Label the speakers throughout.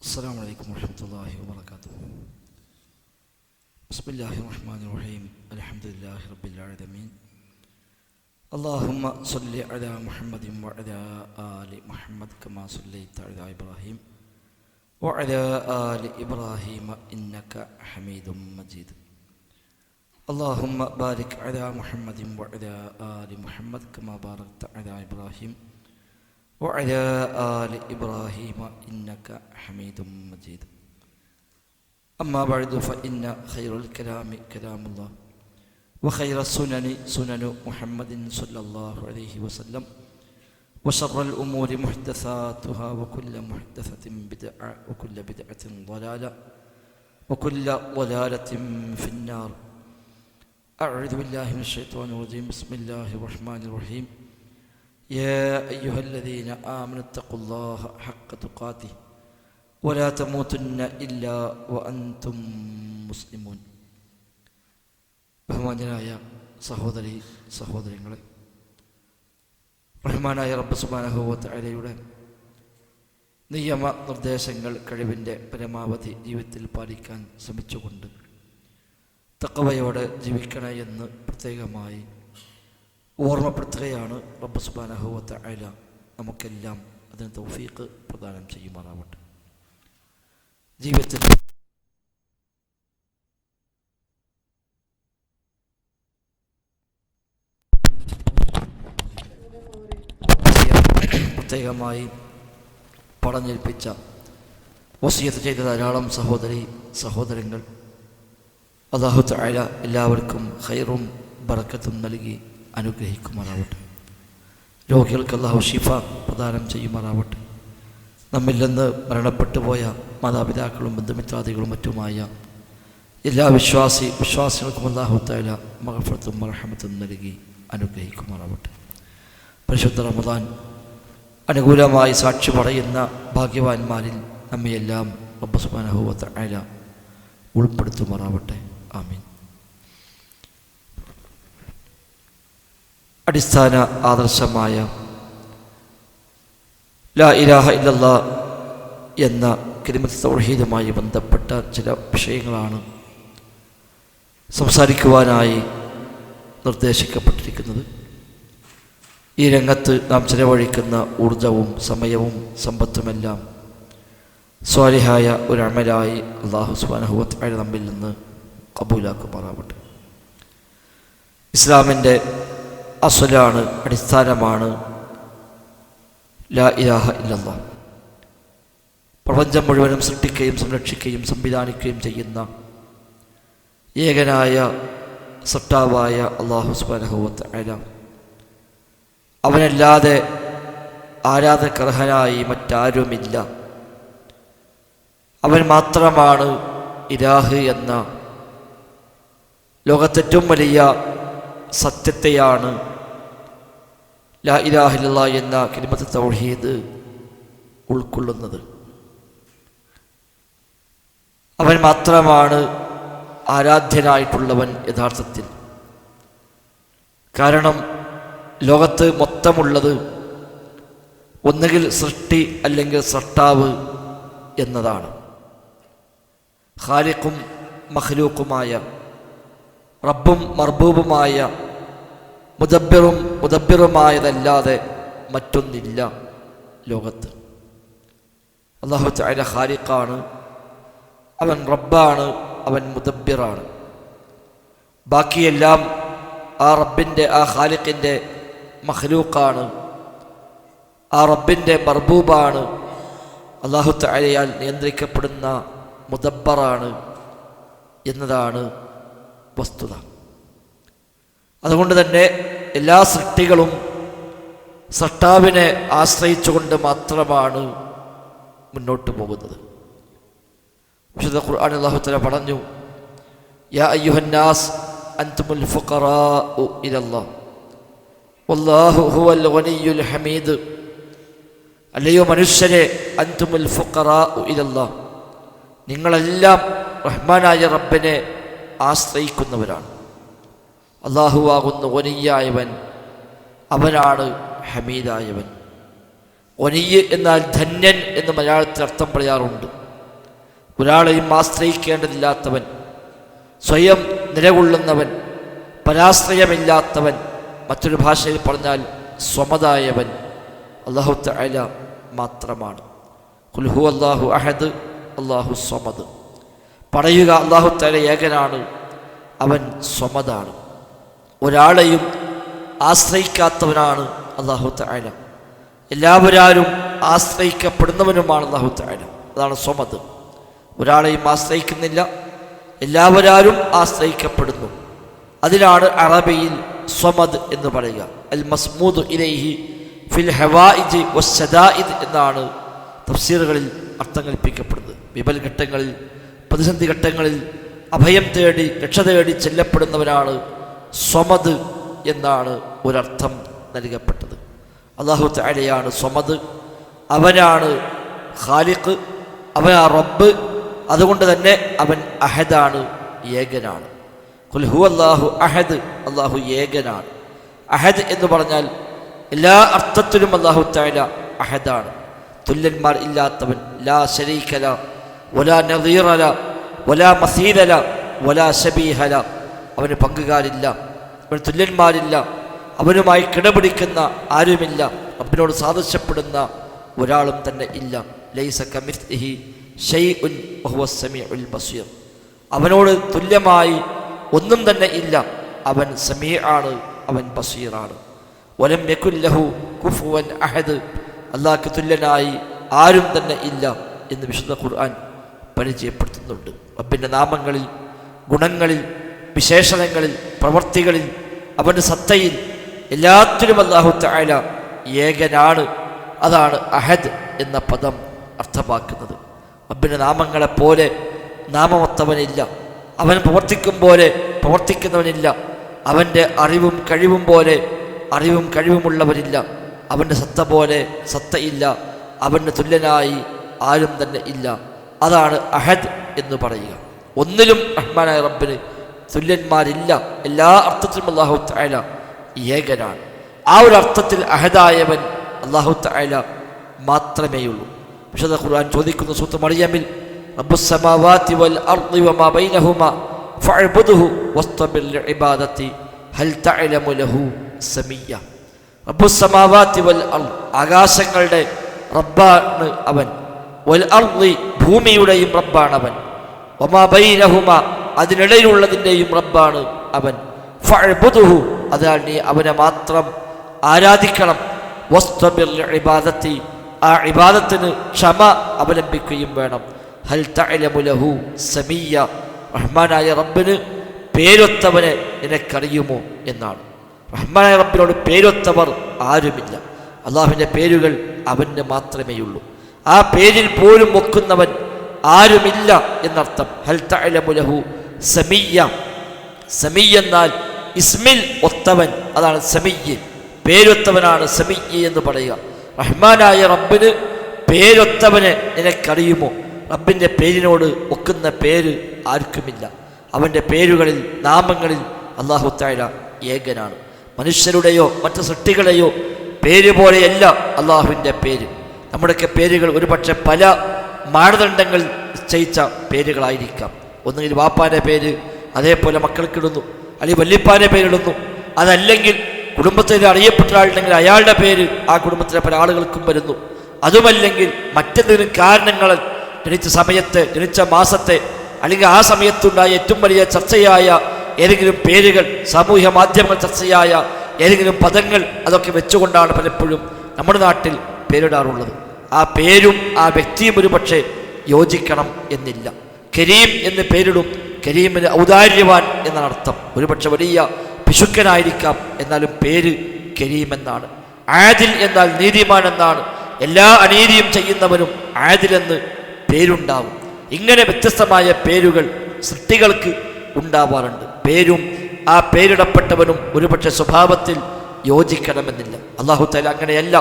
Speaker 1: السلام عليكم ورحمة الله وبركاته. بسم الله الرحمن الرحيم. الحمد لله رب العالمين. اللهم صل على محمد وعلى آل محمد كما صليت على إبراهيم وعلى آل إبراهيم إنك حميد مجيد. اللهم بارك على محمد وعلى آل محمد كما باركت على إبراهيم وعلى آل إبراهيم إنك حميد مجيد. أما بعد فإن خير الكلام كلام الله وخير السنن سنن محمد صلى الله عليه وسلم وشر الأمور محدثاتها وكل محدثة بدعة وكل بدعة ضلالة وكل ضلالة في النار. أعوذ بالله من الشيطان الرجيم. بسم الله الرحمن الرحيم. يا أيها الذين آمنوا اتقوا الله حق تقاته ولا تموتن إلا وأنتم مسلمون. ബഹുമാന്യനായ സഹോദരങ്ങളെ, റഹ്മാനായ റബ്ബ് സുബ്ഹാനഹു വ തആലയുടെ നിയമ നിർദ്ദേശങ്ങൾ കഴിവിൻ്റെ പരമാവധി ജീവിതത്തിൽ പാലിക്കാൻ ശ്രമിച്ചുകൊണ്ട് തഖ്വയോടെ ജീവിക്കണേ എന്ന് പ്രത്യേകമായി ഓർമ്മപ്പെടുത്തുകയാണ്. റബ്ബ് സുബ്ഹാനഹു വ തആല നമുക്കെല്ലാം അതിന് തൗഫീഖ് പ്രദാനം ചെയ്യുമാറാവട്ടെ. ജീവിതത്തിൽ പ്രത്യേകമായി പറഞ്ഞേൽപ്പിച്ച വസിയത്ത് ചെയ്ത ധാരാളം സഹോദരങ്ങൾ അല്ലാഹു തആല എല്ലാവർക്കും ഖൈറും ബറക്കത്തും നൽകി അനുഗ്രഹിക്കുമാറാവട്ടെ. രോഗികൾക്ക് അല്ലാഹു ശിഫ പ്രദാനം ചെയ്യുമാറാവട്ടെ. നമ്മിൽ നിന്ന് മരണപ്പെട്ടു പോയ മാതാപിതാക്കളും ബന്ധുമിത്രാദികളും മറ്റുമായ എല്ലാ വിശ്വാസികൾക്കും അല്ലാഹു തആല മഗ്ഫിറത്തും മർഹമത്തും നൽകി അനുഗ്രഹിക്കുമാറാവട്ടെ. പരിശുദ്ധ റമദാൻ അനുകൂലമായി സാക്ഷി പറയുന്ന ഭാഗ്യവാന്മാരിൽ നമ്മയെല്ലാം റബ്ബ് സുബ്ഹാനഹു വ തആല ഉൾപ്പെടുത്തുമാറാവട്ടെ. ആമീൻ. അടിസ്ഥാന ആദർശമായ ലാ ഇലാഹ ഇല്ലല്ലാഹ് എന്ന കലിമത്ത് തൗഹീദുമായി ബന്ധപ്പെട്ട ചില വിഷയങ്ങളാണ് സംസാരിക്കുവാനായി നിർദ്ദേശിക്കപ്പെട്ടിരിക്കുന്നത്. ഈ രംഗത്ത് നാം ചിലവഴിക്കുന്ന ഊർജവും സമയവും സമ്പത്തുമെല്ലാം സ്വാലിഹായ ഒരു അമലായി അല്ലാഹു സുബ്ഹാനഹു വ തആല നമ്മിൽ നിന്ന് ഖബൂലാക്കുമാറാവട്ടെ. ഇസ്ലാമിൻ്റെ അസ്ലാണ്, അടിസ്ഥാനമാണ് ലാ ഇലാഹ ഇല്ലല്ലാഹ്. പ്രപഞ്ചം മുഴുവനും സൃഷ്ടിക്കുകയും സംരക്ഷിക്കുകയും സംവിധാനിക്കുകയും ചെയ്യുന്ന ഏകനായ സൃഷ്ടാവായ അല്ലാഹു സുബ്ഹാനഹു വ തആല, അവനല്ലാതെ ആരാധനക്കർഹനായി മറ്റാരുമില്ല, അവൻ മാത്രമാണ് ഇലാഹ് എന്ന ലോകത്തേറ്റവും വലിയ സത്യത്തെയാണ് ലാ ഇലാഹ ഇല്ലല്ലാഹ് എന്ന കലിമത്ത് തൗഹീദ് ഉൾക്കൊള്ളുന്നത്. അവൻ മാത്രമാണ് ആരാധ്യനായിട്ടുള്ളവൻ യഥാർത്ഥത്തിൽ. കാരണം ലോകത്ത് മൊത്തമുള്ളത് ഒന്നുകിൽ സൃഷ്ടി അല്ലെങ്കിൽ സൃഷ്ടാവ് എന്നതാണ്. ഖാലിഖും മഖ്ലൂഖുമായ, റബ്ബും മർബൂബുമായ, മുദബ്ബിറുമായതല്ലാതെ മറ്റൊന്നില്ല ലോകത്ത്. അല്ലാഹു തആല ഖാലിഖാണ്, അവൻ റബ്ബാണ്, അവൻ മുദബ്ബിറാണ്. ബാക്കിയെല്ലാം ആ റബ്ബിൻ്റെ, ആ ഖാലിഖിൻ്റെ മഖ്ലൂഖാണ്, ആ റബ്ബിൻ്റെ മർബൂബാണ്, അല്ലാഹു തആലയാൽ നിയന്ത്രിക്കപ്പെടുന്ന മുദബ്ബറാണ് എന്നതാണ് വസ്തുത. അതുകൊണ്ട് തന്നെ എല്ലാ സൃഷ്ടികളും സൃഷ്ടാവിനെ ആശ്രയിച്ചുകൊണ്ട് മാത്രമാണ് മുന്നോട്ട് പോകുന്നത്. വിശുദ്ധ ഖുർആനിൽ അല്ലാഹു തആല പറഞ്ഞു, യാ അയ്യുഹന്നാസ് അൻതുമുൽ ഫുഖറാഉ ഇലല്ലാഹ് വല്ലാഹു ഹുവൽ ഗനിയ്യുൽ ഹമീദ്. അല്ലയോ മനുഷ്യരെ, അൻതുമുൽ ഫുഖറാഉ ഇലല്ലാഹ്, നിങ്ങളെല്ലാം റഹ്മാനായ റബ്ബിനെ ആശ്രയിക്കുന്നവരാണ്. അല്ലാഹുവാകുന്നു ഗനിയായവൻ, അവനാണ് ഹമീദായവൻ. ഒനിയ് എന്നാൽ ധന്യൻ എന്ന് മലയാളത്തിൽ അർത്ഥം പറയാറുണ്ട്. ഒരാളെയും ആശ്രയിക്കേണ്ടതില്ലാത്തവൻ, സ്വയം നിലകൊള്ളുന്നവൻ, പരാശ്രയമില്ലാത്തവൻ, മറ്റൊരു ഭാഷയിൽ പറഞ്ഞാൽ സ്വമതായവൻ അല്ലാഹു തആല മാത്രമാണ്. ഖുൽ ഹുവല്ലാഹു അഹദ് അല്ലാഹു സ്വമദ്. പറയുക, അല്ലാഹു തആല ഏകനാണ്, അവൻ സ്വമദാണ്. ഒരാളെയും ആശ്രയിക്കാത്തവനാണ് അല്ലാഹു തആല. എല്ലാവരും ആശ്രയിക്കപ്പെടുന്നവനുമാണ് അല്ലാഹു തആല. അതാണ് സ്വമദ്. ഒരാളെയും ആശ്രയിക്കുന്നില്ല, എല്ലാവരും ആശ്രയിക്കപ്പെടുന്നു. അതിനാണ് അറബിയിൽ സ്വമദ് എന്ന് പറയുക. അൽ മസ്മൂദ് ഇലൈഹി ഫിൽ ഹവായിജ് വസ്സദായിദ് എന്നാണ് തഫ്സീറുകളിൽ അർത്ഥം കൽപ്പിക്കപ്പെടുന്നത്. വിപൽ ഘട്ടങ്ങളിൽ, പ്രതിസന്ധി ഘട്ടങ്ങളിൽ അഭയം തേടി രക്ഷ തേടി ചെല്ലപ്പെടുന്നവനാണ് സ്വമദ് എന്നാണ് ഒരർത്ഥം നൽകപ്പെട്ടത്. അല്ലാഹു തആലയാണ് സ്വമദ്. അവനാണ് ഖാലിഖ്, അവനാ റബ്ബ്. അതുകൊണ്ട് തന്നെ അവൻ അഹദാണ്, ഏകനാണ്. ഖുൽ ഹുവല്ലാഹു അഹദ്, അല്ലാഹു ഏകനാണ്. അഹദ് എന്ന് പറഞ്ഞാൽ എല്ലാ അർത്ഥത്തിലും അല്ലാഹു തആല അഹദാണ്. തുല്യന്മാർ ഇല്ലാത്തവൻ, ലാ ശരീക ല വലാ നദീറ ല വലാ മസീല ല വലാ ശബീഹ ല. അവന് പങ്കുകാരില്ല, അവന് തുല്യന്മാരില്ല, അവനുമായി കിടപിടിക്കുന്ന ആരുമില്ല, റബ്ബിനോട് സാദൃശ്യപ്പെടുന്ന ഒരാളും തന്നെ ഇല്ല. ലൈസ കമിസ്ലിഹി ഷൈഉൻ വഹുവ സമീഉൽ ബസീർ. അവനോട് തുല്യമായി ഒന്നും തന്നെ ഇല്ല. അവൻ സമീആണ്, അവൻ ബസീറാണ്. വലം യകുൽ ലഹു കുഫുവൻ അഹദ്. അല്ലാഹുവിന് തുല്യനായി ആരും തന്നെ ഇല്ല എന്ന് വിശുദ്ധ ഖുർആൻ പരിചയപ്പെടുത്തുന്നുണ്ട്. റബ്ബിൻ്റെ നാമങ്ങളിൽ, ഗുണങ്ങളിൽ, വിശേഷണങ്ങളിൽ, പ്രവൃത്തികളിൽ, അവൻ്റെ സത്തയിൽ, എല്ലാത്തിലും അല്ലാഹു തആല ഏകനാണ്. അതാണ് അഹദ് എന്ന പദം അർത്ഥമാക്കുന്നത്. റബ്ബിൻ്റെ നാമങ്ങളെപ്പോലെ നാമമൊത്തവനില്ല, അവൻ പ്രവർത്തിക്കും പോലെ പ്രവർത്തിക്കുന്നവനില്ല, അവൻ്റെ അറിവും കഴിവും പോലെ അറിവും കഴിവുമുള്ളവരില്ല, അവൻ്റെ സത്ത പോലെ സത്തയില്ല, അവൻ്റെ തുല്യനായി ആരും തന്നെ ഇല്ല. അതാണ് അഹദ് എന്ന് പറയുക. ഒന്നിലും റഹ്മാനായ റബ്ബിന് തുല്യന്മാരില്ല. എല്ലാ അർത്ഥത്തിലും അല്ലാഹു തആല ഏകനാണ്. ആ ഒരു അർത്ഥത്തിൽ അഹദായവൻ അല്ലാഹു തആല മാത്രമേയുള്ളൂ. വിശുദ്ധ ഖുർആൻ ചോദിക്കുന്ന സൂറത്ത് മറിയമിൽ, റബ്ബുസ് സമാവാതി വൽ അർളി വമാ ബൈനഹുമാ ഫഅബ്ദുഹു വസ്തബിർ ലിഇബാദതി ഹൽ തഅലമു ലഹു സമീയ. റബ്ബുസ് സമാവാതി വൽ അർള്, ആകാശങ്ങളുടെ റബ്ബാണ് അവൻ. വൽ അർളി, ഭൂമിയുടെയും റബ്ബാണ് അവൻ. വമാ ബൈനഹുമാ, അതിനിടയിലുള്ളതിൻ്റെയും റബ്ബാണ് അവൻ. ഫഅബ്ദുഹു, അതിനാൽ നീ അവനെ മാത്രം ആരാധിക്കണം. വസ്തബിർ ലിഇബാദതി, ആ ഇബാദത്തിന് ക്ഷമ അവലംബിക്കുകയും വേണം. ഹൽ തഅലമു ലഹു സമീയ, റഹ്മാനായ റബ്ബിന് പേരൊത്തവനെ നിനക്കറിയുമോ എന്നാണ്. റഹ്മാനായ റബ്ബിനോട് പേരൊത്തവർ ആരുമില്ല. അള്ളാഹുവിൻ്റെ പേരുകൾ അവന് മാത്രമേയുള്ളൂ. ആ പേരിൽ പോലും ഒക്കുന്നവൻ ആരുമില്ല എന്നർത്ഥം. ഹൽ തഅലമു ലഹു സമീയ. സമീയ എന്നാൽ ഇസ്മിൽ ഒത്തവൻ, അതാണ് സമീയ്. പേരൊത്തവനാണ് സമീയ് എന്ന് പറയുക. റഹ്മാനായ റബ്ബിന് പേരൊത്തവനെ നിനക്കറിയുമോ? റബ്ബിൻ്റെ പേരിനോട് ഒക്കുന്ന പേര് ആർക്കുമില്ല. അവൻ്റെ പേരുകളിൽ, നാമങ്ങളിൽ അല്ലാഹു തആല ഏകനാണ്. മനുഷ്യരുടെയോ മറ്റു സൃഷ്ടികളെയോ പേര് പോലെയല്ല അള്ളാഹുവിൻ്റെ പേര്. നമ്മുടെയൊക്കെ പേരുകൾ ഒരുപക്ഷെ പല മാനദണ്ഡങ്ങൾ നിശ്ചയിച്ച പേരുകളായിരിക്കാം. ഒന്നുകിൽ വാപ്പാൻ്റെ പേര് അതേപോലെ മക്കൾക്കിടുന്നു, അല്ലെങ്കിൽ വല്യപ്പാൻ്റെ പേരിടുന്നു. അതല്ലെങ്കിൽ കുടുംബത്തിൽ അറിയപ്പെട്ട ആളുണ്ടെങ്കിൽ അയാളുടെ പേര് ആ കുടുംബത്തിലെ പല ആളുകൾക്കും വരുന്നു. അതുമല്ലെങ്കിൽ മറ്റെന്തെങ്കിലും കാരണങ്ങൾ, ജനിച്ച സമയത്തെ, ജനിച്ച മാസത്തെ, അല്ലെങ്കിൽ ആ സമയത്തുണ്ടായ ഏറ്റവും വലിയ ചർച്ചയായ ഏതെങ്കിലും പേരുകൾ, സാമൂഹ്യ മാധ്യമങ്ങൾ ചർച്ചയായ ഏതെങ്കിലും പദങ്ങൾ, അതൊക്കെ വെച്ചുകൊണ്ടാണ് പലപ്പോഴും നമ്മുടെ നാട്ടിൽ പേരിടാറുള്ളത്. ആ പേരും ആ വ്യക്തിയും ഒരു പക്ഷേ യോജിക്കണം എന്നില്ല. കരീം എന്ന് പേരിടും. കരീമിന് ഔദാര്യവാൻ എന്നാണ് അർത്ഥം. ഒരുപക്ഷെ വലിയ പിശുക്കനായിരിക്കാം, എന്നാലും പേര് കരീം എന്നാണ്. ആദിൽ എന്നാൽ നീതിമാൻ എന്നാണ്. എല്ലാ അനീതിയും ചെയ്യുന്നവനും ആദിൽ എന്ന് പേരുണ്ടാവും. ഇങ്ങനെ വ്യത്യസ്തമായ പേരുകൾ സൃഷ്ടികൾക്ക് ഉണ്ടാവാറുണ്ട്. പേരും ആ പേരിടപ്പെട്ടവനും ഒരുപക്ഷെ സ്വഭാവത്തിൽ യോജിക്കണമെന്നില്ല. അല്ലാഹു തആല അങ്ങനെയല്ല.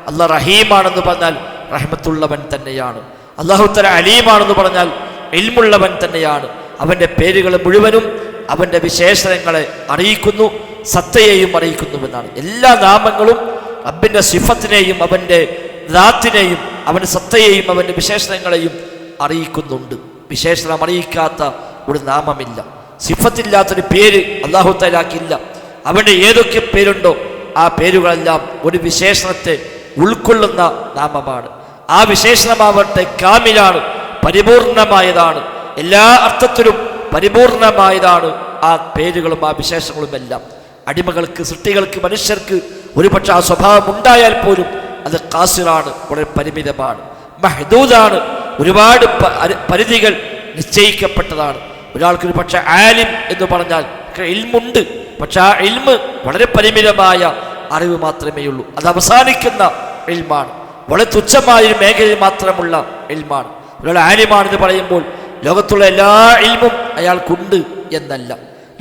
Speaker 1: അല്ലാഹ് റഹീമാണെന്ന് പറഞ്ഞാൽ റഹ്മത്തുള്ളവൻ തന്നെയാണ്. അല്ലാഹു തആല അലീമാണെന്ന് പറഞ്ഞാൽ ഇൽമുള്ളവൻ തന്നെയാണ്. അവൻ്റെ പേരുകൾ മുഴുവനും അവൻ്റെ വിശേഷണങ്ങളെ അറിയിക്കുന്നു, സത്തയെയും അറിയിക്കുന്നുവെന്നാണ്. എല്ലാ നാമങ്ങളും റബ്ബിൻ്റെ സിഫത്തിനെയും അവൻ്റെ ദാത്തിനെയും അവൻ്റെ സത്തയെയും അവൻ്റെ വിശേഷണങ്ങളെയും അറിയിക്കുന്നുണ്ട്. വിശേഷണം അറിയിക്കാത്ത ഒരു നാമമില്ല. സിഫത്തില്ലാത്തൊരു പേര് അല്ലാഹു തആലക്കില്ല. അവൻ്റെ ഏതൊക്കെ പേരുണ്ടോ ആ പേരുകളെല്ലാം ഒരു വിശേഷണത്തെ ഉൾക്കൊള്ളുന്ന നാമമാണ്. ആ വിശേഷണമാവട്ടെ കാമിലാണ്, പരിപൂർണമായതാണ്, എല്ലാ അർത്ഥത്തിലും പരിപൂർണമായതാണ് ആ പേരുകളും ആ വിശേഷങ്ങളുമെല്ലാം. അടിമകൾക്ക്, സൃഷ്ടികൾക്ക്, മനുഷ്യർക്ക് ഒരുപക്ഷെ ആ സ്വഭാവം ഉണ്ടായാൽ പോലും അത് ഖാസിറാണ്, വളരെ പരിമിതമാണ്, മഹ്ദൂദാണ്, ഒരുപാട് പരിധികൾ നിശ്ചയിക്കപ്പെട്ടതാണ്. ഒരാൾക്കൊരു പക്ഷെ ആലിം എന്ന് പറഞ്ഞാൽ ഇൽമുണ്ട്, പക്ഷെ ആ ഇൽമ് വളരെ പരിമിതമായ അറിവ് മാത്രമേ ഉള്ളൂ. അത് അവസാനിക്കുന്ന ഇൽമാണ്, വളരെ തുച്ഛമായൊരു മേഖലയിൽ മാത്രമുള്ള ഇൽമാണ്. ഒരാൾ ആലിമാണെന്ന് പറയുമ്പോൾ ലോകത്തുള്ള എല്ലാ ഇൽമും അയാൾക്കുണ്ട് എന്നല്ല,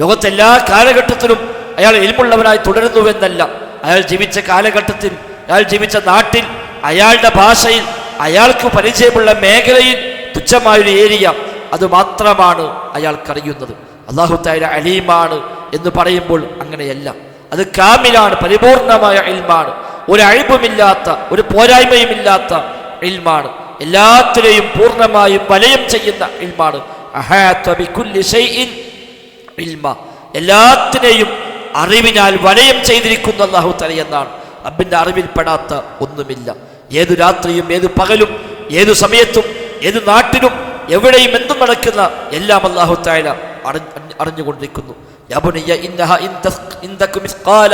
Speaker 1: ലോകത്തെ എല്ലാ കാലഘട്ടത്തിലും അയാൾ ഇൽമുള്ളവനായി തുടരുന്നുവെന്നല്ല. അയാൾ ജീവിച്ച കാലഘട്ടത്തിൽ, അയാൾ ജീവിച്ച നാട്ടിൽ, അയാളുടെ ഭാഷയിൽ, അയാൾക്ക് പരിചയമുള്ള മേഖലയിൽ തുച്ഛമായൊരു ഏരിയ അത് മാത്രമാണ് അയാൾക്കറിയുന്നത്. അല്ലാഹു തആല അലീമാണ് എന്ന് പറയുമ്പോൾ അങ്ങനെയല്ല, അത് കാമിലാണ്, പരിപൂർണമായ ഇൽമാണ്, ഒരു അഴിബുമില്ലാത്ത, ഒരു പോരായ്മയുമില്ലാത്ത ഇൽമാണ്, എല്ലാത്തിനെയും പൂർണ്ണമായും വലയം ചെയ്യുന്ന ഇൽമാണ്. അഹാത ബികുല്ലി ഷൈഇൻ ഇൽമ, എല്ലാത്തിനെയും അറിവിനാൽ വലയം ചെയ്തിരിക്കുന്ന അല്ലാഹു തആല എന്നാണ്. റബ്ബിന്റെ അറിവിൽപ്പെടാത്ത ഒന്നുമില്ല. ഏതു രാത്രിയും ഏതു പകലും ഏതു സമയത്തും ഏതു നാട്ടിലും എവിടെയും എന്തും നടക്കുന്ന എല്ലാം അല്ലാഹു തആല അറിഞ്ഞുകൊണ്ടിരിക്കുന്നു. യാ ബുനയ്യ ഇന്നഹാ ഇൻ തകു മിസ്ഖാല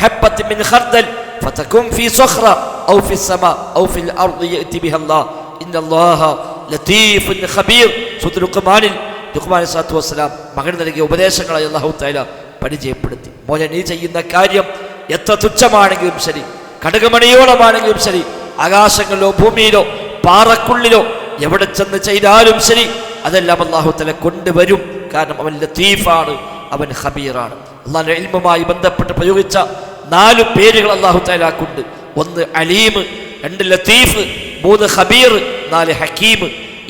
Speaker 1: ഹബ്ബത്തിൻ മിൻ ഖർദൽ ഫതകും ഫീ സഖറ ഔ ഫിസ് സമാ ഔ ഫിൽ അർദി യഅതി ബിഹാ അല്ലാഹ് ഇന്നല്ലാഹ ലതീഫുൻ ഖബീർ. സൂറത്തുൽ ലുഖ്മാനിൽ ലുഖ്മാൻ സ്വല്ലല്ലാഹു അലൈഹി വസല്ലം മകന് നൽകിയ ഉപദേശങ്ങളായി അല്ലാഹു തആല പരിചയപ്പെടുത്തി. മോനെ, നീ ചെയ്യുന്ന കാര്യം എത്ര തുച്ഛമാണെങ്കിലും ശരി, കടുകുമണിയോളമാണെങ്കിലും ശരി, ആകാശങ്ങളിലോ ഭൂമിയിലോ പാറക്കുള്ളിലോ എവിടെ ചെന്ന് ചെയ്താലും ശരി, അതെല്ലാം അല്ലാഹു തആല കൊണ്ടുവരും. കാരണം അവൻ ലത്തീഫാണ്, അവൻ ഖബീറാണ്. അല്ലാഹുവിന്റെ ഇൽമുമായി ബന്ധപ്പെട്ട് പ്രയോഗിച്ച 4 പേരുകൾ അല്ലാഹു തആലക്കുണ്ട്. 1 അലീം, 2 ലത്തീഫ്, 3 ഖബീർ, 4 ഹക്കീം.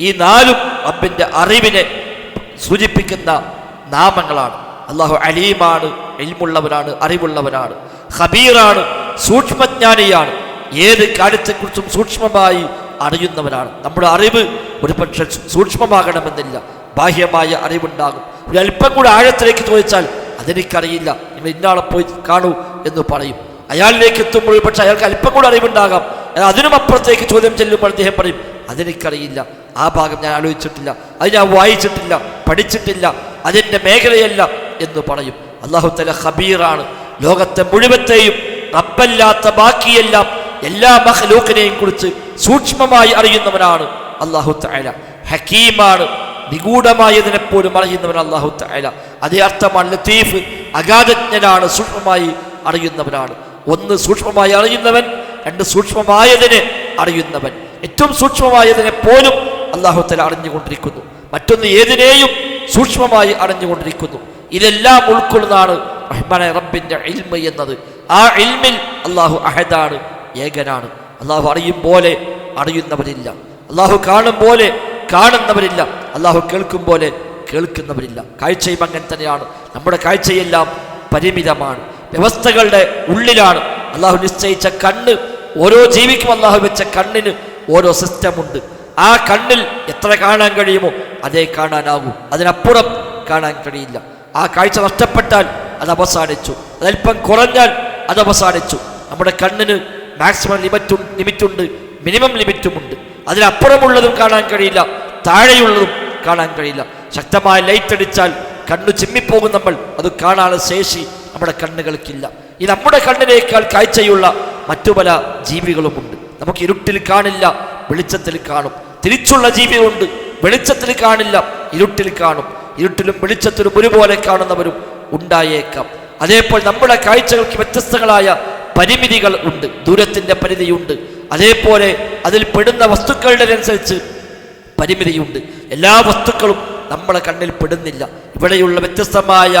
Speaker 1: ഈ 4ഉം റബ്ബിന്റെ അറിവിനെ സൂചിപ്പിക്കുന്ന നാമങ്ങളാണ്. അല്ലാഹു അലീമാണ്, ഇൽമുള്ളവനാണ്, അറിവുള്ളവനാണ്. ഖബീറാണ്, സൂക്ഷ്മജ്ഞാനിയാണ്, ഏത് കാര്യത്തെക്കുറിച്ചും സൂക്ഷ്മമായി അറിയുന്നവനാണ്. നമ്മുടെ അറിവ് ഒരു പക്ഷെ സൂക്ഷ്മമാകണമെന്നില്ല, ബാഹ്യമായ അറിവുണ്ടാകും. ഒരു അല്പം കൂടെ ആഴത്തിലേക്ക് ചോദിച്ചാൽ അതെനിക്കറിയില്ല, നിങ്ങൾ ഇന്നാളെ പോയി കാണൂ എന്ന് പറയും. അയാളിലേക്ക് എത്തുമ്പോൾ പക്ഷെ അയാൾക്ക് അല്പം കൂടെ അറിവുണ്ടാകാം. അതിനും അപ്പുറത്തേക്ക് ചോദ്യം ചെല്ലുമ്പോൾ അദ്ദേഹം പറയും അതെനിക്കറിയില്ല, ആ ഭാഗം ഞാൻ ആലോചിച്ചിട്ടില്ല, അത് ഞാൻ വായിച്ചിട്ടില്ല, പഠിച്ചിട്ടില്ല, അതിൻ്റെ മേഖലയല്ല എന്ന് പറയും. അല്ലാഹു തആല ഖബീറാണ്, ലോകത്തെ മുഴുവത്തെയും റബ്ബല്ലാത്ത ബാക്കിയെല്ലാം എല്ലാ മഖ്ലൂഖിനെയും കുറിച്ച് സൂക്ഷ്മമായി അറിയുന്നവനാണ് അല്ലാഹു തആല. ഹക്കീമാണ്, നിഗൂഢമായതിനെപ്പോലും അറിയുന്നവൻ അല്ലാഹു തആല. അതേ അർത്ഥമാണ് ലത്തീഫ്, അഗാധജ്ഞനാണ്, സൂക്ഷ്മമായി അറിയുന്നവനാണ്. 1 സൂക്ഷ്മമായി അറിയുന്നവൻ, 2 സൂക്ഷ്മമായതിനെ അറിയുന്നവൻ. ഏറ്റവും സൂക്ഷ്മമായതിനെ പോലും അല്ലാഹു തആല അറിഞ്ഞുകൊണ്ടിരിക്കുന്നു, മറ്റൊന്ന് ഏതിനെയും സൂക്ഷ്മമായി അറിഞ്ഞുകൊണ്ടിരിക്കുന്നു. ഇതെല്ലാം ഉൾക്കൊള്ളുന്നതാണ് റഹ്മാനായ റബ്ബിന്റെ ഇൽമ് എന്നത്. ആ ഇൽമിൽ അല്ലാഹു അഹദാണ്, ഏകനാണ്. അല്ലാഹു അറിയും പോലെ അറിയുന്നവരില്ല, അല്ലാഹു കാണും പോലെ കാണുന്നവരില്ല, അല്ലാഹു കേൾക്കും പോലെ കേൾക്കുന്നവരില്ല. കാഴ്ചയും അങ്ങനെ തന്നെയാണ്. നമ്മുടെ കാഴ്ചയെല്ലാം പരിമിതമാണ്, വ്യവസ്ഥകളുടെ ഉള്ളിലാണ്. അല്ലാഹു നിശ്ചയിച്ച കണ്ണ്, ഓരോ ജീവിക്കും അല്ലാഹു വെച്ച കണ്ണിന് ഓരോ സിസ്റ്റമുണ്ട്. ആ കണ്ണിൽ എത്ര കാണാൻ കഴിയുമോ അതേ കാണാനാകൂ, അതിനപ്പുറം കാണാൻ കഴിയില്ല. ആ കാഴ്ച നഷ്ടപ്പെട്ടാൽ അത് അവസാനിച്ചു, അതല്പം കുറഞ്ഞാൽ അത് അവസാനിച്ചു. നമ്മുടെ കണ്ണിന് മാക്സിമം ലിമിറ്റുണ്ട്, മിനിമം ലിമിറ്റുമുണ്ട്. അതിനപ്പുറമുള്ളതും കാണാൻ കഴിയില്ല, താഴെയുള്ളതും കാണാൻ കഴിയില്ല. ശക്തമായ ലൈറ്റ് അടിച്ചാൽ കണ്ണു ചിമ്മിപ്പോകും നമ്മൾ, അത് കാണാനുള്ള ശേഷി നമ്മുടെ കണ്ണുകൾക്കില്ല. ഈ നമ്മുടെ കണ്ണിനേക്കാൾ കാഴ്ചയുള്ള മറ്റു പല ജീവികളുമുണ്ട്. നമുക്ക് ഇരുട്ടിൽ കാണില്ല, വെളിച്ചത്തിൽ കാണും. തിരിച്ചുള്ള ജീവികളുണ്ട്, വെളിച്ചത്തിൽ കാണില്ല, ഇരുട്ടിൽ കാണും. ഇരുട്ടിലും വെളിച്ചത്തിലും ഒരുപോലെ കാണുന്നവരും ഉണ്ടായേക്കാം. അതേപോലെ നമ്മുടെ കാഴ്ചകൾക്ക് വ്യത്യസ്തങ്ങളായ പരിമിതികൾ ഉണ്ട്, ദൂരത്തിൻ്റെ പരിധിയുണ്ട്. അതേപോലെ അതിൽ പെടുന്ന വസ്തുക്കളുടെ അനുസരിച്ച് പരിമിതിയുണ്ട്. എല്ലാ വസ്തുക്കളും നമ്മളെ കണ്ണിൽ പെടുന്നില്ല. ഇവിടെയുള്ള വ്യത്യസ്തമായ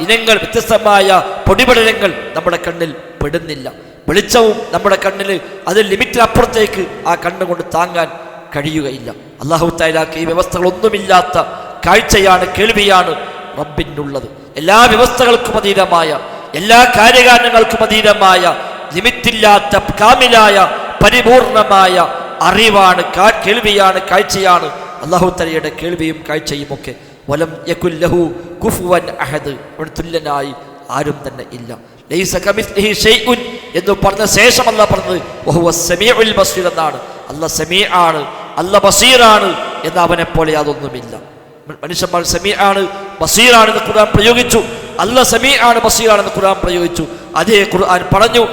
Speaker 1: ഇനങ്ങൾ, വ്യത്യസ്തമായ പൊടിപടലങ്ങൾ നമ്മുടെ കണ്ണിൽ പെടുന്നില്ല. വെളിച്ചവും നമ്മുടെ കണ്ണിൽ അത് ലിമിറ്റിനപ്പുറത്തേക്ക് ആ കണ്ണുകൊണ്ട് താങ്ങാൻ കഴിയുകയില്ല. അല്ലാഹു തആലക്ക് ഈ വ്യവസ്ഥകളൊന്നുമില്ലാത്ത കാഴ്ചയാണ്, കേൾവിയാണ് റബ്ബിനുള്ളത്. എല്ലാ വ്യവസ്ഥകൾക്കും അതീതമായ, എല്ലാ കാര്യകാരണങ്ങൾക്കും അതീതമായ, ലിമിറ്റില്ലാത്ത, കാമിലായ, പരിപൂർണമായ അറിവാണ്, കേൾവിയാണ്, കാഴ്ചയാണ് അല്ലാഹു തആലയുടെ കേൾവിയും കാഴ്ചയും ഒക്കെ. വലം യകുൽ ലഹു കുഫുവൻ അഹദ്, അവന് തുല്യനായി ആരും തന്നെ ഇല്ല. ലൈസ കമിസ്ലിഹി ഷൈഉൻ എന്ന് പറഞ്ഞ ശേഷം അല്ലാഹ് പറഞ്ഞത് വഹുവസ് സമീഉൽ ബസീർ എന്നാണ്. അല്ലാഹ് സമീആണ്, അല്ലാഹ് ബസീറാണ് എന്ന് അവനെ പോലെ യാതൊന്നുമില്ല. മനുഷ്യന്മാർ സമീആണ് ബസീറാണെന്ന് ഖുർആൻ പ്രയോഗിച്ചു, അല്ലാഹ് സമീആണ് ബസീറാണെന്ന് ഖുർആൻ പ്രയോഗിച്ചു. അതേ ഖുർആൻ പറഞ്ഞു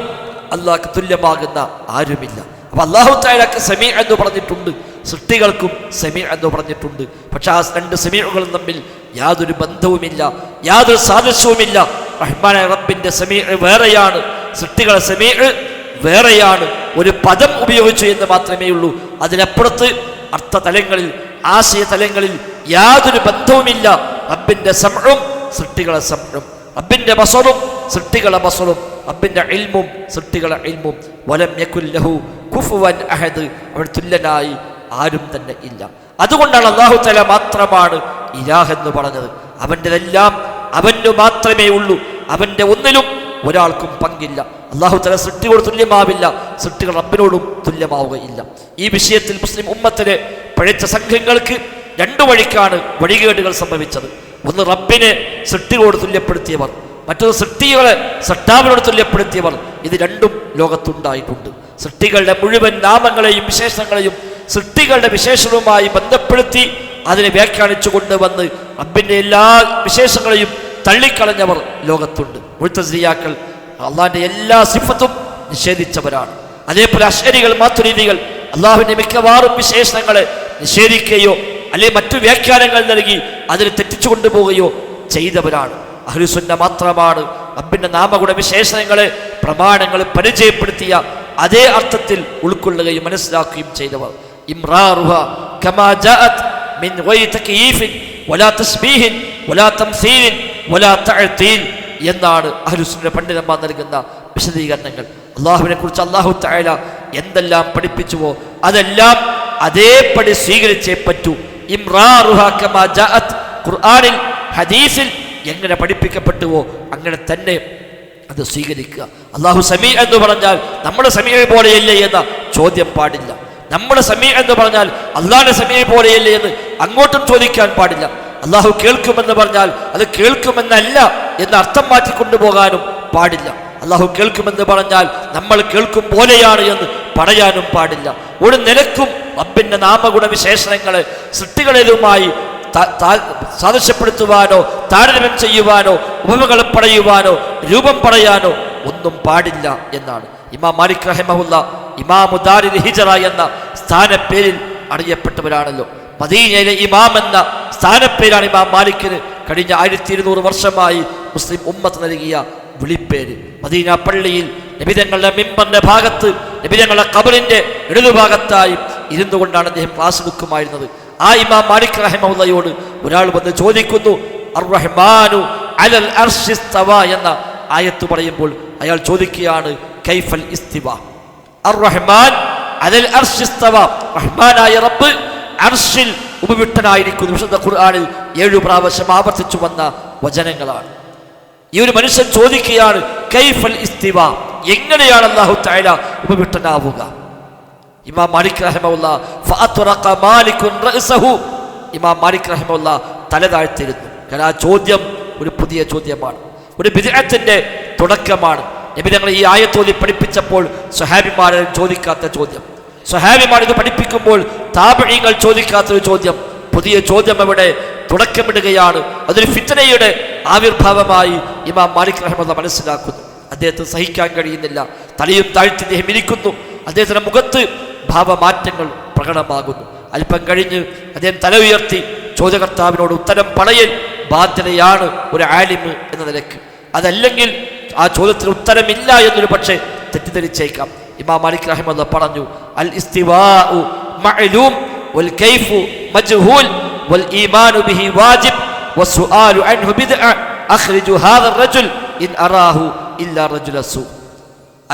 Speaker 1: അല്ലാഹ്ക്ക് തുല്യമാകുന്ന ആരുമില്ല. അപ്പൊ അല്ലാഹു തആലക്ക് സമീ എന്ന് പറഞ്ഞിട്ടുണ്ട്, സൃഷ്ടികൾക്കും സമീ എന്ന് പറഞ്ഞിട്ടുണ്ട്. പക്ഷെ ആ രണ്ട് സമീഉകളും തമ്മിൽ യാതൊരു ബന്ധവുമില്ല, യാതൊരു സാദൃശ്യവുമില്ല. റഹ്മാനായ റബ്ബിന്റെ സമീ വേറെയാണ്, സൃഷ്ടികളെ സമീ വേറെയാണ്. ഒരു പദം ഉപയോഗിച്ചു എന്ന് മാത്രമേ ഉള്ളൂ. അതിനപ്പുറത്ത് അർത്ഥതലങ്ങളിൽ ആശയതലങ്ങളിൽ യാതൊരു ബന്ധവുമില്ല. റബ്ബിന്റെ സമഉം സൃഷ്ടികളെ സമഉം, റബ്ബിന്റെ ബസറും സൃഷ്ടികളെ ബസറും, റബ്ബിന്റെ ഇൽമും സൃഷ്ടികളെ ഇൽമും. വലം യകുൽ ലഹു കുഫുവൻ അഹദ്, അവൻ തുല്യനായി ആരും തന്നെ ഇല്ല. അതുകൊണ്ടാണ് അല്ലാഹു തആല മാത്രമാണ് ഇലാഹ് എന്ന് പറഞ്ഞത്. അവൻ്റെതെല്ലാം അവന് മാത്രമേ ഉള്ളൂ, അവൻ്റെ ഒന്നിലും ഒരാൾക്കും പങ്കില്ല. അല്ലാഹു തആല സൃഷ്ടികളോട് തുല്യമാവില്ല, സൃഷ്ടികൾ റബ്ബിനോടും തുല്യമാവുകയില്ല. ഈ വിഷയത്തിൽ മുസ്ലിം ഉമ്മത്തിലെ പഴച്ച സംഘങ്ങൾക്ക് രണ്ടു വഴിക്കാണ് വഴികേടുകൾ സംഭവിച്ചത്. ഒന്ന് റബ്ബിനെ സൃഷ്ടികളോട് തുല്യപ്പെടുത്തിയവർ, മറ്റൊന്ന് സൃഷ്ടികളെ സൃഷ്ടാവിനോട് തുല്യപ്പെടുത്തിയവർ. ഇത് രണ്ടും ലോകത്തുണ്ടായിട്ടുണ്ട്. സൃഷ്ടികളുടെ മുഴുവൻ നാമങ്ങളെയും വിശേഷങ്ങളെയും സൃഷ്ടികളുടെ വിശേഷണവുമായി ബന്ധപ്പെടുത്തി അതിനെ വ്യാഖ്യാനിച്ചു കൊണ്ടുവന്ന് റബ്ബിന്റെ എല്ലാ വിശേഷങ്ങളെയും തള്ളിക്കളഞ്ഞവർ ലോകത്തുണ്ട്. മുഅ്തസിലിയാക്കൾ അള്ളാഹിന്റെ എല്ലാ സിഫത്തും നിഷേധിച്ചവരാണ്. അതേപോലെ അശ്അരികൾ മാതുരീദികൾ അള്ളാഹുവിന്റെ മിക്കവാറും വിശേഷണങ്ങളെ നിഷേധിക്കുകയോ അല്ലെങ്കിൽ മറ്റു വ്യാഖ്യാനങ്ങൾ നൽകി അതിനെ തെറ്റിച്ചു കൊണ്ടുപോവുകയോ ചെയ്തവരാണ്. അഹ്ലുസുന്ന മാത്രമാണ് റബ്ബിന്റെ നാമഗുണ വിശേഷണങ്ങളെ പ്രമാണങ്ങൾ പരിചയപ്പെടുത്തിയ അതേ അർത്ഥത്തിൽ ഉൾക്കൊള്ളുകയും മനസ്സിലാക്കുകയും ചെയ്തവർ. ഇംറാറുഹ കമാ ജാഅത് മിൻ ഗൈരി തക്യീഫിൻ വലാ തസ്ബീഹിൻ വലാ തംസീലിൻ വലാ തഅതീൽ എന്നാണ് അഹ്ലുസുന്ന പണ്ഡിതന്മാർ നൽകുന്ന വിശദീകരണങ്ങൾ. അള്ളാഹുവിനെ കുറിച്ച് അല്ലാഹു തആല എന്തെല്ലാം പഠിപ്പിച്ചുവോ അതെല്ലാം അതേപടി സ്വീകരിച്ചേ പറ്റൂ. ഇംറാറുഹ കമാ ജാഅത്, ഖുർആനിൽ ഹദീസിൽ എങ്ങനെ പഠിപ്പിക്കപ്പെട്ടുവോ അങ്ങനെ തന്നെ അത് സ്വീകരിക്കുക. അല്ലാഹു സമീ എന്ന് പറഞ്ഞാൽ നമ്മുടെ സമീ പോലെയല്ലേ എന്ന ചോദ്യം പാടില്ല. നമ്മുടെ സമീ എന്ന് പറഞ്ഞാൽ അള്ളാഹിന്റെ സമീ പോലെയല്ലേ എന്ന് അങ്ങോട്ടും ചോദിക്കാൻ പാടില്ല. അല്ലാഹു കേൾക്കുമെന്ന് പറഞ്ഞാൽ അത് കേൾക്കുമെന്നല്ല എന്ന അർത്ഥം മാറ്റിക്കൊണ്ടുപോകാനും പാടില്ല. അല്ലാഹു കേൾക്കുമെന്ന് പറഞ്ഞാൽ നമ്മൾ കേൾക്കും പോലെയാണ് എന്ന് പറയാനും പാടില്ല. ഒരു നിലക്കും റബ്ബിന്റെ നാമഗുണ വിശേഷണങ്ങളെ സൃഷ്ടികളേതുമായി സാദൃശ്യപ്പെടുത്തുവാനോ താരതമ്യം ചെയ്യുവാനോ ഉപമകൾ പറയുവാനോ രൂപം പറയാനോ ഒന്നും പാടില്ല എന്നാണ്. ഇമാം മാലിക് റഹിമഹുല്ല ഇമാമു ദാരിൽ ഹിജ്റ എന്ന സ്ഥാനപ്പേരിൽ അറിയപ്പെട്ടവരാണല്ലോ. മദീനയിലെ ഇമാം എന്ന സ്ഥാനപ്പേരാണ് ഇമാം മാലിക്കിന് കഴിഞ്ഞ 1200 വർഷമായി മുസ്ലിം ഉമ്മത്ത് നൽകിയ വിളിപ്പേര്. മദീന പള്ളിയിൽ നബിതങ്ങളുടെ മിമ്പറിന്റെ ഭാഗത്ത് നബിതങ്ങളുടെ ഖബറിന്റെ ഇടതുഭാഗത്തായി ഇരുന്നു കൊണ്ടാണ് അദ്ദേഹം ക്ലാസ് എടുക്കുമായിരുന്നത്. ആ ഇമാം മാലിക് റഹിമഹുല്ലയോട് ഒരാൾ വന്ന് ചോദിക്കുന്നു, അർ-റഹ്മാനു അലൽ അർശി ഇസ്തവാ എന്ന ആയത്ത് പറയുമ്പോൾ അയാൾ ചോദിക്കുകയാണ് കൈഫൽ ഇസ്തിവാ. അർ-റഹ്മാൻ അലൽ അർശി ഇസ്തവാ, റഹ്മാനായ റബ്ബ് അർശിൽ ഉപവിഷ്ടനായിരിക്കുന്നു. വിശുദ്ധ ഖുർആനിൽ 7 പ്രാവശ്യം ആവർത്തിച്ചു വന്ന വചനങ്ങളാണ്. ഈ ഒരു മനുഷ്യൻ ചോദിക്കുകയാണ് കൈഫൽ ഇസ്തിവാ, എങ്ങനെയാണ് അല്ലാഹു തആല ഉപവിഷ്ടനാവുക? ഇമാം മാലിക് റഹിമഹുല്ലാ ഫഅത്റഖ മാലികുൻ റഅസഹു, ഇമാം മാലിക് റഹിമഹുല്ലാ തല താഴ്ത്തിയിരുന്നു. കാരണം ആ ചോദ്യം ഒരു പുതിയ ചോദ്യമാണ്, ഒരു ബിദ്അത്തിന്റെ തുടക്കമാണ്. നബി തങ്ങൾ ഈ ആയത്തോതി പഠിപ്പിച്ചപ്പോൾ സ്വഹാബിമാരും ചോദിക്കാത്ത ചോദ്യം, സ്വഹാബിമാർ ഇത് പഠിപ്പിക്കുമ്പോൾ താബഈങ്ങൾ ചോദിക്കാത്തൊരു ചോദ്യം, പുതിയ ചോദ്യം അവിടെ തുടക്കമിടുകയാണ്. അതൊരു ഫിത്നയുടെ ആവിർഭാവമായി ഇമാം മാലിക് റഹിമഹുല്ലാ മനസ്സിലാക്കുന്നു. അദ്ദേഹത്തിന് സഹിക്കാൻ കഴിയുന്നില്ല, തലയും താഴ്ത്തി അദ്ദേഹം ഇരിക്കുന്നു. അദ്ദേഹത്തിന്റെ മുഖത്ത് ഭാവമാറ്റങ്ങൾ പ്രകടമാകുന്നു. അല്പം കഴിഞ്ഞ് അദ്ദേഹം തല ഉയർത്തി ചോദ്യകർത്താവിനോട് ഉത്തരം പറയൽ ബാധ്യതയാണ് ഒരു ആലിമ് എന്ന നിലയ്ക്ക്. അതല്ലെങ്കിൽ ആ ചോദ്യത്തിന് ഉത്തരമില്ല എന്നൊരു പക്ഷേ തെറ്റിദ്ധരിച്ചേക്കാം. ഇമാം മാലിക് റഹിമഹുല്ലാ പറഞ്ഞു, അൽ ഇസ്തിവാഉ മഅലൂം വൽ കൈഫു മജ്ഹൂൽ വൽ ഈമാനു ബിഹി വാജിബ് വസ്സുആലു അൻഹു ബിദ്അ അഖ്രിജു ഹാദാ റജുൽ ഇൻ അറാഹു ഇല്ലാ റജുല സൂ.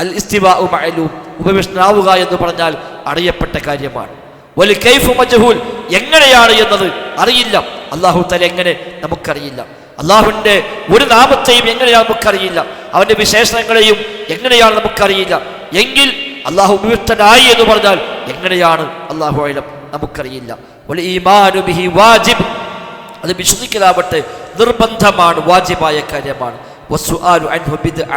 Speaker 1: അൽ ഇസ്തിവാഉ മഅലൂം, ഉപവിഷ്ടനാവുക എന്ന് പറഞ്ഞാൽ അറിയപ്പെട്ട കാര്യമാണ്. വൽ കൈഫു മജ്ഹൂൽ, എങ്ങനെയാണ് എന്നത് അറിയില്ല. അല്ലാഹു തആല എങ്ങനെ നമുക്കറിയില്ല. അല്ലാഹുവിന്റെ ഒരു നാമത്തെയും എങ്ങനെയാണ് നമുക്കറിയില്ല, അവന്റെ വിശേഷണങ്ങളെയും എങ്ങനെയാണ് നമുക്കറിയില്ല. എങ്കിൽ അല്ലാഹു ഉപവിഷ്ടനായി എന്ന് പറഞ്ഞാൽ എങ്ങനെയാണ് അല്ലാഹു അഅലം നമുക്കറിയില്ല. വൽ ഈമാനു ബിഹി വാജിബ്, അത് വിശ്വസിക്കലാവട്ടെ നിർബന്ധമാണ്, വാജിബായ കാര്യമാണ്. വസ്സുആലു അൻഹു ബിദ്അ,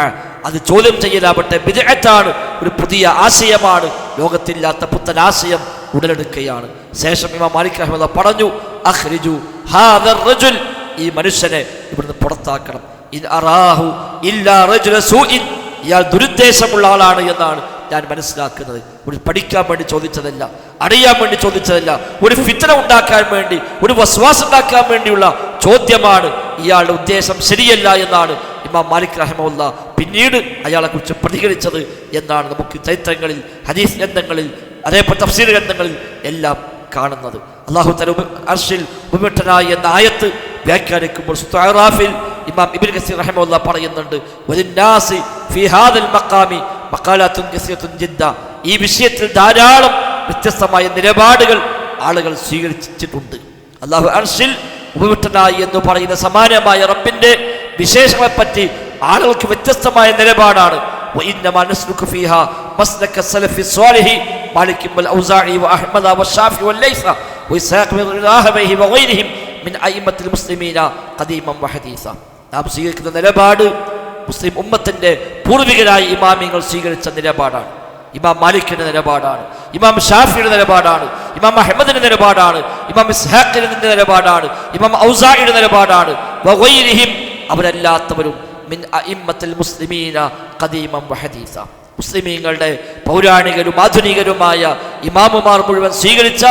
Speaker 1: അത് ചോദ്യം ചെയ്യലാവട്ടെ ബിദ്അത്താണ്, ഒരു പുതിയ ആശയമാണ്, ലോകത്തില്ലാത്ത പുത്തൻ ആശയം ഉടലെടുക്കുകയാണ്. ശേഷം ഇമാം മാലിക് റഹിമഹുല്ലാഹ് പറഞ്ഞു, അഖ്രിജു ഹാദർ റജുൽ, ഈ മനുഷ്യനെ ഇവിടുന്ന് പുറത്താക്കണം. ഇൻ അറാഹു ഇല്ലാ റജുല സൂഇൻ, ഇയാൾ ദുരുദ്ദേശമുള്ള ആളാണ് എന്നാണ് ഞാൻ മനസ്സിലാക്കുന്നത്. ഒരു പഠിക്കാൻ വേണ്ടി ചോദിച്ചതല്ല, അറിയാൻ വേണ്ടി ചോദിച്ചതല്ല, ഒരു ഫിത്ന ഉണ്ടാക്കാൻ വേണ്ടി, ഒരു വസ്വാസം ഉണ്ടാക്കാൻ വേണ്ടിയുള്ള ചോദ്യമാണ്. ഇയാളുടെ ഉദ്ദേശം ശരിയല്ല എന്നാണ് ഇമാം മാലിക് റഹിമഹുല്ലാഹ് പിന്നീട് അയാളെ കുറിച്ച് പ്രതികരിച്ചത് എന്നാണ് നമുക്ക് ചരിത്രങ്ങളിൽ, ഹദീസ് ഗ്രന്ഥങ്ങളിൽ, അതേപോലെ തഫ്സീർ ഗ്രന്ഥങ്ങളിൽ എല്ലാം കാണുന്നത്. അല്ലാഹു തആല അർശിൽ ഉപവിഷ്ടനായി എന്ന ആയത്ത് വ്യാഖ്യാനിക്കുമ്പോൾ സൂറത്തുൽ അറാഫിൽ ഇമാം ഇബ്നു കസീർ റഹിമഹുല്ലാഹ് പറയുന്നുണ്ട്, വലിന്നാസി ഫീ ഹാദൽ മഖാമി മഖാലാത്തുൻ കസീറത്തുൻ ജിദ്ദ, ഈ വിഷയത്തിൽ ധാരാളം വ്യത്യസ്തമായ നിലപാടുകൾ ആളുകൾ സ്വീകരിച്ചിട്ടുണ്ട്. അല്ലാഹു അർശിൽ ഉപവിഷ്ടനായി എന്ന് പറയുന്ന സമാനമായ റബ്ബിന്റെ വിശേഷങ്ങളെപ്പറ്റി ആളുകൾക്ക് വ്യത്യസ്തമായ നിലപാടാണ്. وإنما نسلك فيها مسلك السلف الصالح مالك والأوزاعي وأحمد والشافعي والليث وإسحاق بن راهويه وغيرهم من أئمة المسلمين قديما وحديثا. നാം സ്വീകരിക്കുന്ന നിലപാട് മുസ്ലിം ഉമ്മത്തിന്റെ പൂർവികരായ ഇമാമിങ്ങൾ സ്വീകരിച്ച നിലപാടാണ്. ഇമാം മാലിക്കിന്റെ നിലപാടാണ്, ഇമാം ഷാഫിയുടെ നിലപാടാണ്, ഇമാം അഹ്മദിന്റെ നിലപാടാണ്, ഇമാം ഇസ്ഹാഖിന്റെ നിലപാടാണ്, ഇമാം ഔസാഇയുടെ നിലപാടാണ്. വഗൈരിഹിം, അവരല്ലാത്തവരും മിൻ അഇമ്മത്തിൽ മുസ്ലിമീന ഖദീമൻ വഹദീസ, മുസ്ലിമീങ്ങളുടെ പൗരാണികരും ആധുനികരുമായ ഇമാമുമാർ മുഴുവൻ സ്വീകരിച്ച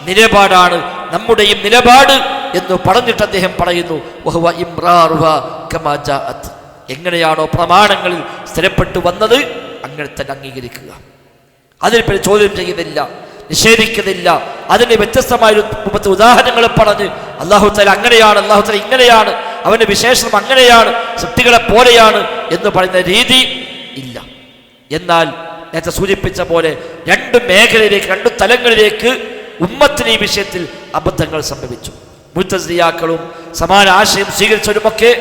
Speaker 1: നിലപാടാണ് നമ്മുടെയും നിലപാട് എന്ന് പറഞ്ഞിട്ട് അദ്ദേഹം പറയുന്നു, വഹുവ ഇംറാറുഹാ കമാ ജാഅത്, എങ്ങനെയാണോ പ്രമാണങ്ങളിൽ സ്ഥിരപ്പെട്ടു വന്നത് അങ്ങനെ തന്നെ അംഗീകരിക്കുക. അതിൽ പിന്നെ ചോദ്യം ചെയ്യുന്നില്ല, നിഷേധിക്കുന്നില്ല. അതിന് വ്യത്യസ്തമായ ഉദാഹരണങ്ങൾ പറഞ്ഞ് അല്ലാഹു തആല അങ്ങനെയാണ്, അല്ലാഹു തആല ഇങ്ങനെയാണ്, അവന്റെ വിശേഷണം അങ്ങനെയാണ്, സൃഷ്ടികളെ പോലെയാണ് എന്ന് പറയുന്ന രീതി ഇല്ല. എന്നാൽ നേരത്തെ സൂചിപ്പിച്ച പോലെ രണ്ട് മേഖലയിലേക്ക്, രണ്ട് തലങ്ങളിലേക്ക് ഉമ്മത്തിന് ഈ വിഷയത്തിൽ അബദ്ധങ്ങൾ സംഭവിച്ചു. മുഅ്തസിലിയാക്കളും സമാന ആശയം സ്വീകരിച്ചവരുമൊക്കെ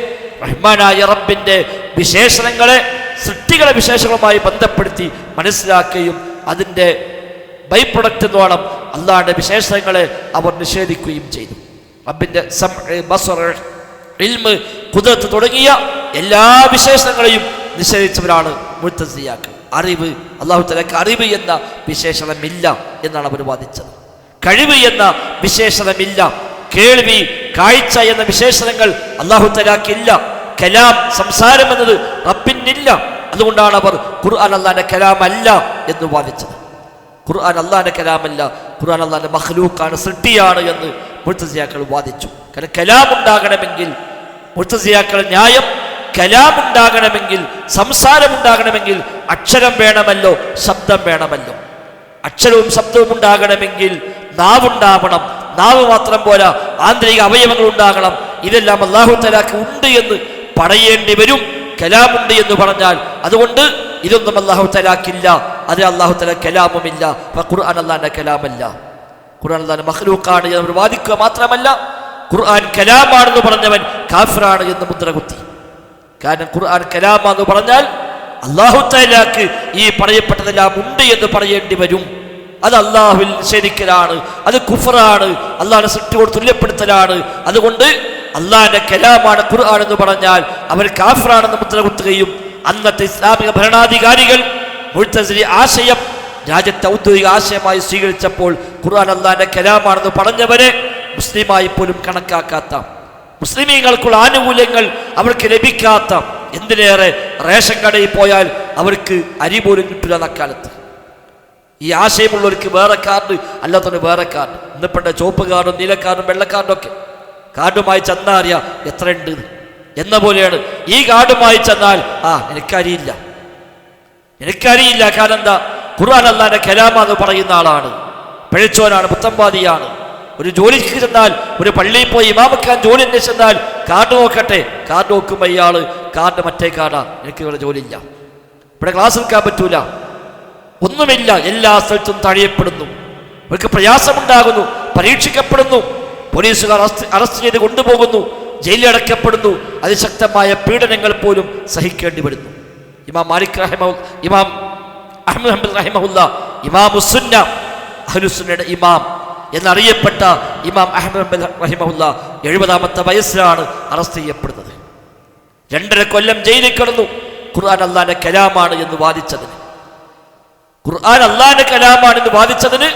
Speaker 1: റഹ്മാനായ റബ്ബിന്റെ വിശേഷണങ്ങളെ സൃഷ്ടികളെ വിശേഷങ്ങളുമായി ബന്ധപ്പെടുത്തി മനസ്സിലാക്കുകയും അതിൻ്റെ ബൈ പ്രൊഡക്റ്റ് എന്നോണം അള്ളാഹുവിന്റെ വിശേഷണങ്ങളെ അവർ നിഷേധിക്കുകയും ചെയ്തു. റബ്ബിന്റെ സമഅ്, ബസർ, ഇൽമ്, ഖുദ്റത്ത് തുടങ്ങിയ എല്ലാ വിശേഷണങ്ങളെയും നിഷേധിച്ചവരാണ് മുഅ്തസിലിയാക്കൾ. അറിവ്, അല്ലാഹു തആലക്ക് അറിവ് എന്ന വിശേഷണമില്ല എന്നാണ് അവർ വാദിച്ചത്. കഴിവ് എന്ന വിശേഷണമില്ല, കേൾവി, കാഴ്ച എന്ന വിശേഷണങ്ങൾ അല്ലാഹു തആലക്കില്ല. കലാം, സംസാരം എന്നത് റബ്ബിനില്ല. അതുകൊണ്ടാണ് അവർ ഖുർആൻ അല്ലാഹുവിന്റെ കലാമല്ല എന്ന് വാദിച്ചത്. ഖുർആൻ അല്ലാഹുവിന്റെ കലാമല്ല, ഖുർആൻ അല്ലാഹുവിന്റെ മഖ്ലൂഖാണ്, സൃഷ്ടിയാണ് എന്ന് മുഅ്തസിലിയാക്കൾ വാദിച്ചു. കാരണം കലാമുണ്ടാകണമെങ്കിൽ, മുഅ്തസിലിയാക്കളുടെ ന്യായം, കലാമുണ്ടാകണമെങ്കിൽ, സംസാരമുണ്ടാകണമെങ്കിൽ അക്ഷരം വേണമല്ലോ, ശബ്ദം വേണമല്ലോ. അക്ഷരവും ശബ്ദവും ഉണ്ടാകണമെങ്കിൽ നാവുണ്ടാവണം. നാവ് മാത്രം പോരാ, ആന്തരിക അവയവങ്ങൾ ഉണ്ടാകണം. ഇതെല്ലാം അല്ലാഹു തആലക്ക് ഉണ്ട് എന്ന് പറയേണ്ടി വരും, കലാമുണ്ട് എന്ന് പറഞ്ഞാൽ. അതുകൊണ്ട് ഇതൊന്നും അല്ലാഹു തആലക്കില്ല, അത് അല്ലാഹു തആല കലാമുമില്ല. ഖുർആൻ അല്ലാഹുവിന്റെ കലാമല്ല, ഖുർആൻ അല്ലാഹുവിന്റെ മഖ്ലൂഖാണ് എന്ന് വാദിക്കുക മാത്രമല്ല, ഖുർആൻ കലാമാണെന്ന് പറഞ്ഞവൻ കാഫിറാണ് എന്ന് മുദ്ര കുത്തി. കാരണം ഖുർആൻ കലാമാണെന്ന് പറഞ്ഞാൽ അല്ലാഹു തആലക്ക് ഈ പറയപ്പെട്ടതെല്ലാം ഉണ്ട് എന്ന് പറയേണ്ടി വരും. അത് അല്ലാഹുവിൽ നിഷേധിക്കലാണ്, അത് കുഫറാണ്, അല്ലാഹുവിനെ സൃഷ്ടിയോട് തുല്യപ്പെടുത്തലാണ്. അതുകൊണ്ട് അല്ലാഹുവിന്റെ കലാമാണ് ഖുർആൻ എന്ന് പറഞ്ഞാൽ അവർ കാഫിറാണെന്ന് മുദ്ര കുത്തുകയും അന്നത്തെ ഇസ്ലാമിക ഭരണാധികാരികൾ മുഅ്തസിലി ആശയം രാജ്യത്തെ ഔദ്യോഗിക ആശയമായി സ്വീകരിച്ചപ്പോൾ ഖുർആൻ അല്ലാഹുവിന്റെ കലാമാണെന്ന് പറഞ്ഞവരെ മുസ്ലിമായി പോലും കണക്കാക്കാത്ത, മുസ്ലിമീങ്ങൾക്കുള്ള ആനുകൂല്യങ്ങൾ അവർക്ക് ലഭിക്കാത്ത, എന്തിനേറെ റേഷൻ കടയിൽ പോയാൽ അവർക്ക് അരി പോലും കിട്ടില്ല അക്കാലത്ത്. ഈ ആശയമുള്ളവർക്ക് വേറെ കാർഡ്, അല്ലാത്തവന് വേറെ കാർഡ്. ഇന്നിപ്പണ്ട ചുവപ്പ് കാർഡും നീല കാർഡും വെള്ള കാർഡും ഒക്കെ കാർഡുമായി ചെന്നാൽ അറിയാം എത്ര ഉണ്ട് എന്ന പോലെയാണ്. ഈ കാർഡുമായി ചെന്നാൽ എനിക്കറിയില്ല. കാരണം എന്താ? ഖുർആൻ അല്ലാഹുവിന്റെ കലാമെന്ന് പറയുന്ന ആളാണ്, പിഴച്ചോനാണ്, പുത്തമ്പാദിയാണ്. ഒരു ജോലിക്ക് ചെന്നാൽ, ഒരു പള്ളിയിൽ പോയി ഇമാമക്കാൻ ജോലി അന്വേഷിച്ചെന്നാൽ കാർഡ് നോക്കട്ടെ, കാർഡ് നോക്കുമ്പോൾ ഇയാള് കാർഡ് മറ്റേ കാർഡാ, എനിക്ക് ഇവിടെ ജോലിയില്ല, ഇവിടെ ക്ലാസ് എടുക്കാൻ പറ്റൂല, ഒന്നുമില്ല. എല്ലാ സ്ഥലത്തും തഴയപ്പെടുന്നു, അവർക്ക് പ്രയാസമുണ്ടാകുന്നു, പരീക്ഷിക്കപ്പെടുന്നു, പോലീസുകാർ അറസ്റ്റ് ചെയ്ത് കൊണ്ടുപോകുന്നു, ജയിലിലടക്കപ്പെടുന്നു, അതിശക്തമായ പീഡനങ്ങൾ പോലും സഹിക്കേണ്ടി വരുന്നു. ഇമാം മാലിക് ഇമാം അഹ്മദ് റഹിമഹുല്ലാ, ഇമാമുസ്സുന്ന, അഹ്ലുസുന്നയുടെ ഇമാം, എന്നറിയപ്പെട്ട ഇമാം അഹ്മദ് റഹിമഹുല്ല 70-ാമത്തെ വയസ്സിലാണ് അറസ്റ്റ് ചെയ്യപ്പെടുന്നത്. 2.5 കൊല്ലം ജയിലിൽ കിടന്നു. ഖുർആൻ അല്ലാഹുവിന്റെ കലാമാണ് എന്ന് വാദിച്ചതിന്, ഖുർആൻ അല്ലാഹുവിന്റെ കലാമാണെന്ന് വാദിച്ചതിന്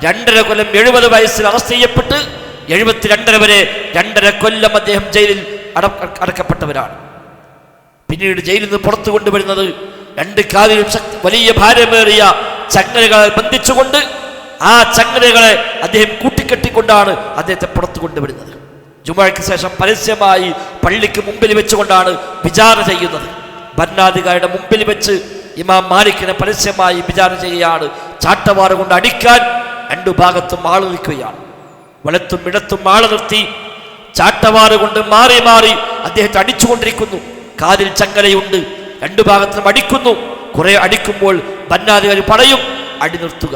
Speaker 1: 2.5 കൊല്ലം 70 വയസ്സിൽ അറസ്റ്റ് ചെയ്യപ്പെട്ട് 72 വരെ 2.5 കൊല്ലം അദ്ദേഹം ജയിലിൽ അടക്കപ്പെട്ടവരാണ്. പിന്നീട് ജയിലിൽ നിന്ന് പുറത്തു കൊണ്ടുവരുന്നത് 2 കാലിലും വലിയ ഭാരമേറിയ ചങ്ങലകളെ ബന്ധിച്ചുകൊണ്ട് ആ ചങ്ങലകളെ അദ്ദേഹം കൂട്ടിക്കെട്ടിക്കൊണ്ടാണ് അദ്ദേഹത്തെ പുറത്തു കൊണ്ടുവരുന്നത്. ജുമുഅയ്ക്ക് ശേഷം പരസ്യമായി പള്ളിക്ക് മുമ്പിൽ വെച്ചുകൊണ്ടാണ് വിചാരണ ചെയ്യുന്നത്. ഭരണാധികാരിയുടെ മുമ്പിൽ വെച്ച് ഇമാം മാലിക്കിനെ പരസ്യമായി വിചാരണ ചെയ്യുകയാണ്. ചാട്ടവാറ് കൊണ്ട് അടിക്കാൻ 2 ഭാഗത്തും ആള് നിൽക്കുകയാണ്. വലത്തും ഇടത്തും ആള് നിർത്തി ചാട്ടവാറ് കൊണ്ട് മാറി മാറി അദ്ദേഹത്തെ അടിച്ചുകൊണ്ടിരിക്കുന്നു. കാലിൽ ചങ്ങലയുണ്ട്, 2 ഭാഗത്തും അടിക്കുന്നു. കുറെ അടിക്കുമ്പോൾ ഭരണാധികാരി പറയും അടി നിർത്തുക.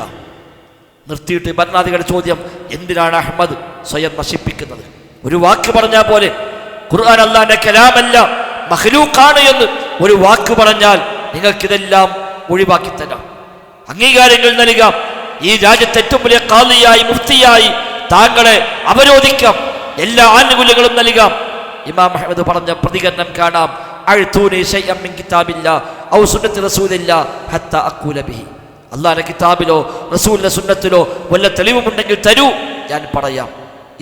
Speaker 1: നിർത്തിയിട്ട് ഭരണാധികാരി ചോദ്യം, എന്തിനാണ് അഹമ്മദ് സ്വയം നശിപ്പിക്കുന്നത്? ഒരു വാക്ക് പറഞ്ഞാൽ പോലെ ഖുർആൻ അല്ലാഹുവിന്റെ കലാമല്ല, മഖ്ലൂഖാണ് എന്ന് ഒരു വാക്ക് പറഞ്ഞാൽ നിങ്ങൾക്കിതെല്ലാം ഒഴിവാക്കി തരാം, അംഗീകാരങ്ങൾ നൽകാം, ഈ രാജ്യത്തെ ഏറ്റവും വലിയ ഖാദിയായി മുഫ്തിയായി താങ്കളെ അവരോധിക്കാം, എല്ലാ ആനുകൂല്യങ്ങളും നൽകാം. ഇമാം അഹ്മദ് പറഞ്ഞ പ്രതികരണം കാണാം, അഅ്തൂനി ശൈഅൻ മിൻ കിതാബില്ലാ ഔ സുന്നത്തി റസൂലില്ലാ ഹത്താ അഖൂല ബിഹി. അല്ലാഹുവിന്റെ കിതാബിലോ റസൂലിന്റെ സുന്നത്തിലോ വല്ല തെളിവുമുണ്ടെങ്കിൽ തരൂ, ഞാൻ പറയാം,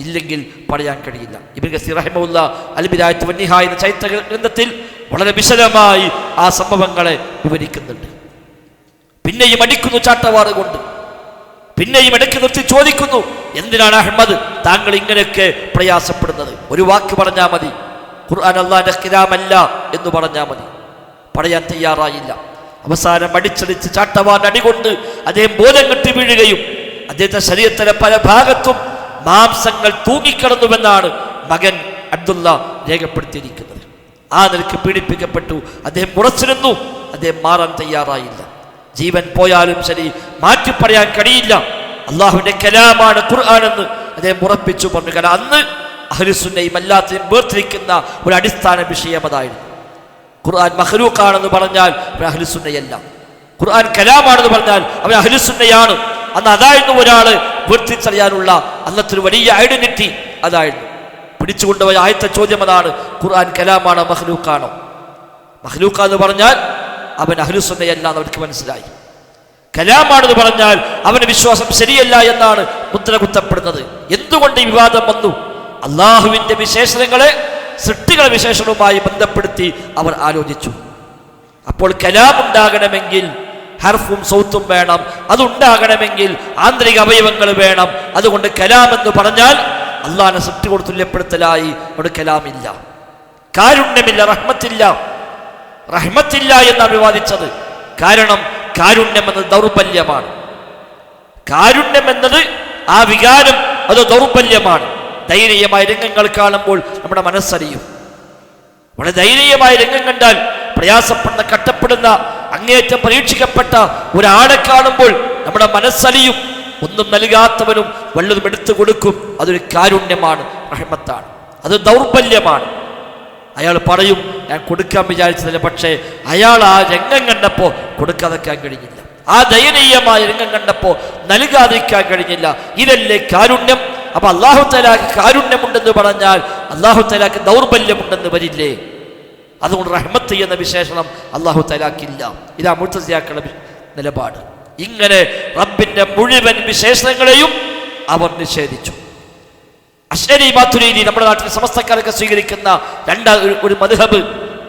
Speaker 1: ഇല്ലെങ്കിൽ പറയാൻ കഴിയില്ല. ഇബ്നു കസീർ റഹിമഹുല്ലാഹ് അൽ ബിദായത്ത് വന്നിഹായ എന്ന ചരിത്ര ഗ്രന്ഥത്തിൽ വളരെ വിശദമായി ആ സംഭവങ്ങളെ വിവരിക്കുന്നുണ്ട്. പിന്നെയും അടിക്കുന്നു ചാട്ടവാറ് കൊണ്ട്, പിന്നെയും ഇടയ്ക്ക് നിർത്തി ചോദിക്കുന്നു, എന്തിനാണ് അഹ്മദ് താങ്കൾ ഇങ്ങനെയൊക്കെ പ്രയാസപ്പെടുന്നത്? ഒരു വാക്ക് പറഞ്ഞാൽ മതി, ഖുർആൻ അല്ലാഹുവിന്റെ കലാമല്ല എന്ന് പറഞ്ഞാൽ മതി. പറയാൻ തയ്യാറായില്ല. അവസാനം അടിച്ചടിച്ച് ചാട്ടവാറിന്റെ അടികൊണ്ട് അദ്ദേഹം ബോധം കെട്ടി വീഴുകയും അദ്ദേഹത്തെ ശരീരത്തിലെ പല ഭാഗത്തും മാംസങ്ങൾ തൂങ്ങിക്കിടന്നുവെന്നാണ് മകൻ അബ്ദുള്ള രേഖപ്പെടുത്തിയിരിക്കുന്നത്. ആ നിലയ്ക്ക് പീഡിപ്പിക്കപ്പെട്ടു. അദ്ദേഹം ഉറച്ചിരുന്നു, അദ്ദേഹം മാറാൻ തയ്യാറായില്ല. ജീവൻ പോയാലും ശരി മാറ്റി പറയാൻ കഴിയില്ല, അള്ളാഹുവിന്റെ കലാമാണ് ഖുർആൻ എന്ന് അദ്ദേഹം ഉറപ്പിച്ചു പറഞ്ഞു. കാരണം അന്ന് അഹ്ലുസുന്നയും അല്ലാത്തയും വേർതിരിക്കുന്ന ഒരു അടിസ്ഥാന വിഷയം അതായിരുന്നു. ഖുർആൻ മഖ്ലൂഖാണെന്ന് പറഞ്ഞാൽ അവൻ അഹ്ലുസുന്നയല്ല, ഖുർആൻ കലാമാണെന്ന് പറഞ്ഞാൽ അവൻ അഹ്ലുസുന്നയാണ്. അന്ന് അതായിരുന്നു ഒരാള് വേർതിരിച്ചറിയാനുള്ള അന്നത്തെ ഒരു വലിയ ഐഡന്റിറ്റി അതായിരുന്നു. പിടിച്ചുകൊണ്ടുപോയ ആദ്യത്തെ ചോദ്യം അതാണ്, ഖുർആൻ കലാമാണോ മഖ്ലൂഖാണോ? മഖ്ലൂഖാന്ന് പറഞ്ഞാൽ അവൻ അഹ്ലുസുന്നയല്ല എന്ന് അവർക്ക് മനസ്സിലായി. കലാമാണെന്ന് പറഞ്ഞാൽ അവന്റെ വിശ്വാസം ശരിയല്ല എന്നാണ് മുദ്ര കുത്തപ്പെടുന്നത്. എന്തുകൊണ്ട് ഈ വിവാദം വന്നു? അള്ളാഹുവിന്റെ വിശേഷണങ്ങളെ സൃഷ്ടികളുടെ വിശേഷണവുമായി ബന്ധപ്പെടുത്തി അവർ ആലോചിച്ചു. അപ്പോൾ കലാം ഉണ്ടാകണമെങ്കിൽ ഹർഫും സൗത്തും വേണം, അതുണ്ടാകണമെങ്കിൽ ആന്തരിക അവയവങ്ങൾ വേണം. അതുകൊണ്ട് കലാം എന്ന് പറഞ്ഞാൽ അള്ളാഹിനെ സൃഷ്ടിയോട് തുല്യപ്പെടുത്തലായി. അവിടെ കലാമില്ല, കാരുണ്യമില്ല, റഹ്മത്തില്ല. റഹ്മത്തില്ല എന്നാണ് വിവാദിച്ചത്. കാരണം കാരുണ്യം എന്നത് ദൗർബല്യമാണ്. കാരുണ്യം എന്നത് ആ വികാരം അത് ദൗർബല്യമാണ്. ദയനീയമായ രംഗങ്ങൾ കാണുമ്പോൾ നമ്മുടെ മനസ്സറിയും. വളരെ ദയനീയമായ രംഗം കണ്ടാൽ പ്രയാസപ്പെടുന്ന, കട്ടപ്പെടുന്ന, അങ്ങേയറ്റം പരീക്ഷിക്കപ്പെട്ട ഒരാളെ കാണുമ്പോൾ നമ്മുടെ മനസ്സലിയും. ഒന്നും നൽകാത്തവനും വല്ലതും എടുത്തു കൊടുക്കും. അതൊരു കാരുണ്യമാണ്, റഹ്മത്താണ്. അത് ദൗർബല്യമാണ്. അയാൾ പറയും ഞാൻ കൊടുക്കാൻ വിചാരിച്ചതില്ല, പക്ഷേ അയാൾ ആ രംഗം കണ്ടപ്പോൾ കൊടുക്കാതിരിക്കാൻ കഴിഞ്ഞില്ല. ആ ദയനീയമായ രംഗം കണ്ടപ്പോൾ നൽകാതിരിക്കാൻ കഴിഞ്ഞില്ല. ഇതല്ലേ കാരുണ്യം? അപ്പൊ അല്ലാഹു തആലക്ക് കാരുണ്യമുണ്ടെന്ന് പറഞ്ഞാൽ അല്ലാഹു തആലക്ക് ദൗർബല്യമുണ്ടെന്ന് വരില്ലേ? അതുകൊണ്ട് റഹ്മത്ത് എന്ന വിശേഷണം അല്ലാഹു തആലക്കില്ല. ഇതാ മുഅ്തസിലികളുടെ നിലപാട്. ഇങ്ങനെ റബ്ബിന്റെ മുഴുവൻ വിശേഷണങ്ങളെയും അവർ നിഷേധിച്ചു. അശ്അരി മാതുരീദി നമ്മുടെ നാട്ടിൽ സമസ്തക്കാരൊക്കെ സ്വീകരിക്കുന്ന ഒരു മദ്ഹബ്,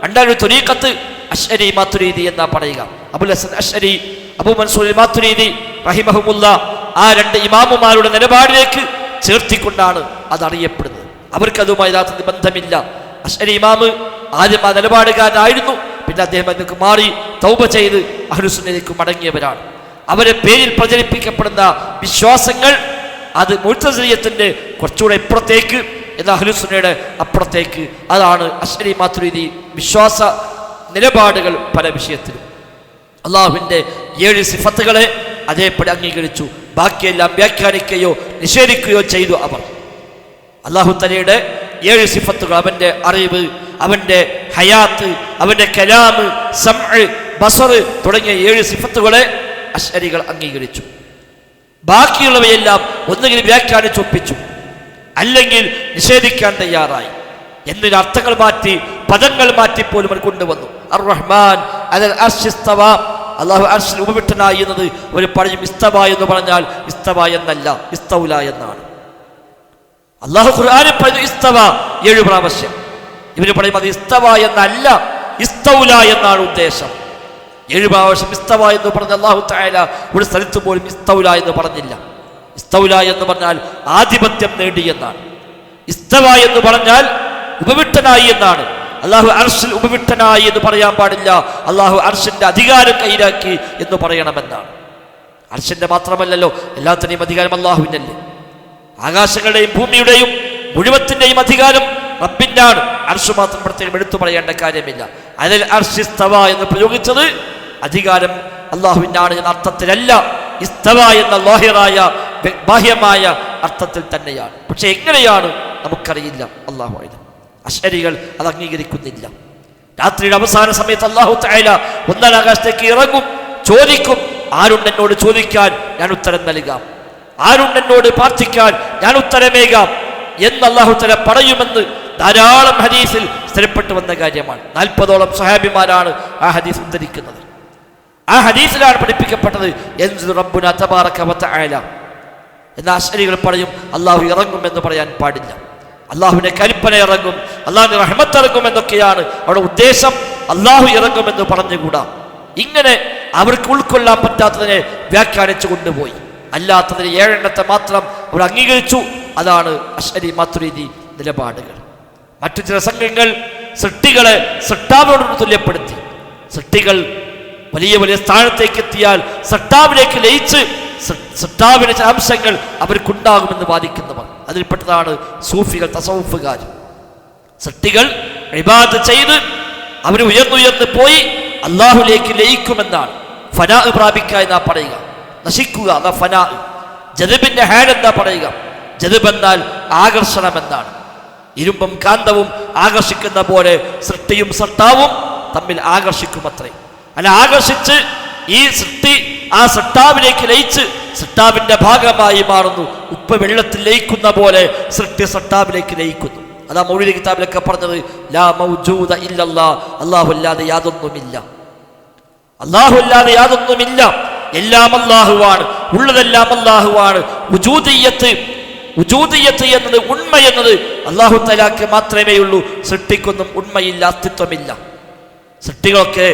Speaker 1: രണ്ടാമൊരു ത്വരീഖത്ത് അശ്അരി മാതുരീദി എന്നാ പറയുക. അബുൽ ഹസൻ അശ്അരി, അബൂ മൻസൂർ മാതുരീദി റഹിമഹുമുല്ലാ ആ 2 ഇമാമുമാരുടെ നിലപാടിലേക്ക് ചേർത്തിക്കൊണ്ടാണ് അതറിയപ്പെടുന്നത്. അവർക്കതുമായി യഥാർത്ഥത്തിൽ ബന്ധമില്ല. അശ്അരി ഇമാമ് ആദ്യം ആ നിലപാടുകാരനായിരുന്നു. പിന്നെ അദ്ദേഹം അതിലേക്ക് മാറി തൗബ ചെയ്ത് അഹ്ലുസുന്നയിലേക്ക് മടങ്ങിയവരാണ്. അവരെ പേരിൽ പ്രചരിപ്പിക്കപ്പെടുന്ന വിശ്വാസങ്ങൾ അത് മുഅ്തസിലിയത്തിന്റെ കുറച്ചുകൂടെ ഇപ്പുറത്തേക്ക്, എന്നാൽ അഹ്ലുസുന്നയുടെ അപ്പുറത്തേക്ക്. അതാണ് അശ്അരി മാതുരീദി വിശ്വാസ നിലപാടുകൾ. പല വിഷയത്തിലും അള്ളാഹുവിൻ്റെ 7 സിഫത്തുകളെ അതേപടി അംഗീകരിച്ചു. ബാക്കിയെല്ലാം വ്യാഖ്യാനിക്കുകയോ നിഷേധിക്കുകയോ ചെയ്തു അവർ. അല്ലാഹു തആലയുടെ 7 സിഫത്തുകൾ, അവന്റെ അറിവ്, അവന്റെ ഹയാത്ത്, അവന്റെ കലാമ്, സംഅ്, ബസർ തുടങ്ങിയ 7 സിഫത്തുകളെ അശ്അരികൾ അംഗീകരിച്ചു. ബാക്കിയുള്ളവയെല്ലാം ഒന്നുകിൽ വ്യാഖ്യാനിച്ചൊപ്പിച്ചു, അല്ലെങ്കിൽ നിഷേധിക്കാൻ തയ്യാറായി. എന്നിട്ട് അർത്ഥങ്ങൾ മാറ്റി, പദങ്ങൾ മാറ്റിപ്പോലും അവർ കൊണ്ടുവന്നു. അർ-റഹ്മാൻ അലൽ അർശി ഇസ്തവ, അല്ലാഹു അർശിൽ ഉപവിഷ്ടനായി എന്നത് ഒരു പറയും ഇസ്തവ എന്ന് പറഞ്ഞാൽ ഇസ്തവ എന്നല്ല, ഇസ്തൗല എന്നാണ്. അല്ലാഹു ഖുർആനിൽ പറയുന്നു ഇസ്തവ 7 പ്രാവശ്യം. ഇവര് പറയും അത് ഇസ്തവ എന്നല്ല, ഇസ്തൗല എന്നാണ് ഉദ്ദേശം. 7 പ്രാവശ്യം ഇസ്തവ എന്ന് പറഞ്ഞ അല്ലാഹു തആല ഒരു സ്ഥലത്ത് പോലും ഇസ്തൗല എന്ന് പറഞ്ഞില്ല. ഇസ്തൗല എന്ന് പറഞ്ഞാൽ ആധിപത്യം നേടി എന്നാണ്. ഇസ്തവ എന്ന് പറഞ്ഞാൽ ഉപവിഷ്ടനായി എന്നാണ്. അല്ലാഹു അർശിൽ ഉപവിഷ്ടനായി എന്ന് പറയാൻ പാടില്ല, അല്ലാഹു അർശിന്റെ അധികാരം കൈയിലാക്കി എന്ന് പറയണമെന്നാണ്. അർശിന്റെ മാത്രമല്ലല്ലോ, എല്ലാത്തിനെയും അധികാരം അല്ലാഹുവിനല്ലേ. ആകാശങ്ങളുടെയും ഭൂമിയുടെയും മുഴുവത്തിന്റെയും അധികാരം റബ്ബിനാണ്. അർശ് മാത്രം പ്രത്യേകം എടുത്തു പറയേണ്ട കാര്യമില്ല. അതിൽ അർശ് ഇസ്തവ എന്ന് പ്രയോഗിച്ചത് അധികാരം അല്ലാഹുവിനാണ് എന്ന അർത്ഥത്തിലല്ല, ഇസ്തവ എന്ന ലാഹിറായ ബാഹ്യമായ അർത്ഥത്തിൽ തന്നെയാണ്. പക്ഷെ എങ്ങനെയാണ് നമുക്കറിയില്ല, അല്ലാഹു അഅലം. അശ്അരികൾ അത് അംഗീകരിക്കുന്നില്ല. രാത്രിയുടെ അവസാന സമയത്ത് അല്ലാഹു തആല 1-ാം ആകാശത്തേക്ക് ഇറങ്ങും, ചോദിക്കും, ആരുണ്ട് എന്നോട് ചോദിക്കാൻ, ഞാൻ ഉത്തരം നൽകാം. ആരുണ്ട് എന്നോട് പ്രാർത്ഥിക്കാൻ, ഞാൻ ഉത്തരമേകാം എന്ന് അല്ലാഹു തആല പറയുമെന്ന് ധാരാളം ഹദീസിൽ സ്ഥിരപ്പെട്ടു വന്ന കാര്യമാണ്. 40ഓളം സ്വഹാബിമാരാണ് ആ ഹദീസ് ഉദ്ധരിക്കുന്നത്. ആ ഹദീസിലാണ് പഠിപ്പിക്കപ്പെട്ടത് യൻസിലു റബ്ബുനാ തബാറക വ തആല. എന്നാൽ അശ്അരികൾ പറയും അല്ലാഹു ഇറങ്ങും എന്ന് പറയാൻ പാടില്ല, അള്ളാഹുവിന്റെ കൽപ്പന ഇറങ്ങും, അള്ളാഹുവിന്റെ റഹ്മത്ത് ഇറങ്ങും എന്നൊക്കെയാണ് അവിടെ ഉദ്ദേശം. അള്ളാഹു ഇറങ്ങുമെന്ന് പറഞ്ഞുകൂടാ. ഇങ്ങനെ അവർക്ക് ഉൾക്കൊള്ളാൻ പറ്റാത്തതിനെ വ്യാഖ്യാനിച്ചു കൊണ്ടുപോയി, അല്ലാത്തതിന് 7 എണ്ണത്തെ മാത്രം അവർ അംഗീകരിച്ചു. അതാണ് അശ്അരി മാതുരീദി നിലപാടുകൾ. മറ്റു ചില സംഘങ്ങൾ സൃഷ്ടികളെ സൃഷ്ടാവിനോട് തുല്യപ്പെടുത്തി. സൃഷ്ടികൾ വലിയ വലിയ സ്ഥാനത്തേക്ക് എത്തിയാൽ സൃഷ്ടാവിലേക്ക് ലയിച്ച് സൃഷ്ടാവിന്റെ അംശങ്ങൾ അവർക്കുണ്ടാകുമെന്ന് വാദിക്കുന്നവർ. അതിൽപ്പെട്ടതാണ് സൂഫികൾ, തസവുഫുകാർ. സൃഷ്ടികൾ ഇബാദത്ത് ചെയ്ത് അവർ ഉയർന്നുയർന്ന് പോയി അള്ളാഹുലേക്ക് ലയിക്കുമെന്നാണ്. ഫനാ പ്രാപിക്കുക എന്നാ പറയുക, നശിക്കുക എന്നാ ഫനാ. ജദബിന്റെ ഹാൻ എന്നാ പറയുക. ജദബ് എന്നാൽ ആകർഷണം എന്നാണ്. ഇരുമ്പും കാന്തവും ആകർഷിക്കുന്ന പോലെ സൃഷ്ടിയും സൃഷ്ടാവും തമ്മിൽ ആകർഷിക്കുമത്രേ. അല്ല, ആകർഷിച്ച് ഈ സൃഷ്ടി ആ സൃഷ്ടാവിലേക്ക് ലയിച്ച് സൃഷ്ടാവിന്റെ ഭാഗമായി മാറുന്നു. ഉപ്പ് വെള്ളത്തിൽ ലയിക്കുന്ന പോലെ സൃഷ്ടി സൃഷ്ടാവിലേക്ക് ലയിക്കുന്നു. അതാ മൗലിദ് കിതാബിലൊക്കെ പറഞ്ഞത് ലാ മൗജൂദ ഇല്ലല്ലാഹ്, അല്ലാഹു അല്ലാതെ യാതൊന്നുമില്ല. അല്ലാഹു അല്ലാതെ യാതൊന്നുമില്ല, എല്ലാം അല്ലാഹുവാണ്, ഉള്ളതെല്ലാം അല്ലാഹുവാണ്. ഉജൂദിയ്യത്ത് എന്നത്, ഉണ്മ എന്നത് അല്ലാഹു തആലക്ക് മാത്രമേ ഉള്ളൂ. സൃഷ്ടിക്കൊന്നും ഉണ്മയില്ല, അസ്തിത്വമില്ല. സൃഷ്ടികളൊക്കെ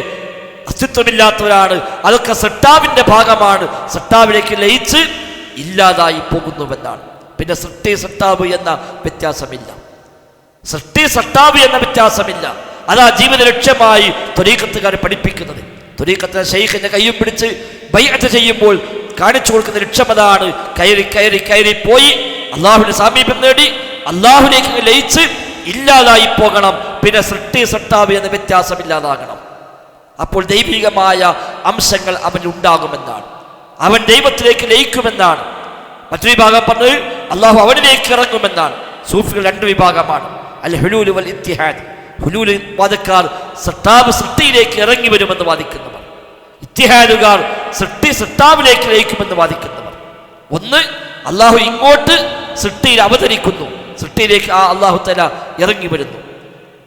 Speaker 1: അസ്തിത്വമില്ലാത്തവരാണ്. അതൊക്കെ സൃഷ്ടാവിന്റെ ഭാഗമാണ്. സൃഷ്ടാവിലേക്ക് ലയിച്ച് ഇല്ലാതായി പോകുന്നുവെന്നാണ്. പിന്നെ സൃഷ്ടി സൃഷ്ടാവ് എന്ന വ്യത്യാസമില്ല. സൃഷ്ടി സൃഷ്ടാവ് എന്ന വ്യത്യാസമില്ല. അതാ ജീവിത ലക്ഷ്യമായി ത്വരീഖത്തുകാർ പഠിപ്പിക്കുന്നത്. ത്വരീഖത്തിലെ ശൈഖിന്റെ കയ്യും പിടിച്ച് ബൈഅത്ത് ചെയ്യുമ്പോൾ കാണിച്ചു കൊടുക്കുന്ന ലക്ഷ്യം അതാണ്. കയറി കയറി കയറി പോയി അള്ളാഹുവിന്റെ സാമീപ്യം നേടി അള്ളാഹുലേക്ക് ലയിച്ച് ഇല്ലാതായി പോകണം. പിന്നെ സൃഷ്ടി സൃഷ്ടാവ് എന്ന വ്യത്യാസമില്ലാതാകണം. അപ്പോൾ ദൈവികമായ അംശങ്ങൾ അവൻ ഉണ്ടാകുമെന്നാണ്. അവൻ ദൈവത്തിലേക്ക് ലയിക്കുമെന്നാണ്. മറ്റൊരു വിഭാഗം പറഞ്ഞത് അള്ളാഹു അവനിലേക്ക് ഇറങ്ങുമെന്നാണ്. സൂഫികൾ 2 വിഭാഗമാണ്, അൽ ഹുലൂൽ വൽ ഇത്തിഹാദ്. ഹുലൂൽ വാദക്കാർ സൃഷ്ടാവ് സൃഷ്ടിയിലേക്ക് ഇറങ്ങി വരുമെന്ന് വാദിക്കുന്നവർ. ഇത്തിഹാദുകാർ സൃഷ്ടി സൃഷ്ടാവിലേക്ക് ലയിക്കുമെന്ന് വാദിക്കുന്നവർ. ഒന്ന്, അള്ളാഹു ഇങ്ങോട്ട് സൃഷ്ടിയിൽ അവതരിക്കുന്നു, സൃഷ്ടിയിലേക്ക് ആ അള്ളാഹു തആല ഇറങ്ങി വരുന്നു.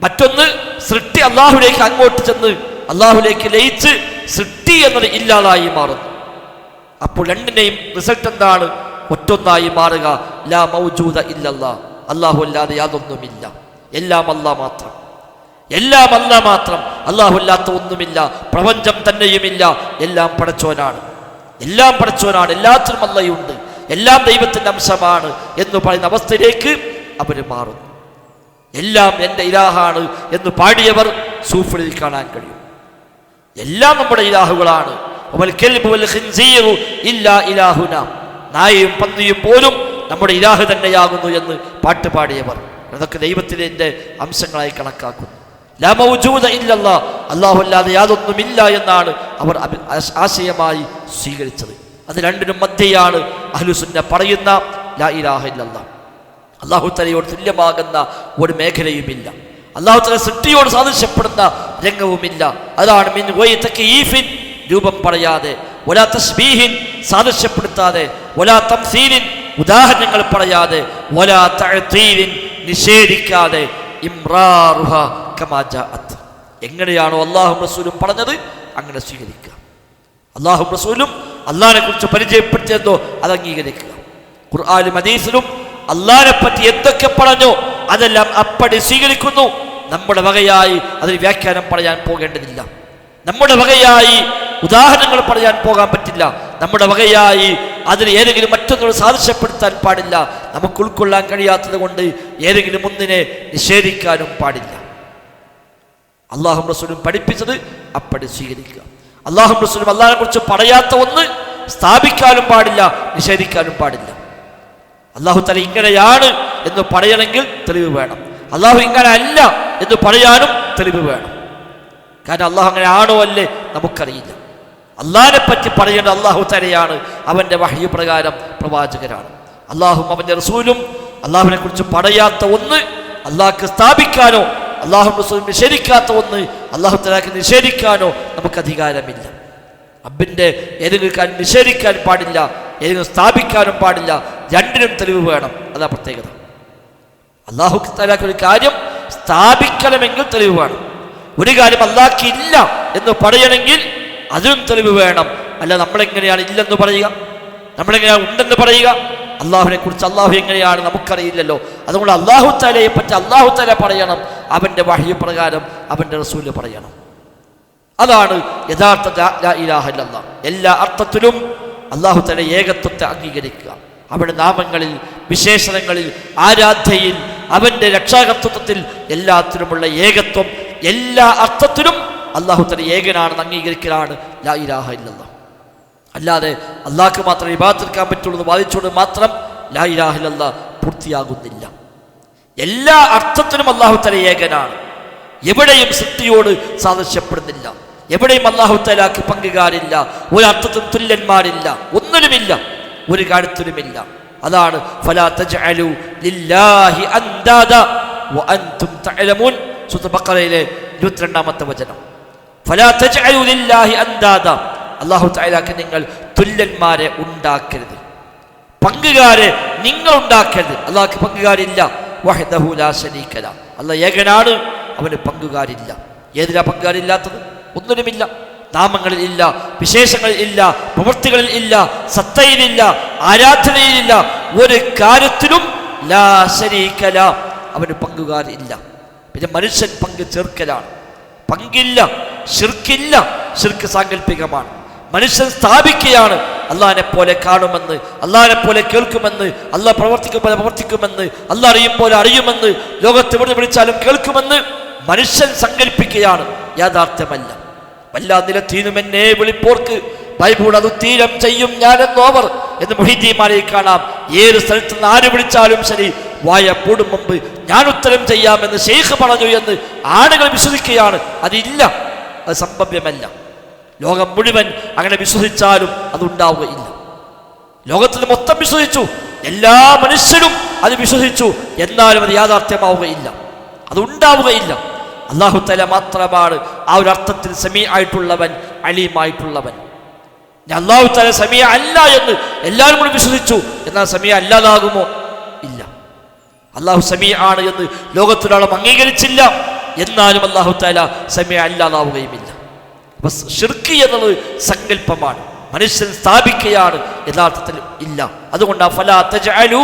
Speaker 1: മറ്റൊന്ന്, സൃഷ്ടി അള്ളാഹുലേക്ക് അങ്ങോട്ട് ചെന്ന് അള്ളാഹുലേക്ക് ലയിച്ച് സൃഷ്ടി എന്നത് ഇല്ലാതായി മാറുന്നു. അപ്പോൾ രണ്ടിനെയും റിസൾട്ട് എന്താണ്? ഒറ്റൊന്നായി മാറുക. ലാ മൗജൂദ ഇല്ലല്ലാഹ്, അള്ളാഹു അല്ലാതെ യാതൊന്നുമില്ല, എല്ലാം അല്ലാഹ് മാത്രം, എല്ലാം അല്ലാഹ് മാത്രം, അള്ളാഹു അല്ലാത്ത ഒന്നുമില്ല, പ്രപഞ്ചം തന്നെയുമില്ല, എല്ലാം പടച്ചോനാണ്, എല്ലാം പടച്ചോനാണ്, എല്ലാത്തിനും അല്ലാഹുണ്ട്, എല്ലാം ദൈവത്തിന്റെ അംശമാണ് എന്ന് പറയുന്ന അവസ്ഥയിലേക്ക് അവർ മാറുന്നു. എല്ലാം എൻ്റെ ഇലാഹാണ് എന്ന് പാടിയവർ സൂഫികളിൽ കാണാൻ കഴിയും. എല്ലാം നമ്മുടെ ഇലാഹുകളാണ്. നായയും പന്നിയും പോലും നമ്മുടെ ഇലാഹ് തന്നെയാകുന്നു എന്ന് പാട്ട് പാടിയവർ അതൊക്കെ ദൈവത്തിന്റെ അംശങ്ങളായി കണക്കാക്കുന്നു. ലാ മൗജൂദ ഇല്ലല്ലാഹ്, അല്ലാഹു അല്ലാതെ യാതൊന്നുമില്ല എന്നാണ് അവർ ആശയമായി സ്വീകരിച്ചത്. അത് രണ്ടിനും മധ്യയാണ് അഹ്ലുസുന്ന പറയുന്ന ലാ ഇലാഹ ഇല്ലല്ലാഹ്. അല്ലാഹു തആലയോട് തുല്യമാകുന്ന ഒരു മേഖലയുമില്ല, അല്ലാഹു തആല സൃഷ്ടിയോട് സാദൃശ്യപ്പെടുന്ന രംഗവുമില്ല. അതാണ് മിൻ ഗൈരി തക്യീഫിൻ, രൂപം പറയാതെ വലാ തസ്ബീഹിൻ സാദൃശ്യപ്പെടുത്താതെ, വലാ തംസീലിൻ ഉദാഹരണങ്ങൾ പറയാതെ, വലാ തഅതീലിൻ നിഷേധിക്കാതെ, ഇംറാറുഹ കമാ ജാഅത് എങ്ങനെയാണോ അല്ലാഹും റസൂലും പറഞ്ഞത് അങ്ങനെ സ്വീകരിക്കുക. അല്ലാഹും റസൂലും അല്ലാഹുവിനെ കുറിച്ച് പരിചയപ്പെടുത്തിയതോ അത് അംഗീകരിക്കുക. ഖുർആനിലും ഹദീസിലും അല്ലാഹുവിനെ പറ്റി എന്തൊക്കെ പറഞ്ഞോ അതെല്ലാം അപ്പടി സ്വീകരിക്കുന്നു. നമ്മുടെ വകയായി അതിന് വ്യാഖ്യാനം പറയാൻ പോകേണ്ടതില്ല. നമ്മുടെ വകയായി ഉദാഹരണങ്ങൾ പറയാൻ പോകാൻ പറ്റില്ല. നമ്മുടെ വകയായി അതിന് ഏതെങ്കിലും മറ്റൊന്നിനോട് സാദൃശ്യപ്പെടുത്താൻ പാടില്ല. നമുക്ക് ഉൾക്കൊള്ളാൻ കഴിയാത്തത് കൊണ്ട് ഏതെങ്കിലും ഒന്നിനെ നിഷേധിക്കാനും പാടില്ല. അല്ലാഹും റസൂലും പഠിപ്പിച്ചത് അപ്പടി സ്വീകരിക്കുക. അല്ലാഹും റസൂലും അല്ലാഹുവിനെ കുറിച്ച് പറയാത്ത ഒന്ന് സ്ഥാപിക്കാനും പാടില്ല, നിഷേധിക്കാനും പാടില്ല. അല്ലാഹു തആല ഇങ്ങനെയാണ് എന്ന് പറയണമെങ്കിൽ തെളിവ് വേണം. അല്ലാഹു ഇങ്ങനെ അല്ല എന്ന് പറയാനും തെളിവ് വേണം. കാരണം അല്ലാഹു അങ്ങനെ ആണോ അല്ലേ നമുക്കറിയില്ല. അല്ലാഹുവിനെ പറ്റി പറയേണ്ട അല്ലാഹു തആലയാണ്. അവന്റെ വഹ്യ് പ്രകാരം പ്രവാചകരാണ്. അല്ലാഹും അവന്റെ റസൂലും അല്ലാഹുവിനെ കുറിച്ച് പറയാത്ത ഒന്ന് അല്ലാഹുക്ക് സ്ഥാപിക്കാനോ അല്ലാഹും റസൂലും നിഷേധിക്കാത്ത ഒന്ന് അല്ലാഹു തആലക്ക് നിഷേധിക്കാനോ നമുക്ക് അധികാരമില്ല. റബ്ബിന്റെ ഏതെങ്കിലും കാര്യം നിഷേധിക്കാൻ പാടില്ല, ഏതെങ്കിലും സ്ഥാപിക്കാനും പാടില്ല. രണ്ടിനും തെളിവ് വേണം. അതാ പ്രത്യേകത. അല്ലാഹു തആലക്ക് ഒരു കാര്യം സ്ഥാപിക്കണമെങ്കിൽ തെളിവ് വേണം. ഒരു കാര്യം അല്ലാഹുക്ക് ഇല്ല എന്ന് പറയണമെങ്കിൽ അതിനും തെളിവ് വേണം. അല്ല നമ്മളെങ്ങനെയാണ് ഇല്ലെന്ന് പറയുക, നമ്മളെങ്ങനെയാണ് ഉണ്ടെന്ന് പറയുക? അള്ളാഹുവിനെ കുറിച്ച് അള്ളാഹു എങ്ങനെയാണ് നമുക്കറിയില്ലല്ലോ. അതുകൊണ്ട് അല്ലാഹു തആലയെ പറ്റി അല്ലാഹു തആല പറയണം, അവന്റെ വഹ്യ് പ്രകാരം അവന്റെ റസൂല് പറയണം. അതാണ് യഥാർത്ഥ ലാ ഇലാഹ ഇല്ലല്ലാഹ്. എല്ലാ അർത്ഥത്തിലും അല്ലാഹു തആല ഏകത്വത്തെ അംഗീകരിക്കുക. അവന്റെ നാമങ്ങളിൽ, വിശേഷണങ്ങളിൽ, ആരാധ്യയിൽ, അവന്റെ രക്ഷാകർത്തൃത്വത്തിൽ എല്ലാത്തിനുമുള്ള ഏകത്വം എല്ലാ അർത്ഥത്തിലും അല്ലാഹു തആല ഏകനാണെന്ന് അംഗീകരിക്കലാണ് ലാ ഇലാഹ ഇല്ലല്ലാഹ്. അല്ലാതെ അല്ലാഹ്ക്ക് മാത്രം ഇബാദത്ത് എടുക്കാൻ പറ്റുള്ളൂ എന്ന് വാദിച്ചുകൊണ്ട് മാത്രം ലാ ഇലാഹ ഇല്ലല്ലാഹ് പൂർത്തിയാകുന്നില്ല. എല്ലാ അർത്ഥത്തിലും അല്ലാഹു തആല ഏകനാണ്. എവിടെയും സൃഷ്ടിയോട് സാദൃശ്യപ്പെടുന്നില്ല. എവിടെയും അല്ലാഹു തആലക്ക് പങ്കുകാരില്ല. ഒരർത്ഥത്തിനും തുല്യന്മാരില്ല. ഒന്നിനുമില്ല, ഒരു കാര്യത്തിലുമില്ല. അതാണ് ഫലാ തജ്അലു ലില്ലാഹി അൻദാദ വഅൻതും തഅലമൂൻ. സൂറത്ത് ബഖറയിലെ 22-ാമത്തെ വചനം. ഫലാ തജ്അലു ലില്ലാഹി അൻദാദ, അല്ലാഹു തആലക്ക് നിങ്ങൾ തുല്യന്മാരെ ഉണ്ടാക്കരുത്, പങ്കുകാരെ നിങ്ങൾ ഉണ്ടാക്കരുത്. അല്ലാഹുക്ക് പങ്കുകാരില്ല. വഹ്ദഹു ലാ ശരീക ലഹ്, അല്ലാഹു ഏകനാണ്, അവന് പങ്കുകാരില്ല. ഏതിലാ പങ്കുകാരില്ലാത്തത്? ഒന്നിനുമില്ല. നാമങ്ങളിൽ ഇല്ല, വിശേഷങ്ങളിൽ ഇല്ല, പ്രവൃത്തികളിൽ ഇല്ല, സത്തയിലില്ല, ആരാധനയിലില്ല, ഒരു കാര്യത്തിലും ലാ ശരീക ലഹ്, അവന് പങ്കുകാരില്ല. പിന്നെ മനുഷ്യൻ പങ്ക് ചേർക്കലാണ്. പങ്കില്ല, ശിർക്കില്ല. ശിർക്ക് സാങ്കല്പികമാണ്. മനുഷ്യൻ സ്ഥാപിക്കുകയാണ് അല്ലാഹുവിനെ പോലെ കാണുമെന്ന്, അല്ലാഹുവിനെ പോലെ കേൾക്കുമെന്ന്, അല്ലാഹ് പ്രവർത്തിക്കുമ്പോൾ പ്രവർത്തിക്കുമെന്ന്, അല്ലാഹ് അറിയും പോലെ അറിയുമെന്ന്, ലോകത്ത് എവിടെ വിളിച്ചാലും കേൾക്കുമെന്ന് മനുഷ്യൻ സങ്കല്പിക്കുകയാണ്. യാഥാർത്ഥ്യമല്ല. വല്ലാ നിലത്തീനുമെന്നെ വിളിപ്പോർക്ക് ബൈബിൾ അത് തീരം ചെയ്യും ഞാനെന്നോവർ എന്ന് മുഹീദ്ദീൻമാരെ കാണാം. ഏത് സ്ഥലത്ത് നിന്ന് ആര് വിളിച്ചാലും ശരി, വായ പൂടും മുമ്പ് ഞാൻ ഉത്തരം ചെയ്യാമെന്ന് ശൈഖ് പറഞ്ഞു എന്ന് ആളുകൾ വിശ്വസിക്കുകയാണ്. അതില്ല, അത് സംഭവ്യമല്ല. ലോകം മുഴുവൻ അങ്ങനെ വിശ്വസിച്ചാലും അതുണ്ടാവുകയില്ല. ലോകത്തിന് മൊത്തം വിശ്വസിച്ചു, എല്ലാ മനുഷ്യരും അത് വിശ്വസിച്ചു, എന്നാലും അത് യാഥാർത്ഥ്യമാവുകയില്ല, അത് ഉണ്ടാവുകയില്ല. അല്ലാഹു തആല മാത്രമാണ് ആ ഒരു അർത്ഥത്തിൽ സമീഅ ആയിട്ടുള്ളവൻ, അലീമായിട്ടുള്ളവൻ. അല്ലാഹു തആല സമീഅ അല്ല എന്ന് എല്ലാവരും കൂടി വിശ്വസിച്ചു, എന്നാൽ സമീഅ അല്ലാതാകുമോ? ഇല്ല. അല്ലാഹു സമീഅ ആണ് എന്ന് ലോകത്തിലൊരാളും അംഗീകരിച്ചില്ല, എന്നാലും അല്ലാഹു തആല സമീഅ അല്ലാതാവുകയുമില്ല. ശിർക്ക് എന്നത് സങ്കല്പമാണ്, മനുഷ്യൻ സ്ഥാപിക്കുകയാണ്, യഥാർത്ഥത്തിൽ ഇല്ല. അതുകൊണ്ട് ഫലാ തജ്അലു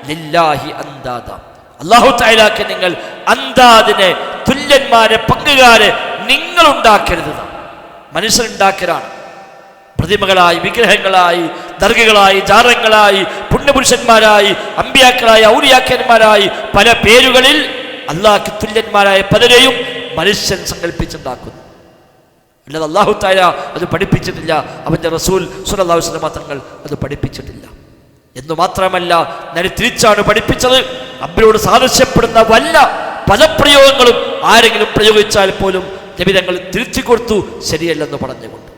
Speaker 1: ലില്ലാഹി അൻദാദ, അല്ലാഹു തആലക്ക് നിങ്ങൾ അൻദാദിനെ, തുല്യന്മാരെ, പങ്കുകാരെ നിങ്ങൾ ഉണ്ടാക്കരുത്. മനുഷ്യൻ ഉണ്ടാക്കലാണ്. പ്രതിമകളായി, വിഗ്രഹങ്ങളായി, ദർഗകളായി, ജാറങ്ങളായി, പുണ്യപുരുഷന്മാരായി, അമ്പിയാക്കളായി, ഔലിയാക്കന്മാരായി, പല പേരുകളിൽ അല്ലാഹുക്ക് തുല്യന്മാരായ പലരെയും മനുഷ്യൻ സങ്കല്പിച്ചുണ്ടാക്കുന്നു. അല്ലാതെ അല്ലാഹു തആല അത് പഠിപ്പിച്ചിട്ടില്ല, അവന്റെ റസൂൽ സ്വല്ലല്ലാഹു അലൈഹി വസല്ലം തങ്ങൾ അത് പഠിപ്പിച്ചിട്ടില്ല. എന്ന് മാത്രമല്ല, നേരെ തിരിച്ചാണ് പഠിപ്പിച്ചത്. റബ്ബിനോട് സാദൃശ്യപ്പെടുന്ന വല്ല പദപ്രയോഗങ്ങളും ആരെങ്കിലും പ്രയോഗിച്ചാൽ പോലും നബി തങ്ങൾ തിരുത്തി കൊടുത്തു, ശരിയല്ലെന്ന് പറഞ്ഞുകൊണ്ട്.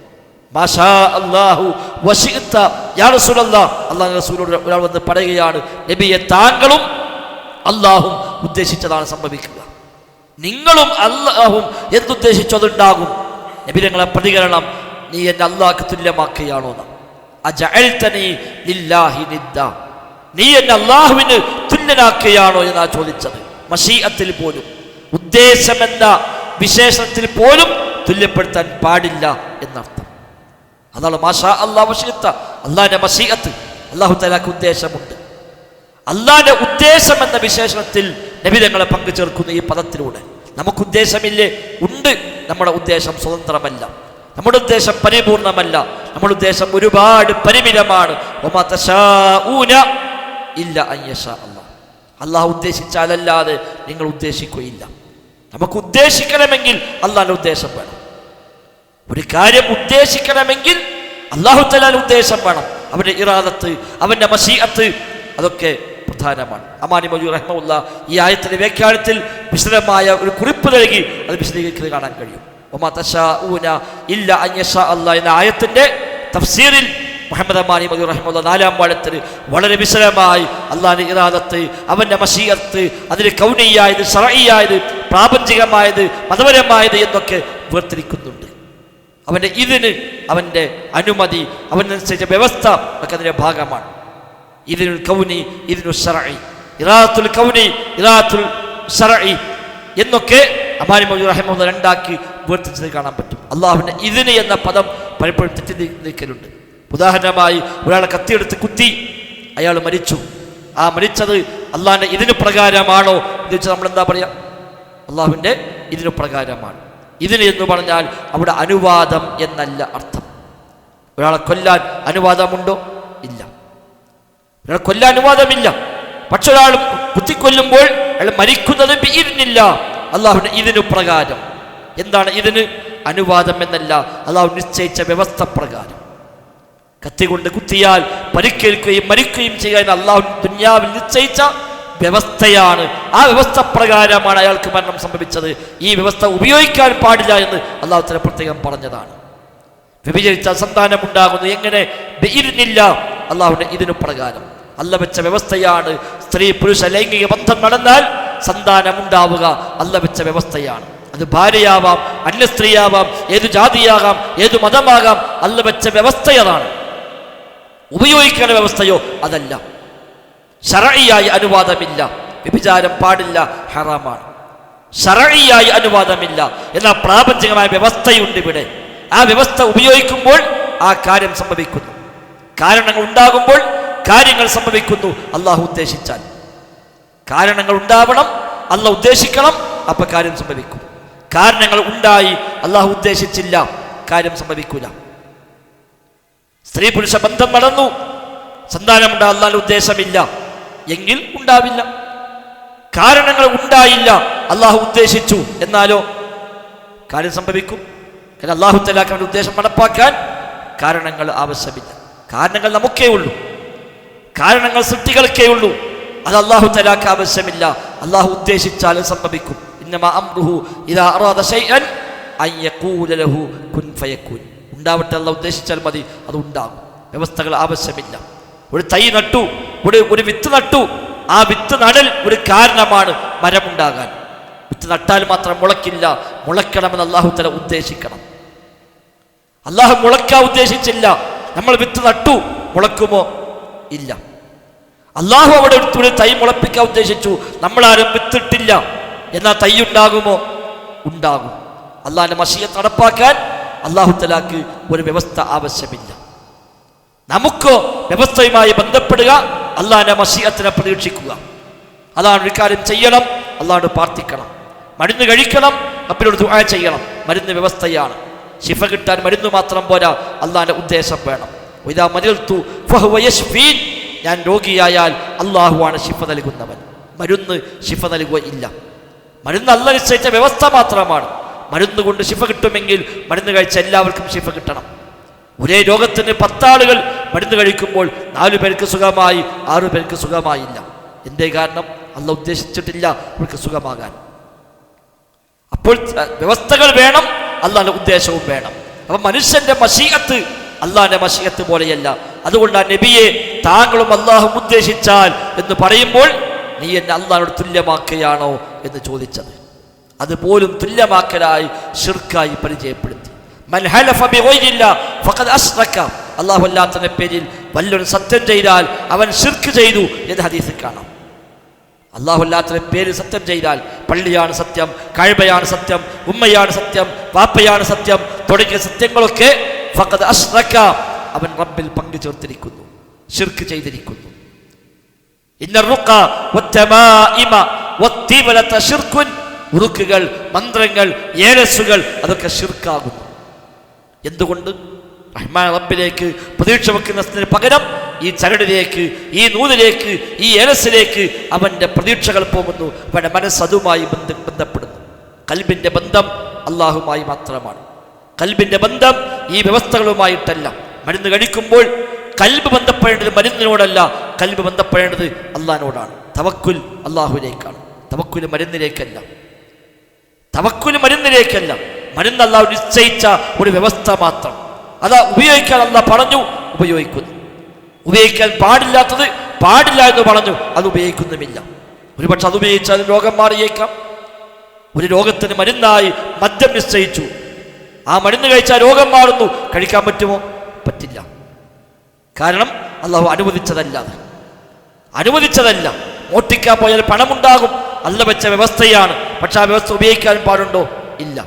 Speaker 1: മാഷാ അല്ലാഹു വശിഅത യാ റസൂലല്ലാഹ്, അല്ലാഹു റസൂലോട് ഒരാൾ വന്ന് പറയുകയാണ്, നബിയെ താങ്കളും അല്ലാഹും ഉദ്ദേശിച്ചതാണ് സംഭവിക്കുക, നിങ്ങളും അല്ലാഹും എന്തുദ്ദേശിച്ചു അതുണ്ടാകും. നബി തങ്ങളെ പ്രതികരണം, നീ എന്നെ അള്ളാഹ്ക്ക് തുല്യമാക്കുകയാണോ? അജഅൽതനി ലില്ലാഹി നിദ്ദ, നീ എന്നെ അള്ളാഹുവിന് തുല്യനാക്കുകയാണോ എന്നാ ചോദിച്ചത്. മശീഅത്തിൽ പോലും, ഉദ്ദേശമെന്ന വിശേഷണത്തിൽ പോലും തുല്യപ്പെടുത്താൻ പാടില്ല എന്നർത്ഥം. അതാണ് മാഷാ അല്ലാഹ് വശിഅത്ത, അള്ളാഹിന്റെ മശീഅത്ത്. അല്ലാഹു തആലക്ക് ഉദ്ദേശമുണ്ട്. അള്ളാഹിന്റെ ഉദ്ദേശം എന്ന വിശേഷണത്തിൽ നബി തങ്ങളെ പങ്കുചേർക്കുന്ന ഈ പദത്തിലൂടെ നമുക്ക് ഉദ്ദേശമില്ലേ? ഉണ്ട്. നമ്മുടെ ഉദ്ദേശം സ്വതന്ത്രമല്ല, നമ്മുടെ ഉദ്ദേശം പരിപൂർണമല്ല, നമ്മുടെ ഉദ്ദേശം ഒരുപാട് പരിമിതമാണ്. വമാ തശാഊന ഇല്ല അൻ യശാ അല്ലാഹ്, അള്ളാഹു ഉദ്ദേശിച്ചാലല്ലാതെ നിങ്ങൾ ഉദ്ദേശിക്കുകയില്ല. നമുക്ക് ഉദ്ദേശിക്കണമെങ്കിൽ അള്ളാഹിന്റെ ഉദ്ദേശം വേണം. ഒരു കാര്യം ഉദ്ദേശിക്കണമെങ്കിൽ അല്ലാഹു തആലയുടെ ഉദ്ദേശം വേണം. അവന്റെ ഇറാദത്ത്, അവന്റെ മശീഅത്ത്, അതൊക്കെ പ്രധാനമാണ്. അമാനി മൗലവി റഹ്മത്തുള്ളാഹി ഈ ആയത്തിന്റെ വ്യാഖ്യാനത്തിൽ വിശദമായ ഒരു കുറിപ്പ് നൽകി അത് വിശദീകരിക്കുന്നത് കാണാൻ കഴിയും. വമാ തശാഊന ഇല്ല അൻ യശാ അല്ലാഹ് എന്ന ആയത്തിന്റെ തഫ്സീറിൽ മുഹമ്മദ് അമാനി മൗലവി റഹ്മത്തുള്ളാഹി 4-ാം വാള്യത്തിൽ വളരെ വിശദമായി അള്ളാഹിന്റെ ഇറാദത്ത്, അവന്റെ മശീഅത്ത്, അതിന് കൗനിയായത്, ശർഈയായത്, പ്രാപഞ്ചികമായത്, മതപരമായത് എന്നൊക്കെ വേർതിരിക്കുന്നുണ്ട്. അവന്റെ ഇതിന്, അവന്റെ അനുമതി, അവനനുസരിച്ച വ്യവസ്ഥ ഒക്കെ അതിന്റെ ഭാഗമാണ്. ഇതിനുൽ കൗനി, ഇതിനുൽ ശർഈ, ഇറാദത്തുൽ കൗനി, ഇറാദത്തുൽ ശർഈ എന്നൊക്കെ അമാനി മൗലവി റഹ്മത്തുള്ളാഹി രണ്ടാക്കി വേർതിരിച്ചത് കാണാൻ പറ്റും. അള്ളാഹുവിന്റെ ഇതിന് എന്ന പദം പലപ്പോഴും തെറ്റി നീക്കലുണ്ട്. ഉദാഹരണമായി, ഒരാളെ കത്തിയെടുത്ത് കുത്തി, അയാൾ മരിച്ചു. ആ മരിച്ചത് അള്ളാഹിന്റെ ഇതിന് പ്രകാരമാണോ എന്ന് വെച്ചാൽ നമ്മൾ എന്താ പറയാ? അള്ളാഹുവിന്റെ ഇതിന് പ്രകാരമാണ്. ഇതിന് എന്ന് പറഞ്ഞാൽ അവിടെ അനുവാദം എന്നല്ല അർത്ഥം. ഒരാളെ കൊല്ലാൻ അനുവാദമുണ്ടോ? ഇല്ല. ഒരാളെ കൊല്ലാൻ അനുവാദമില്ല. പക്ഷെ ഒരാൾ കുത്തിക്കൊല്ലുമ്പോൾ അയാൾ മരിക്കുന്നത് ബിഇദ്നില്ല, അള്ളാഹുവിന്റെ ഇതിന് പ്രകാരം. എന്താണ് ഇതിന്? അനുവാദം എന്നല്ല, അള്ളാഹു നിശ്ചയിച്ച വ്യവസ്ഥ പ്രകാരം. കത്തി കൊണ്ട് കുത്തിയാൽ പരിക്കേൽക്കുകയും മരിക്കുകയും ചെയ്യാൻ അള്ളാഹു ദുനിയാവിൽ നിശ്ചയിച്ച വ്യവസ്ഥയാണ്. ആ വ്യവസ്ഥ പ്രകാരമാണ് അയാൾക്ക് മരണം സംഭവിച്ചത്. ഈ വ്യവസ്ഥ ഉപയോഗിക്കാൻ പാടില്ല എന്ന് അള്ളാഹു തആല പ്രത്യേകം പറഞ്ഞതാണ്. വ്യഭിചരിച്ചാൽ സന്താനം ഉണ്ടാകുന്നു. എങ്ങനെ? ബിഇദ്നില്ല, അള്ളാഹുവിന്റെ ഇതിനു പ്രകാരം. അല്ലാഹു വെച്ച വ്യവസ്ഥയാണ്. സ്ത്രീ പുരുഷ ലൈംഗിക ബന്ധം നടന്നാൽ സന്താനം ഉണ്ടാവുക അല്ലാഹു വെച്ച വ്യവസ്ഥയാണ്. അത് ഭാര്യയാവാം, അന്യ സ്ത്രീയാവാം, ഏതു ജാതിയാകാം, ഏതു മതമാകാം. അല്ലാഹു വെച്ച വ്യവസ്ഥയതാണ്. ഉപയോഗിക്കേണ്ട വ്യവസ്ഥയോ അതല്ല. ശർഈയായി അനുവാദമില്ല, വ്യഭിചാരം പാടില്ല, ഹറാമാണ്. ശർഈയായി അനുവാദമില്ല, എന്നാൽ പ്രാപഞ്ചികമായ വ്യവസ്ഥയുണ്ട് ഇവിടെ. ആ വ്യവസ്ഥ ഉപയോഗിക്കുമ്പോൾ ആ കാര്യം സംഭവിക്കുന്നു. കാരണങ്ങൾ ഉണ്ടാകുമ്പോൾ കാര്യങ്ങൾ സംഭവിക്കുന്നു. അള്ളാഹു ഉദ്ദേശിച്ചാൽ കാരണങ്ങൾ ഉണ്ടാവണം, അള്ളാഹു ഉദ്ദേശിക്കണം, അപ്പൊ കാര്യം സംഭവിക്കും. കാരണങ്ങൾ ഉണ്ടായി, അള്ളാഹു ഉദ്ദേശിച്ചില്ല, കാര്യം സംഭവിക്കൂല. സ്ത്രീ പുരുഷ ബന്ധം നടന്നു, സന്താനമുണ്ടാ, അള്ളാഹുവിന്റെ ഉദ്ദേശമില്ല എങ്കിൽ ഉണ്ടാവില്ല. കാരണങ്ങൾ ഉണ്ടായില്ല, അള്ളാഹു ഉദ്ദേശിച്ചു, എന്നാലോ കാര്യം സംഭവിക്കും. കാരണം അള്ളാഹു തആലക്ക് അവന്റെ ഉദ്ദേശം നടപ്പാക്കാൻ കാരണങ്ങൾ ആവശ്യമില്ല. കാരണങ്ങൾ നമുക്കേ ഉള്ളൂ, കാരണങ്ങൾ സൃഷ്ടികൾക്കേ ഉള്ളൂ. അത് അള്ളാഹു തആലക്ക് ആവശ്യമില്ല. അള്ളാഹു ഉദ്ദേശിച്ചാൽ സംഭവിക്കും. ഇന്നമാ അംറുഹു ഇദാ അറാദ ശൈഅൻ അൻ യഖൂല ലഹു കുൻ ഫയകൂൻ. ഉണ്ടാവട്ടെ, അള്ളാഹു ഉദ്ദേശിച്ചാൽ മതി, അത് ഉണ്ടാകും. വ്യവസ്ഥകൾ ആവശ്യമില്ല. ഒരു തൈ നട്ടു, ഒരു വിത്ത് നട്ടു, ആ വിത്ത് നടൽ ഒരു കാരണമാണ് മരമുണ്ടാകാൻ. വിത്ത് നട്ടാൽ മാത്രം മുളക്കില്ല, മുളയ്ക്കണമെന്ന് അള്ളാഹു തആല ഉദ്ദേശിക്കണം. അള്ളാഹു മുളയ്ക്കാൻ ഉദ്ദേശിച്ചില്ല, നമ്മൾ വിത്ത് നട്ടു, മുളക്കുമോ? ഇല്ല. അള്ളാഹു അവിടെ ഒരു തൈ മുളപ്പിക്കാൻ ഉദ്ദേശിച്ചു, നമ്മളാരും വിത്തിട്ടില്ല, എന്നാൽ തൈ ഉണ്ടാകുമോ? ഉണ്ടാകും. അള്ളാഹിന്റെ മശീഅത്ത് നടപ്പാക്കാൻ അള്ളാഹു തആലക്ക് ഒരു വ്യവസ്ഥ ആവശ്യമില്ല. നമുക്കോ വ്യവസ്ഥയുമായി ബന്ധപ്പെടുക, അള്ളാഹിന്റെ മശീഅത്തിനെ പ്രതീക്ഷിക്കുക. അതാണ് ഒരു കാര്യം ചെയ്യണം, അള്ളാഹുവോട് പ്രാർത്ഥിക്കണം. മരുന്ന് കഴിക്കണം, റബ്ബിനോട് ദുആ ചെയ്യണം. മരുന്ന് വ്യവസ്ഥയാണ്. ശിഫ കിട്ടാൻ മരുന്ന് മാത്രം പോരാ, അള്ളാഹിന്റെ ഉദ്ദേശം വേണം. ഇദാ മരിൽതു ഫഹുവ യശ്ഫീൻ, ഞാൻ രോഗിയായാൽ അള്ളാഹുവാണ് ശിഫ നൽകുന്നവൻ. മരുന്ന് ശിഫ നൽകുക ഇല്ല. മരുന്ന് അല്ലാഹു നിശ്ചയിച്ച വ്യവസ്ഥ മാത്രമാണ്. മരുന്ന് കൊണ്ട് ശിഫ കിട്ടുമെങ്കിൽ മരുന്ന് കഴിച്ച എല്ലാവർക്കും ശിഫ കിട്ടണം. ഒരേ രോഗത്തിന് 10 ആളുകൾ മരുന്ന് കഴിക്കുമ്പോൾ 4 പേർക്ക് സുഖമായി, 6 പേർക്ക് സുഖമായില്ല. എന്തേ കാരണം? അല്ലാഹു ഉദ്ദേശിച്ചിട്ടില്ല അവർക്ക് സുഖമാകാൻ. അപ്പോൾ വ്യവസ്ഥകൾ വേണം, അല്ലാഹുവിന്റെ ഉദ്ദേശവും വേണം. അപ്പൊ മനുഷ്യന്റെ മശീഅത്ത് അള്ളാഹിന്റെ മശീഅത്ത് പോലെയല്ല. അതുകൊണ്ടാണ് നബിയെ താങ്കളും അള്ളാഹു ഉദ്ദേശിച്ചാൽ എന്ന് പറയുമ്പോൾ നീ എന്നെ അള്ളാഹിനോട് തുല്യമാക്കുകയാണോ എന്ന് ചോദിച്ചത്. അതുപോലും തുല്യമാക്കലായി ശിർക്കായി പരിചയപ്പെടുത്തി. മൻ ഹലഫ ബിഗൈരില്ലാ ഫഖദ് അശ്റക, അല്ലാഹു അല്ലാഹുവിന്റെ പേരിൽ വല്ലൊരു സത്യം ചെയ്താൽ അവൻ ശിർക്ക് ചെയ്തു എന്ന് ഹദീസിൽ കാണാം. അല്ലാഹു അല്ലാഹുവിന്റെ പേരിൽ സത്യം ചെയ്താൽ, പള്ളിയാണ് സത്യം, കഅബയാണ് സത്യം, ഉമ്മയാണ് സത്യം, വാപ്പയാണ് സത്യം തുടങ്ങിയ സത്യങ്ങളൊക്കെ ഫഖദ് അശ്റക, അവൻ റബ്ബിൽ പങ്കു ചേർത്തിരിക്കുന്നു, ശിർക്ക് ചെയ്തിരിക്കുന്നു. ഇന്ന റുഖ വത്തമാഇമ വത്തിബലത ശിർകുൻ, ഉറുക്കുകൾ, മന്ത്രങ്ങൾ, ഏലസുകൾ അതൊക്കെ ശിർക്കാകുന്നു. എന്തുകൊണ്ട്? റഹ്മാൻ റബ്ബിലേക്ക് പ്രതീക്ഷ വെക്കുന്നതിന് പകരം ഈ ചരടിലേക്ക്, ഈ നൂലിലേക്ക്, ഈ ഏലസിലേക്ക് അവന്റെ പ്രതീക്ഷകൾ പോകുന്നു. അവന്റെ മനസ്സ് അതുമായി ബന്ധപ്പെടുന്നു. കൽബിന്റെ ബന്ധം അള്ളാഹുമായി മാത്രമാണ്. കൽബിന്റെ ബന്ധം ഈ വ്യവസ്ഥകളുമായിട്ടല്ല. മരുന്ന് കഴിക്കുമ്പോൾ കൽബ് ബന്ധപ്പെടേണ്ടത് മരുന്നിനോടല്ല, കൽബ് ബന്ധപ്പെടേണ്ടത് അള്ളാഹിനോടാണ്. തവക്കുൽ അള്ളാഹുവിലേക്കാണ്, തവക്കുൽ മരുന്നിലേക്കല്ല. തവക്കുൽ മരുന്നിലേക്കല്ല, മരുന്ന് അള്ളാഹു നിശ്ചയിച്ച ഒരു വ്യവസ്ഥ മാത്രം. അതാ ഉപയോഗിക്കാൻ അള്ളാഹ് പറഞ്ഞു, ഉപയോഗിക്കുന്നു. ഉപയോഗിക്കാൻ പാടില്ലാത്തത് പാടില്ല എന്ന് പറഞ്ഞു, അത് ഉപയോഗിക്കുന്നുമില്ല. ഒരുപക്ഷെ അത് ഉപയോഗിച്ചാൽ രോഗം മാറിയേക്കാം. ഒരു രോഗത്തിന് മരുന്നായി മദ്യം നിശ്ചയിച്ചു, ആ മരുന്ന് കഴിച്ചാൽ രോഗം മാറുന്നു, കഴിക്കാൻ പറ്റുമോ? പറ്റില്ല. കാരണം അള്ളാഹു അനുവദിച്ചതല്ല. മോഷ്ടിക്കാൻ പോയാൽ പണമുണ്ടാകും, അല്ല വെച്ച വ്യവസ്ഥയാണ്. പക്ഷെ ആ വ്യവസ്ഥ ഉപയോഗിക്കാൻ പാടുണ്ടോ? ഇല്ല.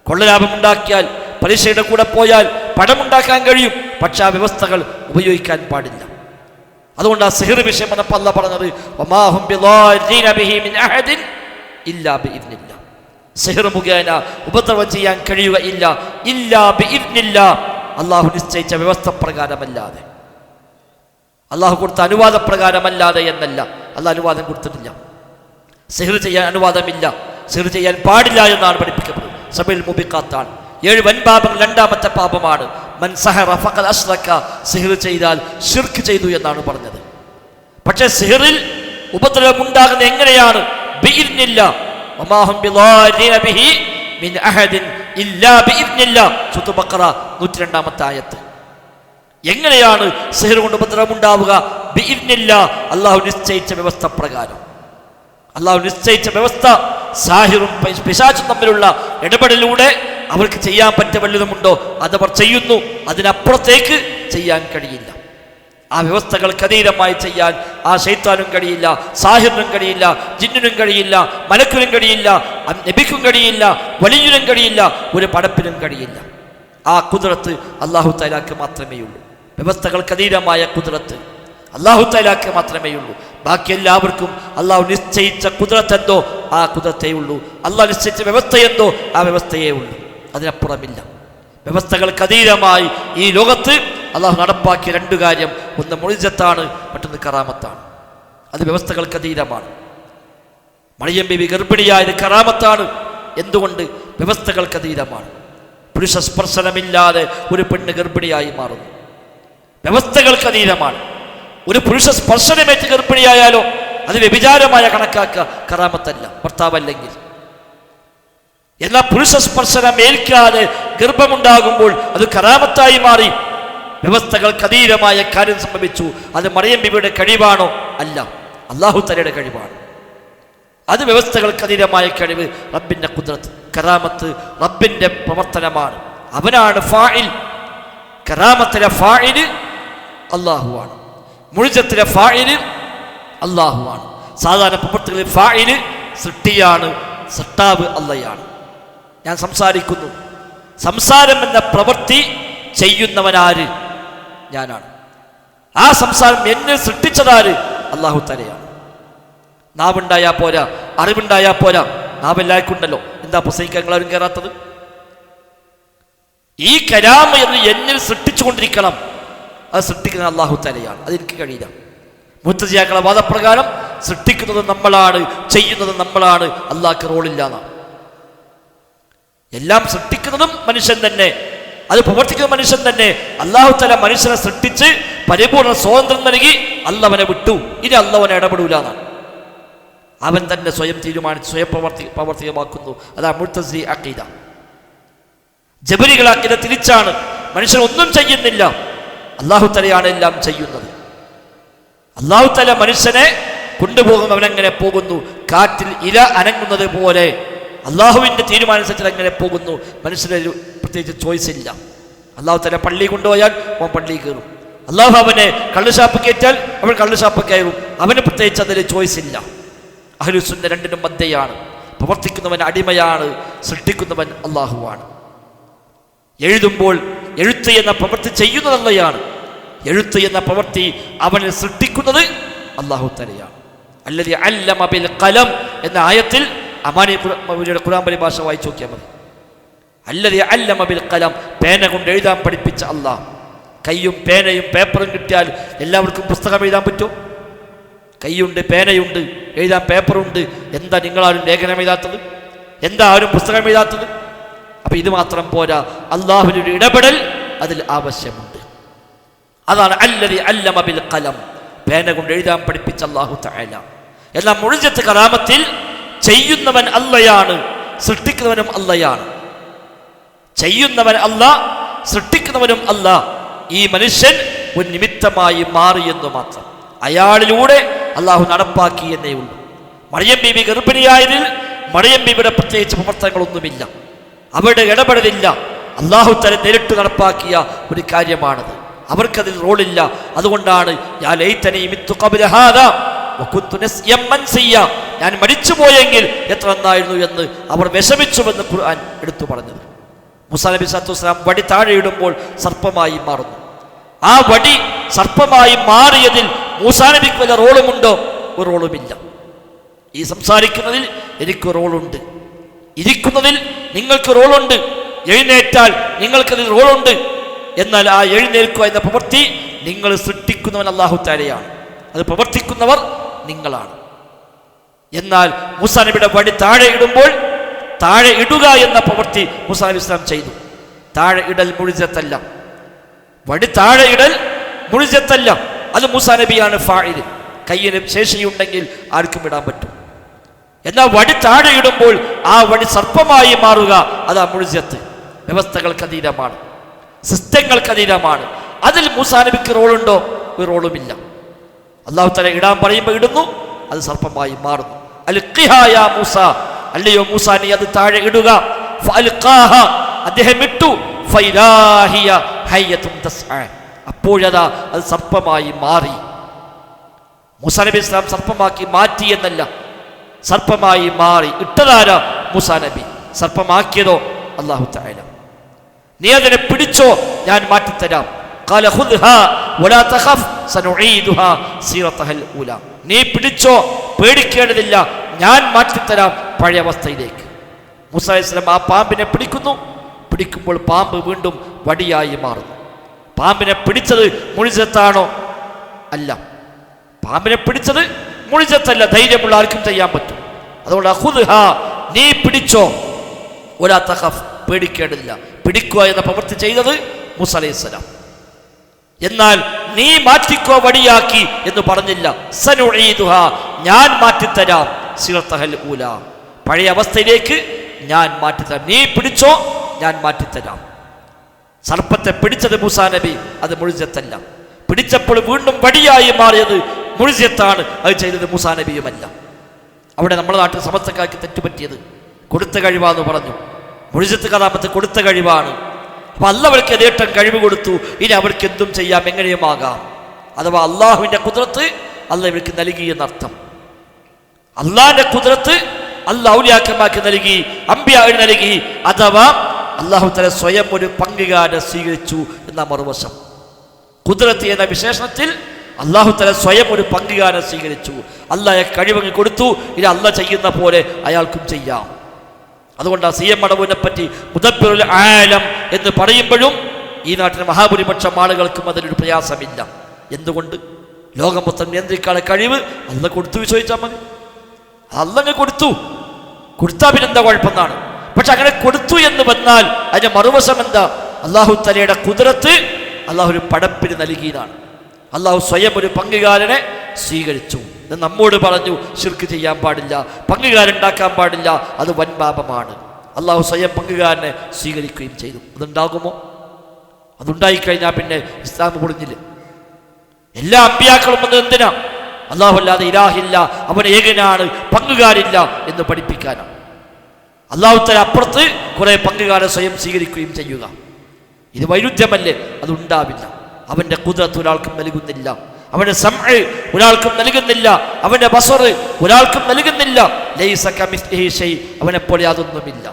Speaker 1: കൊള്ളലാഭം ഉണ്ടാക്കിയാൽ, പലിശയുടെ കൂടെ പോയാൽ പണമുണ്ടാക്കാൻ കഴിയും, പക്ഷെ ആ വ്യവസ്ഥകൾ ഉപയോഗിക്കാൻ പാടില്ല. അതുകൊണ്ട് ആ സിഹ്ർ വിഷയം വന്നപ്പോൾ അല്ലാഹ് പറഞ്ഞത് വമാഹും ബിളാരിന ബിഹി മിൻ അഹദിൻ ഇല്ലാ ബിഇദ്നില്ലാ, സിഹ്ർ മുഖേന ഉപദ്രവം ചെയ്യാൻ കഴിയുകയില്ല ഇല്ലാ ബിഇദ്നില്ലാ, അള്ളാഹു നിശ്ചയിച്ച വ്യവസ്ഥ പ്രകാരമല്ലാതെ, അള്ളാഹു കൊടുത്ത അനുവാദപ്രകാരമല്ലാതെ എന്നല്ല. അള്ളാഹ് അനുവാദം കൊടുത്തിട്ടില്ല. സിഹ്ർ ചെയ്യാൻ അനുവാദമില്ല, സിഹ്ർ ചെയ്യാൻ പാടില്ല എന്നാണ് പഠിപ്പിക്കപ്പെടുന്നത്. സബീൽ മുബിഖാത്താണ്. 7 വൻപാപങ്ങൾ രണ്ടാമത്തെ പാപമാണ്. മൻ സഹറ ഫഖദ് അശ്റക, സിഹ്ർ ചെയ്താൽ ശിർക്ക് ചെയ്തു എന്നാണ് പറഞ്ഞത്. പക്ഷേ സിഹ്റിൽ ഉപദ്രവം ഉണ്ടാകുന്നത് എങ്ങനെയാണ്? ബിഇദ്നില്ലാ, വമാഹും ബിളാരിന ബിഹി മിൻ അഹദിൻ ഇല്ലാ ബിഇദ്നില്ലാ. സൂറത്തുൽ ബഖറ 102-ാമത്തെ ആയത്ത്. എങ്ങനെയാണ് സിഹ്ർ കൊണ്ട് ഉപദ്രവം ഉണ്ടാവുക? ബിഇദ്നില്ലാ, അള്ളാഹു നിശ്ചയിച്ച വ്യവസ്ഥ പ്രകാരം. അള്ളാഹു നിശ്ചയിച്ച വ്യവസ്ഥ. സാഹിറും പിശാചും തമ്മിലുള്ള ഇടപെടലിലൂടെ അവർക്ക് ചെയ്യാൻ പറ്റിയ വല്ലതുമുണ്ടോ? അതവർ ചെയ്യുന്നു. അതിനപ്പുറത്തേക്ക് ചെയ്യാൻ കഴിയില്ല. ആ വ്യവസ്ഥകൾക്ക് അതീതമായി ചെയ്യാൻ ആ ശൈത്താനും കഴിയില്ല, സാഹിറിനും കഴിയില്ല, ജിന്നിനും കഴിയില്ല, മലക്കിനും കഴിയില്ല, നബിക്കും കഴിയില്ല, വലിയനും കഴിയില്ല, ഒരു പടപ്പിനും കഴിയില്ല. ആ ഖുദ്റത്ത് അല്ലാഹു തആലാക്ക് മാത്രമേ ഉള്ളൂ. വ്യവസ്ഥകൾക്ക് അതീതമായ ഖുദ്റത്ത് അല്ലാഹു തആലാക്ക് മാത്രമേ ഉള്ളൂ. ബാക്കി എല്ലാവർക്കും അല്ലാഹു നിശ്ചയിച്ച ഖുദ്റത്ത് എന്തോ ആ ഖുദ്റത്തേ ഉള്ളൂ. അല്ലാഹു നിശ്ചയിച്ച വ്യവസ്ഥ എന്തോ ആ വ്യവസ്ഥയേ ഉള്ളൂ, അതിനപ്പുറമില്ല. വ്യവസ്ഥകൾക്ക് അതീതമായി ഈ ലോകത്ത് അള്ളാഹു നടപ്പാക്കിയ 2 കാര്യം, ഒന്ന് മുഅ്ജിസത്താണ്, മറ്റൊന്ന് കറാമത്താണ്. അത് വ്യവസ്ഥകൾക്ക് അതീതമാണ്. മറിയം ബീവി ഗർഭിണിയായത് കറാമത്താണ്. എന്തുകൊണ്ട്? വ്യവസ്ഥകൾക്ക് അതീതമാണ്. പുരുഷ സ്പർശനമില്ലാതെ ഒരു പെണ്ണ് ഗർഭിണിയായി മാറുന്നു, വ്യവസ്ഥകൾക്ക് അതീതമാണ്. ഒരു പുരുഷ സ്പർശനമേറ്റ് ഗർഭിണിയായാലോ അത് വ്യഭിചാരമായ കണക്കാക്കുക, കറാമത്തല്ല, ഭർത്താവല്ലെങ്കിൽ. എന്നാൽ പുരുഷ സ്പർശനം ഏൽക്കാതെ ഗർഭമുണ്ടാകുമ്പോൾ അത് കറാമത്തായി മാറി. വ്യവസ്ഥകൾക്ക് അതീതമായ കാര്യം സംഭവിച്ചു. അത് മറിയം ബീവിയുടെ കഴിവാണോ? അല്ല, അല്ലാഹു തആലയുടെ കഴിവാണ്. അത് വ്യവസ്ഥകൾക്ക് അതീതമായ കഴിവ്, റബ്ബിന്റെ ഖുദ്റത്ത്, കറാമത്ത് റബ്ബിന്റെ പ്രവർത്തനമാണ്. അവനാണ് ഫാഇൽ. കറാമത്തിലെ ഫാഇൽ അല്ലാഹുവാണ്, മുഅ്ജിസത്തിലെ ഫാഇൽ അല്ലാഹുവാണ്. സാധാരണ പ്രവൃത്തികളിൽ ഫാഇൽ സൃഷ്ടിയാണ്, സൃഷ്ടാവ് അല്ലാഹയാണ്. ഞാൻ സംസാരിക്കുന്നു, സംസാരം എന്ന പ്രവൃത്തി ചെയ്യുന്നവനാര്? ഞാനാണ്. ആ സംസാരം എന്നെ സൃഷ്ടിച്ചതാര്? അല്ലാഹു തആലയാണ്. നാവുണ്ടായാൽ പോരാ, അറിവുണ്ടായാൽ പോരാ. നാവെല്ലാവർക്കുണ്ടല്ലോ, എന്താ പ്രസംഗിക്കാൻ നിങ്ങളാരും കയറാത്തത്? ഈ കലാമ എന്ന് എന്നിൽ സൃഷ്ടിച്ചുകൊണ്ടിരിക്കണം. അത് സൃഷ്ടിക്കുന്നത് അല്ലാഹു തആലയാണ്, അതെനിക്ക് കഴിയില്ല. മുഅ്തസിലകളുടെ വാദപ്രകാരം സൃഷ്ടിക്കുന്നത് നമ്മളാണ്, ചെയ്യുന്നത് നമ്മളാണ്, അല്ലാഹ്ക്ക് റോളില്ലാന്നാണ്. എല്ലാം സൃഷ്ടിക്കുന്നതും മനുഷ്യൻ തന്നെ, അത് പ്രവർത്തിക്കുന്ന മനുഷ്യൻ തന്നെ. അല്ലാഹു തആല മനുഷ്യനെ സൃഷ്ടിച്ച് പരിപൂർണ്ണ സ്വാതന്ത്ര്യം നൽകി അല്ലാഹുവിനെ വിട്ടു. ഇനി അല്ലാഹുവിനെ ഇടപെടൂല എന്നാണ്. അവൻ തന്നെ സ്വയം തീരുമാനിച്ച് സ്വയം പ്രവർത്തികമാക്കുന്നു. അതാണ് മുഅ്തസിലി അഖീദ. ജബരികളുടെ അഖീദ തിരിച്ചാണ്. മനുഷ്യൻ ഒന്നും ചെയ്യുന്നില്ല, അല്ലാഹു തആലയാണ് എല്ലാം ചെയ്യുന്നത്. അല്ലാഹു തആല മനുഷ്യനെ കൊണ്ടുപോകുന്നു, അവനെങ്ങനെ പോകുന്നു? കാറ്റിൽ ഇല അനങ്ങുന്നത് പോലെ അള്ളാഹുവിൻ്റെ തീരുമാനമനുസരിച്ച് അങ്ങനെ പോകുന്നു. മനുഷ്യനൊരു പ്രത്യേകിച്ച് ചോയ്സ് ഇല്ല. അള്ളാഹു തന്നെ പള്ളി കൊണ്ടുപോയാൽ അവൻ പള്ളിയിൽ കയറും. അള്ളാഹു അവനെ കള്ളുഷാപ്പ് കയറ്റാൽ അവൻ കള്ളുഷാപ്പ് കയറും. അവന് പ്രത്യേകിച്ച് അതിൽ ചോയ്സ് ഇല്ല. അഹ്ലുസുന്ന രണ്ടിനും മധ്യയാണ്. പ്രവർത്തിക്കുന്നവൻ അടിമയാണ്, സൃഷ്ടിക്കുന്നവൻ അള്ളാഹുവാണ്. എഴുതുമ്പോൾ എഴുത്ത് എന്ന പ്രവൃത്തി ചെയ്യുന്നത് അള്ളയാണ്. എഴുത്ത് എന്ന പ്രവൃത്തി അവനെ സൃഷ്ടിക്കുന്നത് അള്ളാഹു തലയാണ്. അല്ലദീ അല്ലമ ബിൽ ഖലം എന്ന ആയത്തിൽ അമാനി ഖുർആൻ പരിഭാഷ വായിച്ചു നോക്കിയാൽ മതി. അല്ലദീ അല്ലമ ബിൽ ഖലം, പേന കൊണ്ട് എഴുതാൻ പഠിപ്പിച്ച അള്ളാഹ്. കയ്യും പേനയും പേപ്പറും കിട്ടിയാൽ എല്ലാവർക്കും പുസ്തകം എഴുതാൻ പറ്റുമോ? കൈയുണ്ട്, പേനയുണ്ട്, എഴുതാൻ പേപ്പറുണ്ട്. എന്താ നിങ്ങളാരും ലേഖനം എഴുതാത്തത്? എന്താ ആരും പുസ്തകം എഴുതാത്തത്? അപ്പൊ ഇത് മാത്രം പോരാ, അള്ളാഹുവിൻ്റെ ഒരു ഇടപെടൽ അതിൽ ആവശ്യമുണ്ട്. അതാണ് അല്ലദീ അല്ലമ ബിൽ ഖലം, പേന കൊണ്ട് എഴുതാൻ പഠിപ്പിച്ച അല്ലാഹു തആല. എന്നാൽ മുഅ്ജിസത്ത് കറാമത്തിൽ ചെയ്യുന്നവൻ അള്ളയാണ്, സൃഷ്ടിക്കുന്നവനും അള്ളയാണ്. ചെയ്യുന്നവൻ അല്ലാഹ്, സൃഷ്ടിക്കുന്നവനും അല്ലാഹ്. ഈ മനുഷ്യൻ ഒരു നിമിത്തമായി മാറിയെന്ന് മാത്രം. അയാളിലൂടെ അള്ളാഹു നടപ്പാക്കി എന്നേ ഉള്ളൂ. മറിയം ബീബി ഗർഭിണിയായതിൽ മറിയം ബീബിയുടെ പ്രത്യേകിച്ച് പ്രവർത്തനങ്ങളൊന്നുമില്ല, അവരുടെ ഇടപെടലില്ല. അള്ളാഹു തആല നേരിട്ട് നടപ്പാക്കിയ ഒരു കാര്യമാണത്. അവർക്കതിൽ റോളില്ല. അതുകൊണ്ടാണ് ഞാൻ മരിച്ചുപോയെങ്കിൽ എത്ര നന്നായിരുന്നു എന്ന് അവർ വിഷമിച്ചുവെന്ന് ഖുർആൻ എടുത്തു പറഞ്ഞത്. മൂസാ നബി സ്വല്ലല്ലാഹു അലൈഹി വസല്ലം വടി താഴെ ഇടുമ്പോൾ സർപ്പമായി മാറുന്നു. ആ വടി സർപ്പമായി മാറിയതിൽ മൂസാ നബിക്ക് വല്ല റോളുമുണ്ടോ? ഒരു റോളുമില്ല. ഈ സംസാരിക്കുന്നതിൽ എനിക്ക് റോളുണ്ട്, ഇരിക്കുന്നതിൽ നിങ്ങൾക്ക് റോളുണ്ട്, എഴുന്നേറ്റാൽ നിങ്ങൾക്കതിൽ റോളുണ്ട്. എന്നാൽ ആ എഴുന്നേൽക്കുക എന്ന പ്രവൃത്തി നിങ്ങൾ സൃഷ്ടിക്കുന്നവൻ അല്ലാഹു തആലയാണ്, അത് പ്രവർത്തിക്കുന്നവർ നിങ്ങളാണ്. എന്നാൽ മൂസാ നബിയുടെ വടി താഴെ ഇടുമ്പോൾ താഴെ ഇടുക എന്ന പ്രവൃത്തി മൂസാ നബി ഇസ്ലാം ചെയ്തു. താഴെ ഇടൽ മുഅ്ജിസത്തല്ല, വടി താഴെ ഇടൽ മുഅ്ജിസത്തല്ല, അത് മൂസാ നബിയാണ് ഫാഇൽ. കയ്യിന് ശേഷിയുണ്ടെങ്കിൽ ആർക്കും ഇടാൻ പറ്റും. എന്നാൽ വടി താഴെ ഇടുമ്പോൾ ആ വടി സർപ്പമായി മാറുക, അതാ മുഅ്ജിസത്ത്. വ്യവസ്ഥകൾക്ക് അതീതമാണ്, സിസ്റ്റങ്ങൾക്ക് അതീതമാണ്. അതിൽ മൂസാ നബിക്ക് റോളുണ്ടോ? ഒരു റോളുമില്ല. അല്ലാഹു തആല ഇടാൻ പറയുമ്പോൾ ഇടുന്നു, അത് സർപ്പമായി മാറുന്നു. അൽഖിഹാ യാ മൂസ, അല്ലയോ മൂസ നീ അത് താഴെ ഇടുക. ഫഅൽഖാഹ, അദ്ദേഹം ഇട്ടു. ഫഇദാ ഹിയ ഹയ്യത്തുൻ തസ്ആ, അപ്പോഴതാ അത് സർപ്പമായി മാറി. മൂസാ നബി ഇസ്ലാം സർപ്പമാക്കി മാറ്റി എന്നല്ല, സർപ്പമായി മാറി. ഇട്ടതാരാ? മൂസാ നബി. സർപ്പമാക്കിയതോ അല്ലാഹു തആല. നീ അതിനെ പിടിച്ചോ, ഞാൻ മാറ്റിത്തരാം. ഖാല ഖുദ്ഹാ വലാ തഖഫ് സനുഈദുഹാ സീറതഹൽ ഊല, നീ പിടിച്ചോ, പേടിക്കേണ്ടതില്ല, ഞാൻ മാറ്റിത്തരാം പഴയ അവസ്ഥയിലേക്ക്. മൂസാ അലൈഹി സ്വലാം ആ പാമ്പിനെ പിടിക്കുന്നു. പിടിക്കുമ്പോൾ പാമ്പ് വീണ്ടും വടിയായി മാറുന്നു. പാമ്പിനെ പിടിച്ചത് മുഅ്ജിസത്താണോ? അല്ല, പാമ്പിനെ പിടിച്ചത് മുഅ്ജിസത്തല്ല, ധൈര്യമുള്ള ആർക്കും ചെയ്യാൻ പറ്റും. അതുകൊണ്ട് ഖുദ്ഹാ, നീ പിടിച്ചോ, വലാ തഖഫ്, പേടിക്കേണ്ടതില്ല. പിടിക്കുക എന്ന പ്രവൃത്തി ചെയ്തത് മൂസാ അലൈഹി സ്വലാം. എന്നാൽ നീ മാറ്റിക്കോ വടിയാക്കി എന്ന് പറഞ്ഞില്ല. സനുഈദുഹാ, ഞാൻ മാറ്റിത്തരാം. സിറതഹൽ ഊല, പഴയ അവസ്ഥയിലേക്ക് ഞാൻ മാറ്റിത്തരാം. നീ പിടിച്ചോ, ഞാൻ മാറ്റിത്തരാം. സർപ്പത്തെ പിടിച്ചത് മൂസാ നബി, അത് മുഅ്ജിസത്തല്ല. പിടിച്ചപ്പോൾ വീണ്ടും വടിയായി മാറിയത് മുഅ്ജിസത്താണ്, അത് ചെയ്തത് മൂസാ നബിയുമല്ല. അവിടെ നമ്മുടെ നാട്ടിൽ സമസ്തക്കാർക്ക് തെറ്റുപറ്റിയത് കൊടുത്ത കഴിവാന്ന് പറഞ്ഞു. മുഅ്ജിസത്ത് കറാമത്ത് കൊടുത്ത കഴിവാണ്. അപ്പൊ അല്ലാഹ് അവർക്ക് യഥേഷ്ടം കഴിവ് കൊടുത്തു. ഇനി അവർക്ക് എന്തും ചെയ്യാം, എങ്ങനെയുമാകാം. അഥവാ അള്ളാഹുവിന്റെ ഖുദ്റത്ത് അല്ലാഹ് ഇവർക്ക് നൽകി എന്നർത്ഥം. അള്ളാഹിന്റെ ഖുദ്റത്ത് അല്ലാഹ് ഔലിയാക്കന്മാർക്ക് നൽകി, അംബിയാവിന് നൽകി. അഥവാ അല്ലാഹു തആല സ്വയം ഒരു പങ്കുകാരനെ സ്വീകരിച്ചു എന്ന മറുവശം. ഖുദ്റത്ത് എന്ന വിശേഷണത്തിൽ അല്ലാഹു തആല സ്വയം ഒരു പങ്കുകാരനെ സ്വീകരിച്ചു. അല്ലാഹ് കഴിവങ്ങ് കൊടുത്തു. ഇനി അല്ലാഹ് ചെയ്യുന്ന പോലെ അയാൾക്കും ചെയ്യാം. അതുകൊണ്ടാണ് സി എം മടവൂരിനെ പറ്റി മുദബ്ബിറുൽ ആലം എന്ന് പറയുമ്പോഴും ഈ നാട്ടിലെ മഹാഭൂരിപക്ഷം ആളുകൾക്കും അതിലൊരു പ്രയാസമില്ല. എന്തുകൊണ്ട്? ലോകം മൊത്തം നിയന്ത്രിക്കാനുള്ള കഴിവ് അല്ലാഹ് കൊടുത്തു വിശ്വസിച്ചാൽ മതി. അല്ലാഹ് കൊടുത്താൽ പിന്നെന്താ കുഴപ്പമെന്നാണ്. പക്ഷെ അങ്ങനെ കൊടുത്തു എന്ന് വന്നാൽ അതിന്റെ മറുവശം എന്താ? അല്ലാഹു തആലയുടെ ഖുദ്റത്ത് അല്ലാഹു ഒരു പടപ്പിന് നൽകിയതാണ്. അല്ലാഹു സ്വയം ഒരു പങ്കുകാരനെ സ്വീകരിച്ചു. നമ്മോട് പറഞ്ഞു ശിർക്ക് ചെയ്യാൻ പാടില്ല, പങ്കുകാരുണ്ടാക്കാൻ പാടില്ല, അത് വൻ പാപമാണ്. അല്ലാഹു സ്വയം പങ്കുകാരനെ സ്വീകരിക്കുകയും ചെയ്തു. അതുണ്ടാകുമോ? അതുണ്ടായിക്കഴിഞ്ഞാൽ പിന്നെ ഇസ്ലാം പൊളിഞ്ഞില്ല. എല്ലാ അമ്പിയാക്കളും വന്നത് എന്തിനാ? അല്ലാഹു അല്ലാതെ ഇലാഹില്ല, അവൻ ഏകനാണ്, പങ്കുകാരില്ല എന്ന് പഠിപ്പിക്കാനാണ്. അല്ലാഹുത്തആല അപ്പുറത്ത് കുറെ പങ്കുകാരെ സ്വയം സ്വീകരിക്കുകയും ചെയ്യുക. ഇത് വൈരുദ്ധ്യമല്ലേ? അതുണ്ടാവില്ല. അവന്റെ ഖുദ്റത്ത് ഒരാൾക്കും നൽകുന്നില്ല, അവന്റെ സമഅ് ഒരാൾക്കും നൽകുന്നില്ല, അവന്റെ ബസർ ഒരാൾക്കും നൽകുന്നില്ല. ലൈസ കമിസ്ലിഹി ഷൈ, അവനെപ്പോലെ യാതൊന്നുമില്ല.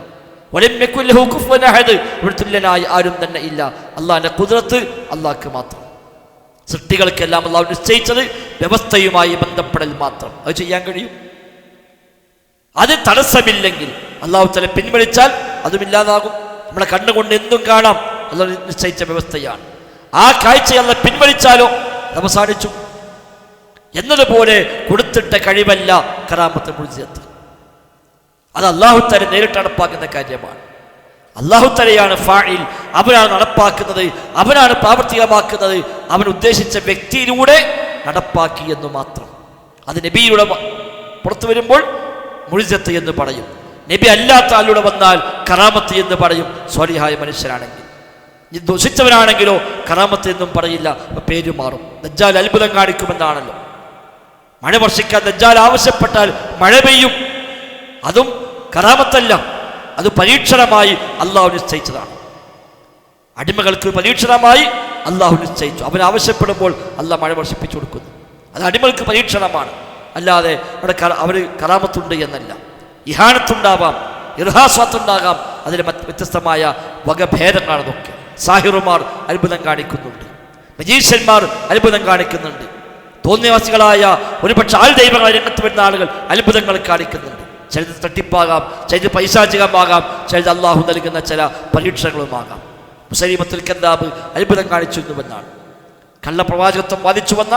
Speaker 1: വലം യകുൽ ലഹു കുഫുവൻ അഹദ്, തുല്യനായി ആരും തന്നെ ഇല്ല. അള്ളാഹിന്റെ ഖുദ്റത്ത് അള്ളാഹ്ക്ക് മാത്രം. സൃഷ്ടികൾക്കെല്ലാം അള്ളാഹു നിശ്ചയിച്ചത് വ്യവസ്ഥയുമായി ബന്ധപ്പെടൽ മാത്രം. അത് ചെയ്യാൻ കഴിയും. അത് തടസ്സമില്ലെങ്കിൽ അള്ളാഹു തആല പിൻവലിച്ചാൽ അതുമില്ലാതാകും. നമ്മളെ കണ്ണുകൊണ്ട് എന്തും കാണാം, അള്ളാഹു നിശ്ചയിച്ച വ്യവസ്ഥയാണ്. ആ കാഴ്ച അള്ളാഹു പിൻവലിച്ചാലോ അവസാനിച്ചു. എന്നതുപോലെ കൊടുത്തിട്ട കഴിവല്ല കറാമത്ത് മുഅ്ജിസത്ത്. അത് അല്ലാഹു തആല നേരിട്ട് നടപ്പാക്കുന്ന കാര്യമാണ്. അല്ലാഹു തആലയാണ് ഫാഇൽ, അവനാണ് നടപ്പാക്കുന്നത്, അവനാണ് പ്രാവർത്തികമാക്കുന്നത്. അവൻ ഉദ്ദേശിച്ച വ്യക്തിയിലൂടെ നടപ്പാക്കി എന്ന് മാത്രം. അത് നബിയുടെ പുറത്തു വരുമ്പോൾ മുഅ്ജിസത്ത് എന്ന് പറയും. നബി അല്ലാത്ത ആളിലൂടെ വന്നാൽ കറാമത്ത് എന്ന് പറയും. സ്വാലിഹായ മനുഷ്യനാണെങ്കിൽ, ദുഷിച്ചവനാണെങ്കിലോ കറാമത്ത് എന്നും പറയില്ല, പേര് മാറും. ദജ്ജാൽ അത്ഭുതം കാണിക്കുമെന്നാണല്ലോ. മഴ വർഷിക്കാൻ ദജ്ജാൽ ആവശ്യപ്പെട്ടാൽ മഴ പെയ്യും. അതും കറാമത്തല്ല, അത് പരീക്ഷണമായി അള്ളാഹു നിശ്ചയിച്ചതാണ്. അടിമകൾക്ക് പരീക്ഷണമായി അള്ളാഹു നിശ്ചയിച്ചു. അവൻ ആവശ്യപ്പെടുമ്പോൾ അള്ളാഹ് മഴ വർഷിപ്പിച്ചു കൊടുക്കുന്നു. അത് അടിമകൾക്ക് പരീക്ഷണമാണ്, അല്ലാതെ അവിടെ അവർ കറാമത്തുണ്ട് എന്നല്ല. ഇഹാനത്തുണ്ടാവാം, ഇർഹാസാത്തുണ്ടാകാം, അതിന് വ്യത്യസ്തമായ വകഭേദങ്ങളാണതൊക്കെ. സാഹിറുമാർ അത്ഭുതം കാണിക്കുന്നുണ്ട്, മജീഷ്യന്മാർ അത്ഭുതം കാണിക്കുന്നുണ്ട്, തോന്നിയവാസികളായ ഒരുപക്ഷെ ആൾ ദൈവങ്ങൾ രംഗത്ത് വരുന്ന ആളുകൾ അത്ഭുതങ്ങൾ കാണിക്കുന്നുണ്ട്. ചിലത് തട്ടിപ്പാകാം, ചിലത് പൈശാചികമാകാം, ചിലത് അള്ളാഹു നൽകുന്ന ചില പരീക്ഷണങ്ങളുമാകാം. മുസൈലിമത്തുൽ കദ്ദാബ് അത്ഭുതം കാണിച്ചിരുന്നുവെന്നാണ്. കള്ളപ്രവാചകത്വം വാദിച്ചു വന്ന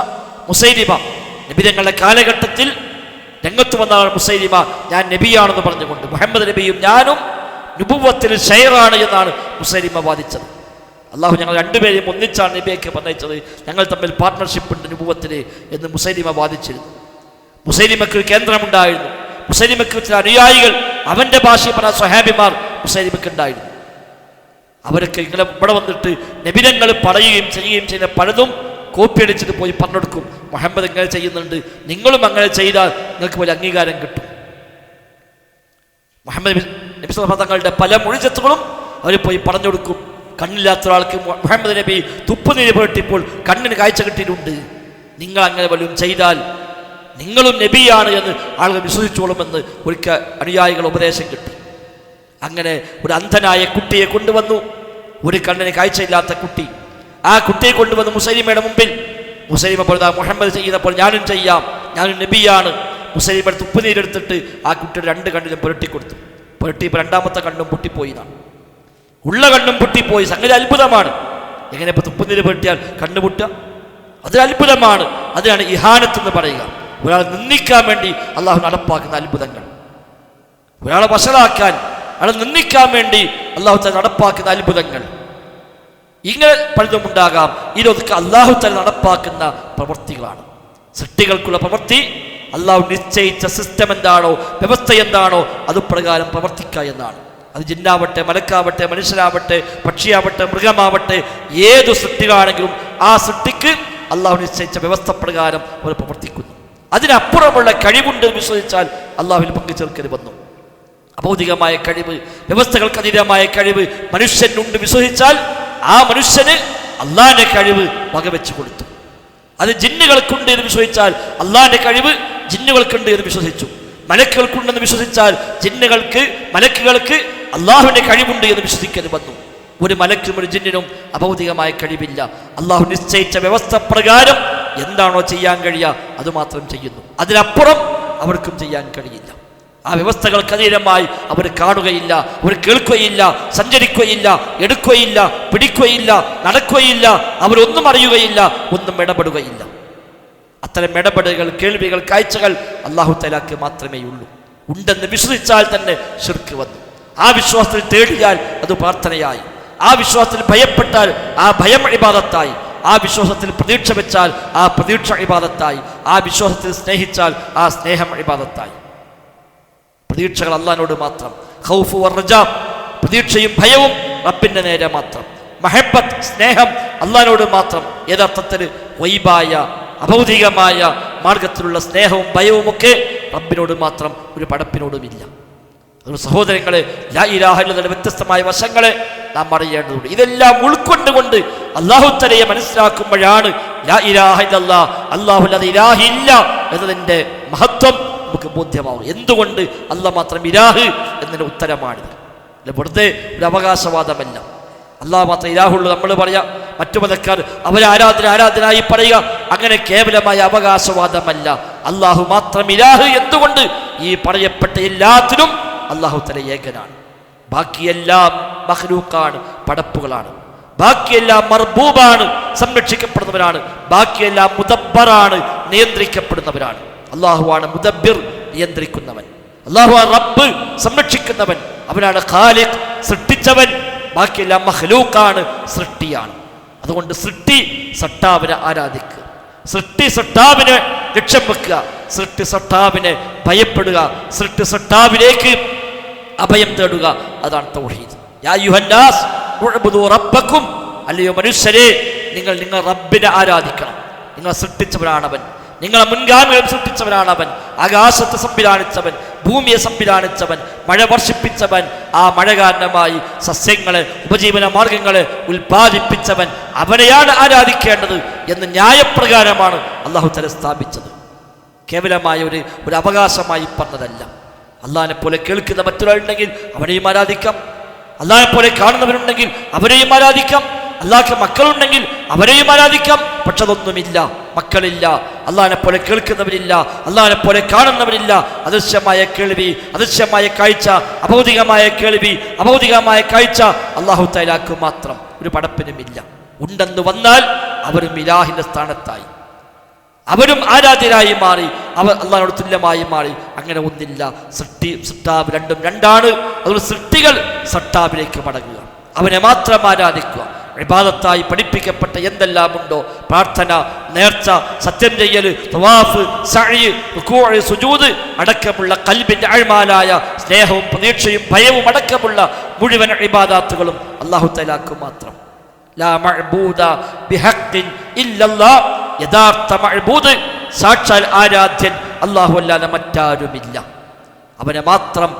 Speaker 1: മുസൈലിമ നബിതങ്ങളുടെ കാലഘട്ടത്തിൽ രംഗത്ത് വന്നതാണ്. മുസൈലിമ ഞാൻ നബിയാണെന്ന് പറഞ്ഞുകൊണ്ട്, മുഹമ്മദ് നബിയും ഞാനും നുബുവത്തിൽ ഷെയറാണ് എന്നാണ് മുസൈലിമ വാദിച്ചത്. അള്ളാഹു ഞങ്ങൾ രണ്ടുപേരെയും ഒന്നിച്ചാണ് നബിയൊക്കെ പറഞ്ഞത്, ഞങ്ങൾ തമ്മിൽ പാർട്ട്ണർഷിപ്പ് ഉണ്ട് നുബുവത്തിൽ എന്ന് മുസൈലിമ വാദിച്ചിരുന്നു. മുസൈലിമയ്ക്ക് ഒരു കേന്ദ്രമുണ്ടായിരുന്നു. മുസൈലിമയ്ക്ക് ചില അനുയായികൾ, അവന്റെ ഭാഷയിൽ പറഞ്ഞ സ്വഹാബിമാർ മുസൈലിമയ്ക്ക് ഉണ്ടായിരുന്നു. അവരൊക്കെ ഇങ്ങനെ ഇവിടെ വന്നിട്ട് നബിതങ്ങൾ പറയുകയും ചെയ്യുകയും ചെയ്യുന്ന പലതും കോപ്പി അടിച്ചിട്ട് പോയി പറഞ്ഞെടുക്കും. മുഹമ്മദ് ഇങ്ങനെ ചെയ്യുന്നുണ്ട്, നിങ്ങളും അങ്ങനെ ചെയ്താൽ നിങ്ങൾക്ക് പോലെ അംഗീകാരം കിട്ടും. മുഹമ്മദ് നബി സ്വല്ലല്ലാഹു അലൈഹി തങ്ങളുടെ പല മുഅ്ജിസത്തുകളും അവർ പോയി പറഞ്ഞു കൊടുക്കും. കണ്ണില്ലാത്ത ഒരാൾക്ക് മുഹമ്മദ് നബി തുപ്പുനീര് പുരട്ടിപ്പോൾ കണ്ണിന് കാഴ്ച കിട്ടിയിട്ടുണ്ട്, നിങ്ങൾ അങ്ങനെ വല്ലതും ചെയ്താൽ നിങ്ങളും നബിയാണ് എന്ന് ആളുകൾ വിശ്വസിച്ചോളുമെന്ന് ഒരിക്കൽ അനുയായികൾ ഉപദേശം കിട്ടി. അങ്ങനെ ഒരു അന്ധനായ കുട്ടിയെ കൊണ്ടുവന്നു, ഒരു കണ്ണിന് കാഴ്ചയില്ലാത്ത കുട്ടി. ആ കുട്ടിയെ കൊണ്ടുവന്ന് മുസൈലിമയുടെ മുമ്പിൽ. മുസൈലിമ പറഞ്ഞ മുഹമ്മദ് ചെയ്യുന്നപ്പോൾ ഞാനും ചെയ്യാം, ഞാനും നബിയാണ്. മുസൈലിമയുടെ തുപ്പുനീരെടുത്തിട്ട് ആ കുട്ടിയുടെ രണ്ട് കണ്ണിലും പുരട്ടിക്കൊടുത്തു. പുരട്ടിയപ്പോൾ രണ്ടാമത്തെ കണ്ണും പൊട്ടിപ്പോയി എന്നാണ്. ഉള്ള കണ്ണും പൊട്ടിപ്പോയി. സംഗതി അത്ഭുതമാണ്. എങ്ങനെ ഇപ്പൊ തുപ്പുനീര് പുരട്ടിയാൽ കണ്ണു പൊട്ടുക? അതൊരു അത്ഭുതമാണ്. അതിനാണ് ഇഹാനത്ത് എന്ന് പറയുക. ഒരാളെ നിന്ദിക്കാൻ വേണ്ടി അള്ളാഹു നടപ്പാക്കുന്ന അത്ഭുതങ്ങൾ, ഒരാളെ വഷളാക്കാൻ, അയാളെ നിന്ദിക്കാൻ വേണ്ടി അള്ളാഹു തആല നടപ്പാക്കുന്ന അത്ഭുതങ്ങൾ, ഇങ്ങനെ പലതും ഉണ്ടാകാം. ഇതൊക്കെ അള്ളാഹു തആല നടപ്പാക്കുന്ന പ്രവൃത്തികളാണ്. സൃഷ്ടികൾക്കുള്ള പ്രവൃത്തി അള്ളാഹു നിശ്ചയിച്ച സിസ്റ്റം എന്താണോ, വ്യവസ്ഥ എന്താണോ, അതുപ്രകാരം പ്രവർത്തിക്കുക എന്നാണ്. അത് ജിന്നാവട്ടെ, മലക്കാവട്ടെ, മനുഷ്യരാവട്ടെ, പക്ഷിയാവട്ടെ, മൃഗമാവട്ടെ, ഏതു സൃഷ്ടികളാണെങ്കിലും ആ സൃഷ്ടിക്ക് അള്ളാഹു നിശ്ചയിച്ച വ്യവസ്ഥ പ്രകാരം അവർ പ്രവർത്തിക്കുന്നു. അതിനപ്പുറമുള്ള കഴിവുണ്ട് വിശ്വസിച്ചാൽ അള്ളാഹുവിൽ പങ്കുചേർക്കരുത് വന്നു. അഭൗതികമായ കഴിവ്, വ്യവസ്ഥകൾക്ക് അതീതമായ കഴിവ് മനുഷ്യനുണ്ട് വിശ്വസിച്ചാൽ ആ മനുഷ്യന് അള്ളാഹിന്റെ കഴിവ് വകവെച്ചു കൊടുത്തു. അത് ജിന്നുകൾക്കുണ്ട് എന്ന് വിശ്വസിച്ചാൽ അള്ളാഹിന്റെ കഴിവ് ജിന്നുകൾക്കുണ്ട് എന്ന് വിശ്വസിച്ചു. മലക്കുകൾക്കുണ്ടെന്ന് വിശ്വസിച്ചാൽ ജിന്നുകൾക്ക്, മലക്കുകൾക്ക് അള്ളാഹുവിന്റെ കഴിവുണ്ട് എന്ന് വിശ്വസിക്കരുത് വന്നു. ഒരു മലക്കും ഒരു ജിന്നിനും അഭൗതികമായ കഴിവില്ല. അള്ളാഹു നിശ്ചയിച്ച വ്യവസ്ഥ പ്രകാരം എന്താണോ ചെയ്യാൻ കഴിയുക അതുമാത്രം ചെയ്യുന്നു. അതിനപ്പുറം അവർക്കും ചെയ്യാൻ കഴിയില്ല. ആ വ്യവസ്ഥകൾക്ക് അതീതമായി അവർ കാണുകയില്ല, അവർ കേൾക്കുകയില്ല, സഞ്ചരിക്കുകയില്ല, എടുക്കുകയില്ല, പിടിക്കുകയില്ല, നടക്കുകയില്ല, അവരൊന്നും അറിയുകയില്ല, ഒന്നും ഇടപെടുകയില്ല. അത്തരം ഇടപെടലുകൾ, കേൾവികൾ, കാഴ്ചകൾ അല്ലാഹു തആലക്ക് മാത്രമേ ഉള്ളൂ. ഉണ്ടെന്ന് വിശ്വസിച്ചാൽ തന്നെ ശിർക്ക് വന്നു. ആ വിശ്വാസത്തിൽ തേടിയാൽ അത് പ്രാർത്ഥനയായി. ആ വിശ്വാസത്തിൽ ഭയപ്പെട്ടാൽ ആ ഭയം ഇബാദത്തായി. ആ വിശ്വാസത്തിൽ പ്രതീക്ഷ വെച്ചാൽ ആ പ്രതീക്ഷ ഇബാദത്തായി. ആ വിശ്വാസത്തിൽ സ്നേഹിച്ചാൽ ആ സ്നേഹം ഇബാദത്തായി. പ്രതീക്ഷകൾ അല്ലാഹുവിനോട് മാത്രം. ഖൗഫ് വറജാ, പ്രതീക്ഷയും ഭയവും റബ്ബിന്റെ നേരെ മാത്രം. മഹബ്ബത്ത്, സ്നേഹം അല്ലാഹുവിനോട് മാത്രം. യഥാർത്ഥത്തിൽ വൈബായ അഭൗതികമായ മാർഗത്തിലുള്ള സ്നേഹവും ഭയവുമൊക്കെ റബ്ബിനോട് മാത്രം, ഒരു പടപ്പിനോടുമില്ല. സഹോദരങ്ങളെ, ലാ ഇലാഹ ഇല്ലല്ലാഹുവിന്റെ വ്യത്യസ്തമായ വശങ്ങളെ നാം അറിയേണ്ടതുണ്ട്. ഇതെല്ലാം ഉൾക്കൊണ്ടുകൊണ്ട് അല്ലാഹു തആലയെ മനസ്സിലാക്കുമ്പോഴാണ് ലാ ഇലാഹ ഇല്ലല്ലാഹ്, അല്ലാഹുവില്ലാതെ ഇലാഹില്ല എന്നതിൻ്റെ മഹത്വം നമുക്ക് ബോധ്യമാവും. എന്തുകൊണ്ട് അല്ലാഹ് മാത്രം ഇലാഹ് എന്നതിൻ്റെ ഉത്തരമാണിത്. വെറുതെ ഒരു അവകാശവാദമല്ല. അല്ലാഹ് മാത്രം ഇലാഹുള്ളൂ നമ്മൾ പറയാം, മറ്റു മതക്കാർ ആരാധനായി പറയുക, അങ്ങനെ കേവലമായ അവകാശവാദമല്ല. അല്ലാഹു മാത്രം ഇലാഹ്. എന്തുകൊണ്ട്? ഈ പറയപ്പെട്ട എല്ലാത്തിനും അല്ലാഹു തആല ഏകനാണ്. ബാക്കിയെല്ലാം മഖ്ലൂഖാണ്, പടപ്പുകളാണ്. ബാക്കിയെല്ലാം മർബൂബാണ്, സംരക്ഷിക്കപ്പെടുന്നവരാണ്. ബാക്കിയെല്ലാം മുദബ്ബറാണ്, നിയന്ത്രിക്കപ്പെടുന്നവരാണ്. അല്ലാഹുവാണ് മുദബ്ബിർ, നിയന്ത്രിക്കുന്നവൻ. അല്ലാഹുവാണ് റബ്ബ്, സംരക്ഷിക്കുന്നവൻ. അവനാണ് ഖാലിഖ്, സൃഷ്ടിച്ചവൻ. ബാക്കിയെല്ലാം മഖ്ലൂഖാണ്, സൃഷ്ടിയാണ്. അതുകൊണ്ട് സൃഷ്ടി സട്ടാവിനെ ആരാധിക്കുക, സൃഷ്ടി സട്ടാവിനെ ലക്ഷ്യം വെക്കുക, സൃഷ്ടി സട്ടാവിനെ ഭയപ്പെടുക, സൃഷ്ടി സട്ടാവിലേക്ക് അഭയം തേടുക. അതാണ് തൗഹീദ്. യാ അയ്യുഹന്നാസ് ഉഅ്ബുദൂ റബ്ബക്കും, അല്ലയോ മനുഷ്യരെ, നിങ്ങൾ റബ്ബിനെ ആരാധിക്കണം. നിങ്ങൾ സൃഷ്ടിച്ചവനാണവൻ, നിങ്ങളെ മുൻഗാമികൾ സൃഷ്ടിച്ചവനാണവൻ. ആകാശത്തെ സംവിധാനിച്ചവൻ, ഭൂമിയെ സംവിധാനിച്ചവൻ, മഴ വർഷിപ്പിച്ചവൻ, ആ മഴ കാരണമായി സസ്യങ്ങളെ, ഉപജീവന മാർഗങ്ങളെ ഉൽപ്പാദിപ്പിച്ചവൻ. അവനെയാണ് ആരാധിക്കേണ്ടത് എന്ന് ന്യായപ്രകാരമാണ് അല്ലാഹു തആല സ്ഥാപിച്ചത്. കേവലമായ ഒരു അവകാശമായി പറഞ്ഞതല്ല. അല്ലാഹനെ പോലെ കേൾക്കുന്ന മറ്റൊരാളുണ്ടെങ്കിൽ അവനെയും ആരാധിക്കാം, അല്ലാഹനെ പോലെ കാണുന്നവരുണ്ടെങ്കിൽ അവരെയും ആരാധിക്കാം, അല്ലാഹ്ക്ക് മക്കളുണ്ടെങ്കിൽ അവരെയും ആരാധിക്കാം. പക്ഷെ അതൊന്നുമില്ല, മക്കളില്ല, അല്ലാഹനെ പോലെ കേൾക്കുന്നവരില്ല, അല്ലാഹനെ പോലെ കാണുന്നവരില്ല. അദൃശ്യമായ കേൾവി, അദൃശ്യമായ കാഴ്ച, അഭൗതികമായ കേൾവി, അഭൗതികമായ കാഴ്ച അല്ലാഹു തആലാക്ക് മാത്രം, ഒരു പടപ്പിനുമില്ല. ഉണ്ടെന്ന് വന്നാൽ അവരും ഇലാഹിന്റെ സ്ഥാനത്തായി, അവരും ആരാധ്യരായി മാറി, അവർ അല്ലാഹുവിനോട് തുല്യമായി മാറി. അങ്ങനെ ഒന്നില്ല. സൃഷ്ടാവ് രണ്ടും രണ്ടാണ്. അതുകൊണ്ട് സൃഷ്ടികൾ സട്ടാവിലേക്ക് മടങ്ങുക, അവനെ മാത്രം ആരാധിക്കുക. ഇബാദത്തായി പഠിപ്പിക്കപ്പെട്ട എന്തെല്ലാം ഉണ്ടോ, പ്രാർത്ഥന, നേർച്ച, സത്യം ചെയ്യൽ, തവാഫ്, സഅയ്, റുകൂഅ്, സുജൂദ് അടക്കമുള്ള ഖൽബിന്റെ ആഴ്മാലായ സ്നേഹവും പ്രതീക്ഷയും ഭയവും അടക്കമുള്ള മുഴുവൻ ഇബാദത്തുകളും അല്ലാഹു തആലാക്ക് മാത്രം. ലാ മഅബൂദ ബിഹഖ്ഖിൻ ഇല്ലല്ലാഹ്, യഥാർത്ഥ മഅബൂദ്, സാക്ഷാൽ ആരാധ്യൻ അല്ലാഹു അല്ലാതെ മറ്റാരുമില്ല. അവനെ മാത്രം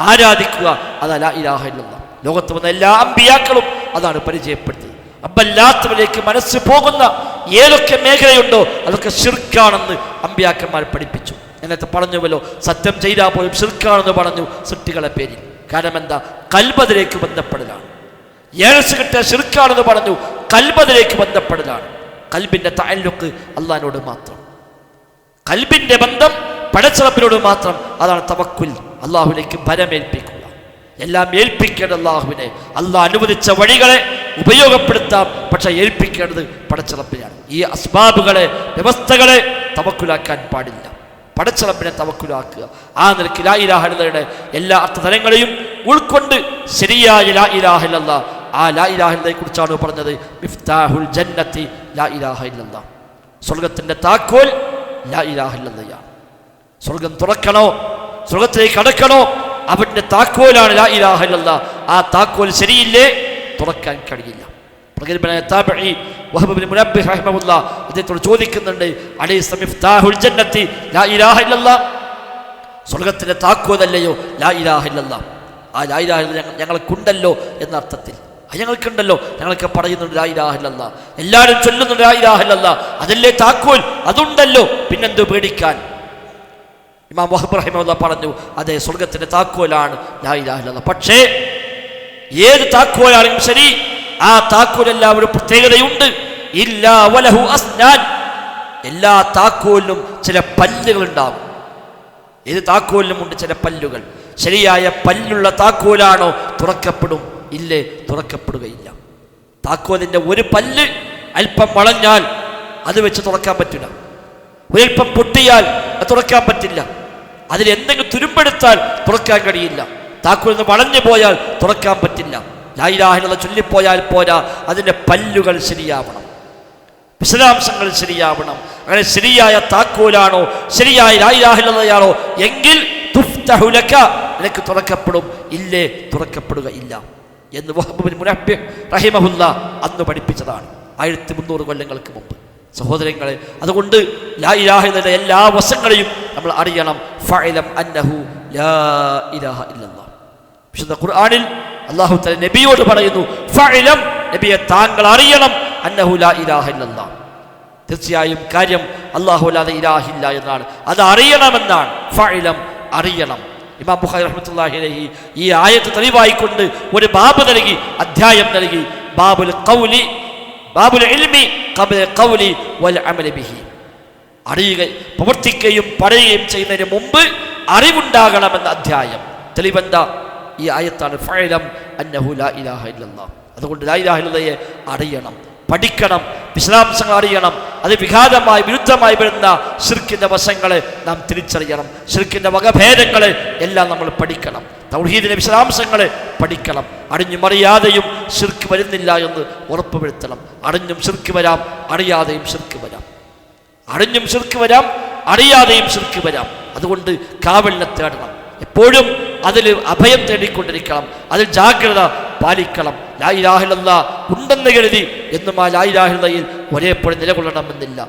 Speaker 1: ആരാധിക്കുക, അതാ ലാ ഇലാഹ ഇല്ലല്ലാഹ്. ലോകത്ത് വന്ന എല്ലാ അമ്പിയാക്കളും അതാണ് പരിചയപ്പെടുത്തിയത്. അബ്ബല്ലാത്തവരിലേക്ക് മനസ്സ് പോകുന്ന ഏതൊക്കെ മേഖലയുണ്ടോ അതൊക്കെ ശിർക്കാണെന്ന് അമ്പിയാക്കന്മാർ പഠിപ്പിച്ചു. എന്നത്തെ പറഞ്ഞുവല്ലോ, സത്യം ചെയ്താൽ പോലും ശിർക്കാണെന്ന് പറഞ്ഞു സൃഷ്ടികളെ പേരിൽ. കാരണം എന്താ? കൽബതിലേക്ക് ബന്ധപ്പെടലാണ്. ഏഴസ് കിട്ടിയ ശിർക്കാണെന്ന് പറഞ്ഞു, കൽബതിലേക്ക് ബന്ധപ്പെടലാണ്. കൽബിന്റെ തഅല്ലുഖ് അല്ലാഹുവിനോട് മാത്രം, കൽബിന്റെ ബന്ധം പടച്ചറപ്പിനോട് മാത്രം. അതാണ് തവക്കുൽ, അല്ലാഹുവിലേക്ക് ഭരമേൽപ്പിക്കുക. എല്ലാം ഏൽപ്പിക്കേണ്ടത് അല്ലാഹുവിനെ. അല്ലാഹ് അനുവദിച്ച വഴികളെ ഉപയോഗപ്പെടുത്താം, പക്ഷെ ഏൽപ്പിക്കേണ്ടത് പടച്ചറപ്പിനാണ്. ഈ അസ്ബാബുകളെ, വ്യവസ്ഥകളെ തവക്കുലാക്കാൻ പാടില്ല. പടച്ചറപ്പിനെ തവക്കുലാക്കുക. ആ നിലയ്ക്ക് ലാ ഇലാഹ ഇല്ലല്ലാഹയുടെ എല്ലാ അർത്ഥതലങ്ങളെയും ഉൾക്കൊണ്ട് ശരിയായ ലാ ഇലാഹ ഇല്ലല്ലാഹ്, ആ ലാ ഇലാഹ ഇല്ലല്ലാഹയെ കുറിച്ചാണ് പറഞ്ഞത്. മിഫ്താഹുൽ ജന്നത്തി ലാ ഇലാഹ ഇല്ലല്ലാഹ്. സ്വർഗത്തിന്റെ താക്കോൽ ലാ ഇലാഹ ഇല്ലല്ലാഹ്. സ്വർഗം തുറക്കണോ, സ്വർഗത്തിലേക്ക് കടക്കണോ, അവന്റെ താക്കോലാണ് ലാ ഇലാഹ ഇല്ലല്ലാഹ്. ആ താക്കോൽ ശരിയില്ലേ തുറക്കാൻ കഴിയില്ല. പ്രഗൽഭനായ താബഈ വഹബ് ഇബ്നു മുനബ്ബിഹ് റഹിമഹുല്ലാഹ് അദ്ദേഹത്തോട് ചോദിക്കുന്നുണ്ട്, അലൈസ മിഫ്താഹുൽ ജന്നത്തി ലാ ഇലാഹ ഇല്ലല്ലാഹ്, സ്വർഗത്തിന്റെ താക്കോലല്ലയോ ലാ ഇലാഹ ഇല്ലല്ലാഹ്? ആ ലാ ഇലാഹ ഇല്ലല്ലാഹ് ഞങ്ങൾക്കുണ്ടല്ലോ എന്ന അർത്ഥത്തിൽ. ഞങ്ങൾക്കുണ്ടല്ലോ, ഞങ്ങൾക്ക് പറയുന്നുണ്ട് ലാ ഇലാഹ ഇല്ലല്ലാഹ്, എല്ലാവരും ചൊല്ലുന്നുണ്ട് ലാ ഇലാഹ ഇല്ലല്ലാഹ്, അതല്ലേ താക്കോൽ, അതുണ്ടല്ലോ, പിന്നെന്ത് പേടിക്കാൻ? ഇമാം വഹബ് റഹിമഹുല്ലാഹ് പറഞ്ഞു, അതെ, സ്വർഗത്തിന്റെ താക്കോലാണ് ലാ ഇലാഹ ഇല്ലല്ലാഹ്. പക്ഷേ ഏത് താക്കോലാണെങ്കിലും ശരി, ആ താക്കോലെല്ലാം ഒരു പ്രത്യേകതയുണ്ട്. ഇല്ലാ വലഹു അസ്നാൻ, എല്ലാ താക്കോലിനും ചില പല്ലുകൾ ഉണ്ടാകും. ഏത് താക്കോലിനും ഉണ്ട് ചില പല്ലുകൾ. ശരിയായ പല്ലുള്ള താക്കോലാണോ തുറക്കപ്പെടും? ഇല്ലേ, തുറക്കപ്പെടുകയില്ല. താക്കോലിന്റെ ഒരു പല്ല് അല്പം വളഞ്ഞാൽ അത് വെച്ച് തുറക്കാൻ പറ്റില്ല, ഒരൽപ്പം പൊട്ടിയാൽ അത് തുറക്കാൻ പറ്റില്ല, അതിലെന്തെങ്കിലും തുരുമ്പെടുത്താൽ തുറക്കാൻ കഴിയില്ല. താക്കോൽ വളഞ്ഞു പോയാൽ തുറക്കാൻ പറ്റില്ല. ലാ ഇലാഹ ഇല്ലല്ലാഹ് ചൊല്ലിപ്പോയാൽ പോരാ, അതിൻ്റെ പല്ലുകൾ ശരിയാവണം, വിശദാംശങ്ങൾ ശരിയാവണം. അങ്ങനെ ശരിയായ താക്കോലാണോ, ശരിയായ ലാ ഇലാഹ ഇല്ലല്ലാഹയാണോ എങ്കിൽ തുഫ്തഹു ലക, നിനക്ക് തുറക്കപ്പെടും, ഇല്ലേ തുറക്കപ്പെടുക ഇല്ല എന്ന് വഹബ് ഇബ്നു മുനബ്ബിഹ് റഹിമഹുല്ലാഹ് അന്ന് പഠിപ്പിച്ചതാണ് 1300 കൊല്ലങ്ങൾക്ക് മുമ്പ്. സഹോദരങ്ങളെ, അതുകൊണ്ട് ലാ ഇലാഹ ഇല്ലല്ലാഹയുടെ എല്ലാ വശങ്ങളെയും നമ്മൾ അറിയണം. ഫഅലം അന്നഹു ലാ ഇലാഹ ഇല്ലല്ലാഹ്, വിശുദ്ധ ഖുർആനിൽ അല്ലാഹു തആല നബിയോട് പറയുന്നു, ഫഅലം, നബിയെ താങ്കൾ അറിയണം, അന്നഹു ലാ ഇലാഹ ഇല്ലല്ലാഹ്, തീർച്ചയായും കാര്യം അല്ലാഹു അല്ലാതെ ഇലാഹില്ല എന്നാണ്. അത് അറിയണമെന്നാണ്. ഫഅലം, അറിയണം. ഇമാം ബുഖാരി റഹ്മത്തുള്ളാഹി അലൈഹി ഈ ആയത്ത് തെളിവായിക്കൊണ്ട് ഒരു ബാബ് നൽകി, അധ്യായം നൽകി. ബാബുൽ ഖൗലി, ബാബുൽ ഇൽമി ഖബ്ല ഖൗലി വൽ അമലി ബിഹി. അറിയുക, പ്രവർത്തിക്കുകയും പറയുകയും ചെയ്യുന്നതിന് മുമ്പ് അറിവുണ്ടാകണമെന്ന അധ്യായം. തെളിവെന്താ? ഈ ആയത്താണ്. ഫഅലം അന്നഹു ലാ ഇലാഹ ഇല്ലല്ലാഹ്. അതുകൊണ്ട് ലാ ഇലാഹ ഇല്ലല്ലാഹയെ അറിയണം, പഠിക്കണം, വിശദാംശങ്ങൾ അറിയണം. അത് വിഘാതമായി വിരുദ്ധമായി വരുന്ന ശിർക്കിന്റെ വശങ്ങളെ നാം തിരിച്ചറിയണം. ശിർക്കിന്റെ വകഭേദങ്ങളെ എല്ലാം നമ്മൾ പഠിക്കണം. തൗഹീദിന്റെ വിശദാംശങ്ങളെ പഠിക്കണം. അറിഞ്ഞും അറിയാതെയും ശിർക്ക് വരുന്നില്ല എന്ന് ഉറപ്പുവരുത്തണം. അറിഞ്ഞും ശിർക്ക് വരാം, അറിയാതെയും ശിർക്ക് വരാം. അറിഞ്ഞും ശിർക്ക് വരാം, അറിയാതെയും ശിർക്ക് വരാം. അതുകൊണ്ട് കാവലിനെ തേടണം. എപ്പോഴും അതിൽ അഭയം തേടിക്കൊണ്ടിരിക്കണം. അതിൽ ജാഗ്രത പാലിക്കണം. ലാ ഇലാഹ ഇല്ലല്ലാഹ് ഉണ്ടെന്ന് കരുതി എന്നും ആ ലാ ഇലാഹ ഇല്ലല്ലാഹയിൽ ഒരേപോലെ നിലകൊള്ളണമെന്നില്ല.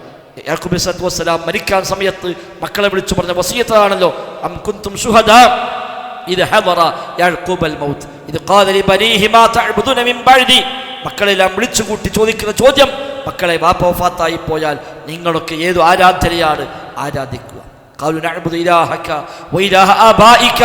Speaker 1: യാക്കൂബ് അലൈഹിസ്സലാത്തു വസ്സലാം മരിക്കാൻ സമയത്ത് മക്കളെ വിളിച്ചു പറഞ്ഞ വസിയത്താണല്ലോ, അം കുന്തും ശുഹദാ ഇദ് ഹദറ യാക്കൂബൽ മൗത്ത് ഇദ് ഖാല ലിബനീഹി മാ തഅബുദൂന മിൻ ബഅദി. മക്കളെല്ലാം വിളിച്ചുകൂട്ടി ചോദിക്കുന്ന ചോദ്യം, മക്കളെ വാപ്പ വഫാത്തായി പോയാൽ നിങ്ങളൊക്കെ ഏതു ആരാധനയാണ് ആരാധിക്കുക? ഖാലു നഅബുദു ഇലാഹക വഇലാഹ ആബായിക,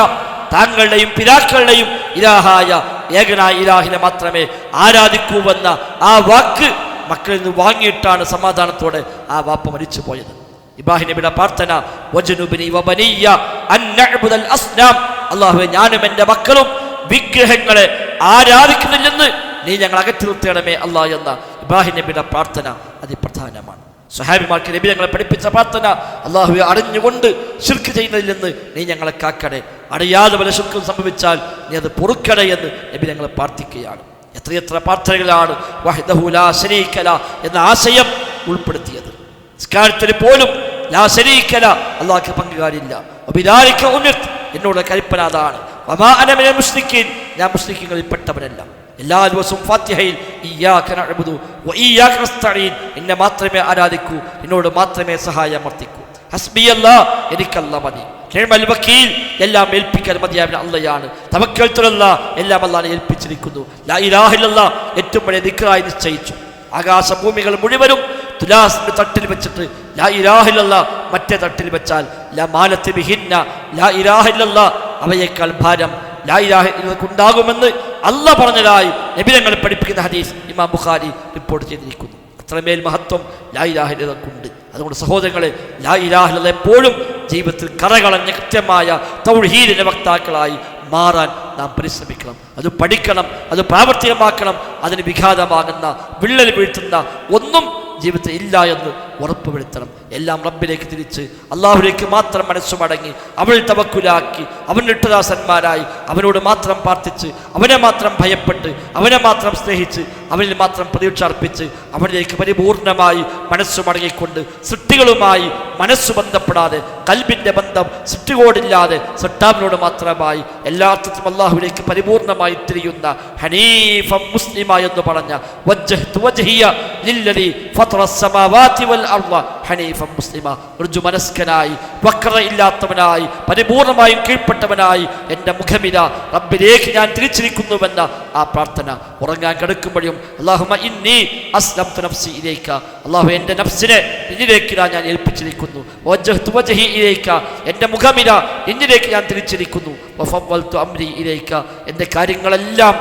Speaker 1: താങ്കളുടെയും പിതാക്കളുടെയും ഇലാഹായ ഏകനായ ഇലാഹിനെ മാത്രമേ ആരാധിക്കൂവെന്ന ആ വാക്ക് മക്കളിൽ നിന്ന് വാങ്ങിയിട്ടാണ് സമാധാനത്തോടെ ആ വാപ്പ മരിച്ചു പോയത്. ഇബ്രാഹിം നബിയുടെ പ്രാർത്ഥന, വജ്നുബ്നി വബനിയ്യ അൻ നഅബുദൽ അസ്നാം, അല്ലാഹുവേ ഞാനും എൻ്റെ മക്കളും വിഗ്രഹങ്ങളെ ആരാധിക്കുന്നില്ലെന്ന് നീ ഞങ്ങൾ അകറ്റി നിർത്തണമേ അല്ലാഹ് എന്ന ഇബ്രാഹിം നബിയുടെ പ്രാർത്ഥന അതിപ്രധാനമാണ്. സ്വഹാബിമാർക്ക് നബി ഞങ്ങളെ പഠിപ്പിച്ച പ്രാർത്ഥന, അല്ലാഹുവേ അറിഞ്ഞുകൊണ്ട് ശിർക്ക് ചെയ്യുന്നതിൽ നിന്ന് നീ ഞങ്ങളെ കാക്കണേ, അറിയാതെ വല്ല ശിർക്കും സംഭവിച്ചാൽ നീ അത് പൊറുക്കണേ എന്ന് നബി ഞങ്ങളെ പ്രാർത്ഥിക്കുകയാണ്. എത്രയെത്ര പ്രാർത്ഥനകളാണ് വഹ്ദഹു ലാ ശരീക ലഹ് എന്ന ആശയം ഉൾപ്പെടുത്തിയത്. നിസ്കാരത്തിൽ പോലും ലാ ശരീക ലഹ്, അല്ലാഹുവിന് പങ്കുകാരില്ല. വബിദാലിക ഉമിർത്, എന്നോട് കൽപ്പന അതാണ്. വമാ അന മിനൽ മുശ്രിക്കീൻ, ഞാൻ മുശ്രിക്കുകളിൽ പെട്ടവനല്ല. എല്ലാ ദിവസവും ഫാത്തിഹയിൽ ഇയ്യാക നഅബുദു വ ഇയ്യാക നസ്തഈൻ, എന്നെ മാത്രമേ ആരാധിക്കൂ, എന്നോട് മാത്രമേ സഹായം അർത്ഥിക്കൂ. ഹസ്ബിയല്ലാഹ്, എനിക്കല്ലാഹ് മതി. നിഅമൽ വക്കീൽ, എല്ലാം ഏൽപ്പിക്കാൻ മതിയായ അല്ലാഹയാണ്. തവക്കൽതുല്ലാഹ്, എല്ലാം അല്ലാഹനെ ഏൽപ്പിച്ചിരിക്കുന്നു. ലാ ഇലാഹ ഇല്ലല്ലാഹ് ഏറ്റവും വലിയ ദിക്റായി നിശ്ചയിച്ചു. ആകാശഭൂമികൾ മുഴുവനും തുലാസിന്റെ തട്ടിൽ വെച്ചിട്ട് ലാ ഇലാഹ ഇല്ലല്ലാഹ് മറ്റേ തട്ടിൽ വെച്ചാൽ ലാ മാലത്ത് ബിഹിന്ന, ലാ ഇലാഹ ഇല്ലല്ലാഹ് അവയേക്കാൾ ഭാരം ലാ ഇലാഹ ഇല്ലല്ലാഹ് ഉണ്ടാകുമെന്ന് അല്ലാഹ് പറഞ്ഞതായി നബി ഞങ്ങൾ പഠിപ്പിക്കുന്ന ഹദീസ് ഇമാം ബുഖാരി റിപ്പോർട്ട് ചെയ്തിരിക്കുന്നു. അത്രമേൽ മഹത്വം ലാ ഇലാഹ ഇല്ലല്ലാഹ്ക്കുണ്ട്. അതുകൊണ്ട് സഹോദരങ്ങളെ, ലാ ഇലാഹ ഇല്ലല്ലാഹ് എപ്പോഴും ജീവിതത്തിൽ കറകളഞ്ഞ കൃത്യമായ തൗഹീദിന്റെ വക്താക്കളായി മാറാൻ നാം പരിശ്രമിക്കണം. അത് പഠിക്കണം, അത് പ്രാവർത്തികമാക്കണം. അതിന് വിഘാതമാകുന്ന, വിള്ളൽ വീഴ്ത്തുന്ന ഒന്നും ജീവിതത്തിൽ ഇല്ല എന്ന് ഉറപ്പുവരുത്തണം. എല്ലാം റബ്ബിലേക്ക് തിരിച്ച് അള്ളാഹുലേക്ക് മാത്രം മനസ്സു മടങ്ങി അവൾ തവക്കുലാക്കി അവൻ്റെ ഇട്ടദാസന്മാരായി അവനോട് മാത്രം പ്രാർത്ഥിച്ച് അവനെ മാത്രം ഭയപ്പെട്ട് അവനെ മാത്രം സ്നേഹിച്ച് അവനിൽ മാത്രം പ്രതീക്ഷ അർപ്പിച്ച് അവനിലേക്ക് പരിപൂർണമായി മനസ്സു മടങ്ങിക്കൊണ്ട് സൃഷ്ടികളുമായി മനസ്സു ബന്ധപ്പെടാതെ കൽബിൻ്റെ ബന്ധം സൃഷ്ടികോടില്ലാതെ സൃഷ്ടാവിനോട് മാത്രമായി എല്ലാ അർത്ഥത്തിലും അള്ളാഹുവിലേക്ക് പരിപൂർണമായി തിരിയുന്ന ഹനീഫ മുസ്ലിമ എന്ന് പറഞ്ഞ വജ്ജഹ്തു വജ്ഹിയ ലില്ലദീ ഫത്തറസ് സമാവാതി വൽ അർള ഹനീഫ മുസ്ലിമ, ഋജുമനസ്കനായി വക്രതയില്ലാത്തവനായി പരിപൂർണമായും കീഴ്പ്പെട്ടവനായി എൻ്റെ മുഖമിത റബ്ബിലേക്ക് ഞാൻ തിരിച്ചിരിക്കുന്നുവെന്ന ആ പ്രാർത്ഥന ഉറങ്ങാൻ കിടക്കുമ്പോഴും അല്ലാഹുമ്മ ഇന്നി അസ്ലംതു നഫ്സി ഇലൈക, അല്ലാഹു എൻ്റെ നഫ്സിനെ നിന്നിലേക്ക് ഞാൻ ഏൽപ്പിച്ചിരിക്കുന്നു. വജ്ജഹ്തു വജ്ഹി ഇലൈക, എൻ്റെ മുഖമിത നിന്നിലേക്ക് ഞാൻ തിരിച്ചിരിക്കുന്നു. വഫവ്വൽതു അംരി ഇലൈക, എൻ്റെ കാര്യങ്ങളെല്ലാം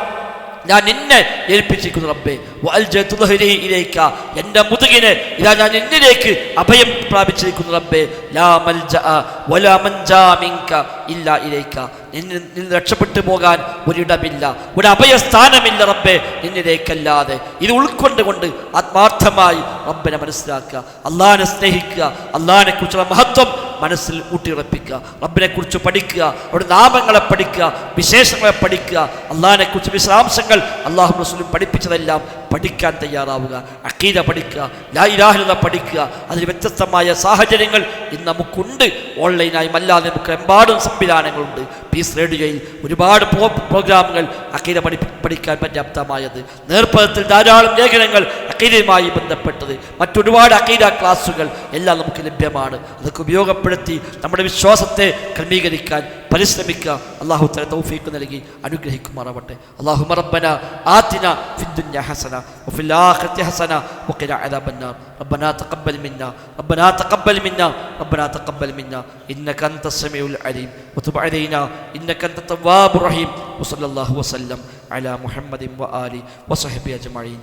Speaker 1: ഞാൻ നിന്നെ ഏൽപ്പിച്ചിരിക്കുന്നു റബ്ബേ. വഅൽജഅതു ളഹ്രി ഇലൈക, എൻ്റെ മുതുകിനെ ഇതാ ഞാൻ നിന്നിലേക്ക് അഭയം പ്രാപിച്ചിരിക്കുന്നു റബ്ബേ. ലാ മൽജഅ വലാ മൻജാ മിൻക ഇല്ലാ ഇലൈക, നിന്നിൽ രക്ഷപ്പെട്ടു പോകാൻ ഒരിടമില്ല, ഒരു അഭയസ്ഥാനമില്ല റബ്ബേ നിന്നിലേക്കല്ലാതെ. ഇത് ഉൾക്കൊണ്ടുകൊണ്ട് ആത്മാർത്ഥമായി റബ്ബിനെ മനസ്സിലാക്കുക, അള്ളാഹിനെ സ്നേഹിക്കുക, അള്ളാഹിനെ കുറിച്ചുള്ള മഹത്വം മനസ്സിൽ ഊട്ടിയുറപ്പിക്കുക, റബ്ബിനെ കുറിച്ച് പഠിക്കുക, അവിടെ നാമങ്ങളെ പഠിക്കുക, വിശേഷങ്ങളെ പഠിക്കുക, അള്ളാഹിനെ കുറിച്ച് വിശദാംശങ്ങൾ അള്ളാഹു റസൂലും പഠിപ്പിച്ചതെല്ലാം പഠിക്കാൻ തയ്യാറാവുക, അഖീദ പഠിക്കുക, ലാ ഇലാഹ ഇല്ലല്ലാഹ് പഠിക്കുക. അതിന് വ്യത്യസ്തമായ സാഹചര്യങ്ങൾ ഇന്ന് നമുക്കുണ്ട്. ഓൺലൈനായും അല്ലാതെ നമുക്ക് എമ്പാടും സംവിധാനങ്ങളുണ്ട്. പീസ് റേഡിയോയിൽ ഒരുപാട് പ്രോഗ്രാമുകൾ അഖീദ പഠിക്കാൻ പര്യാപ്തമായത്, നേർപ്പഥത്തിൽ ധാരാളം ലേഖനങ്ങൾ അഖീദയുമായി ബന്ധപ്പെട്ടത്, മറ്റൊരുപാട് അഖീദ ക്ലാസുകൾ എല്ലാം നമുക്ക് ലഭ്യമാണ്. അതൊക്കെ ഉപയോഗപ്പെടുത്തി നമ്മുടെ വിശ്വാസത്തെ ക്രമീകരിക്കാൻ പരിശ്രമിക്കുക. അല്ലാഹു തആല തൗഫീഖ് നൽകി അനുഗ്രഹിക്കുമാറാവട്ടെ. അല്ലാഹുമ്മ റബ്ബന ആതിന ഫിദ് ദുനിയ ഹസന വഫിൽ ആഖിറതി ഹസന വഖിന അദാബന്നാർ. റബ്ബനാ തഖബ്ബൽ മിന്നാ റബ്ബനാ തഖബ്ബൽ മിന്നാ റബ്ബനാ തഖബ്ബൽ മിന്നാ ഇന്നക അൻതസ് സമീഉൽ അലീം വതുബ് അലൈനാ ഇന്നക അൻതത് തവ്വാബുർ റഹീം. വസല്ലല്ലാഹു വസല്ലം അലാ മുഹമ്മദിൻ വആലി വസഹ്ബിഹി അജ്മഈൻ.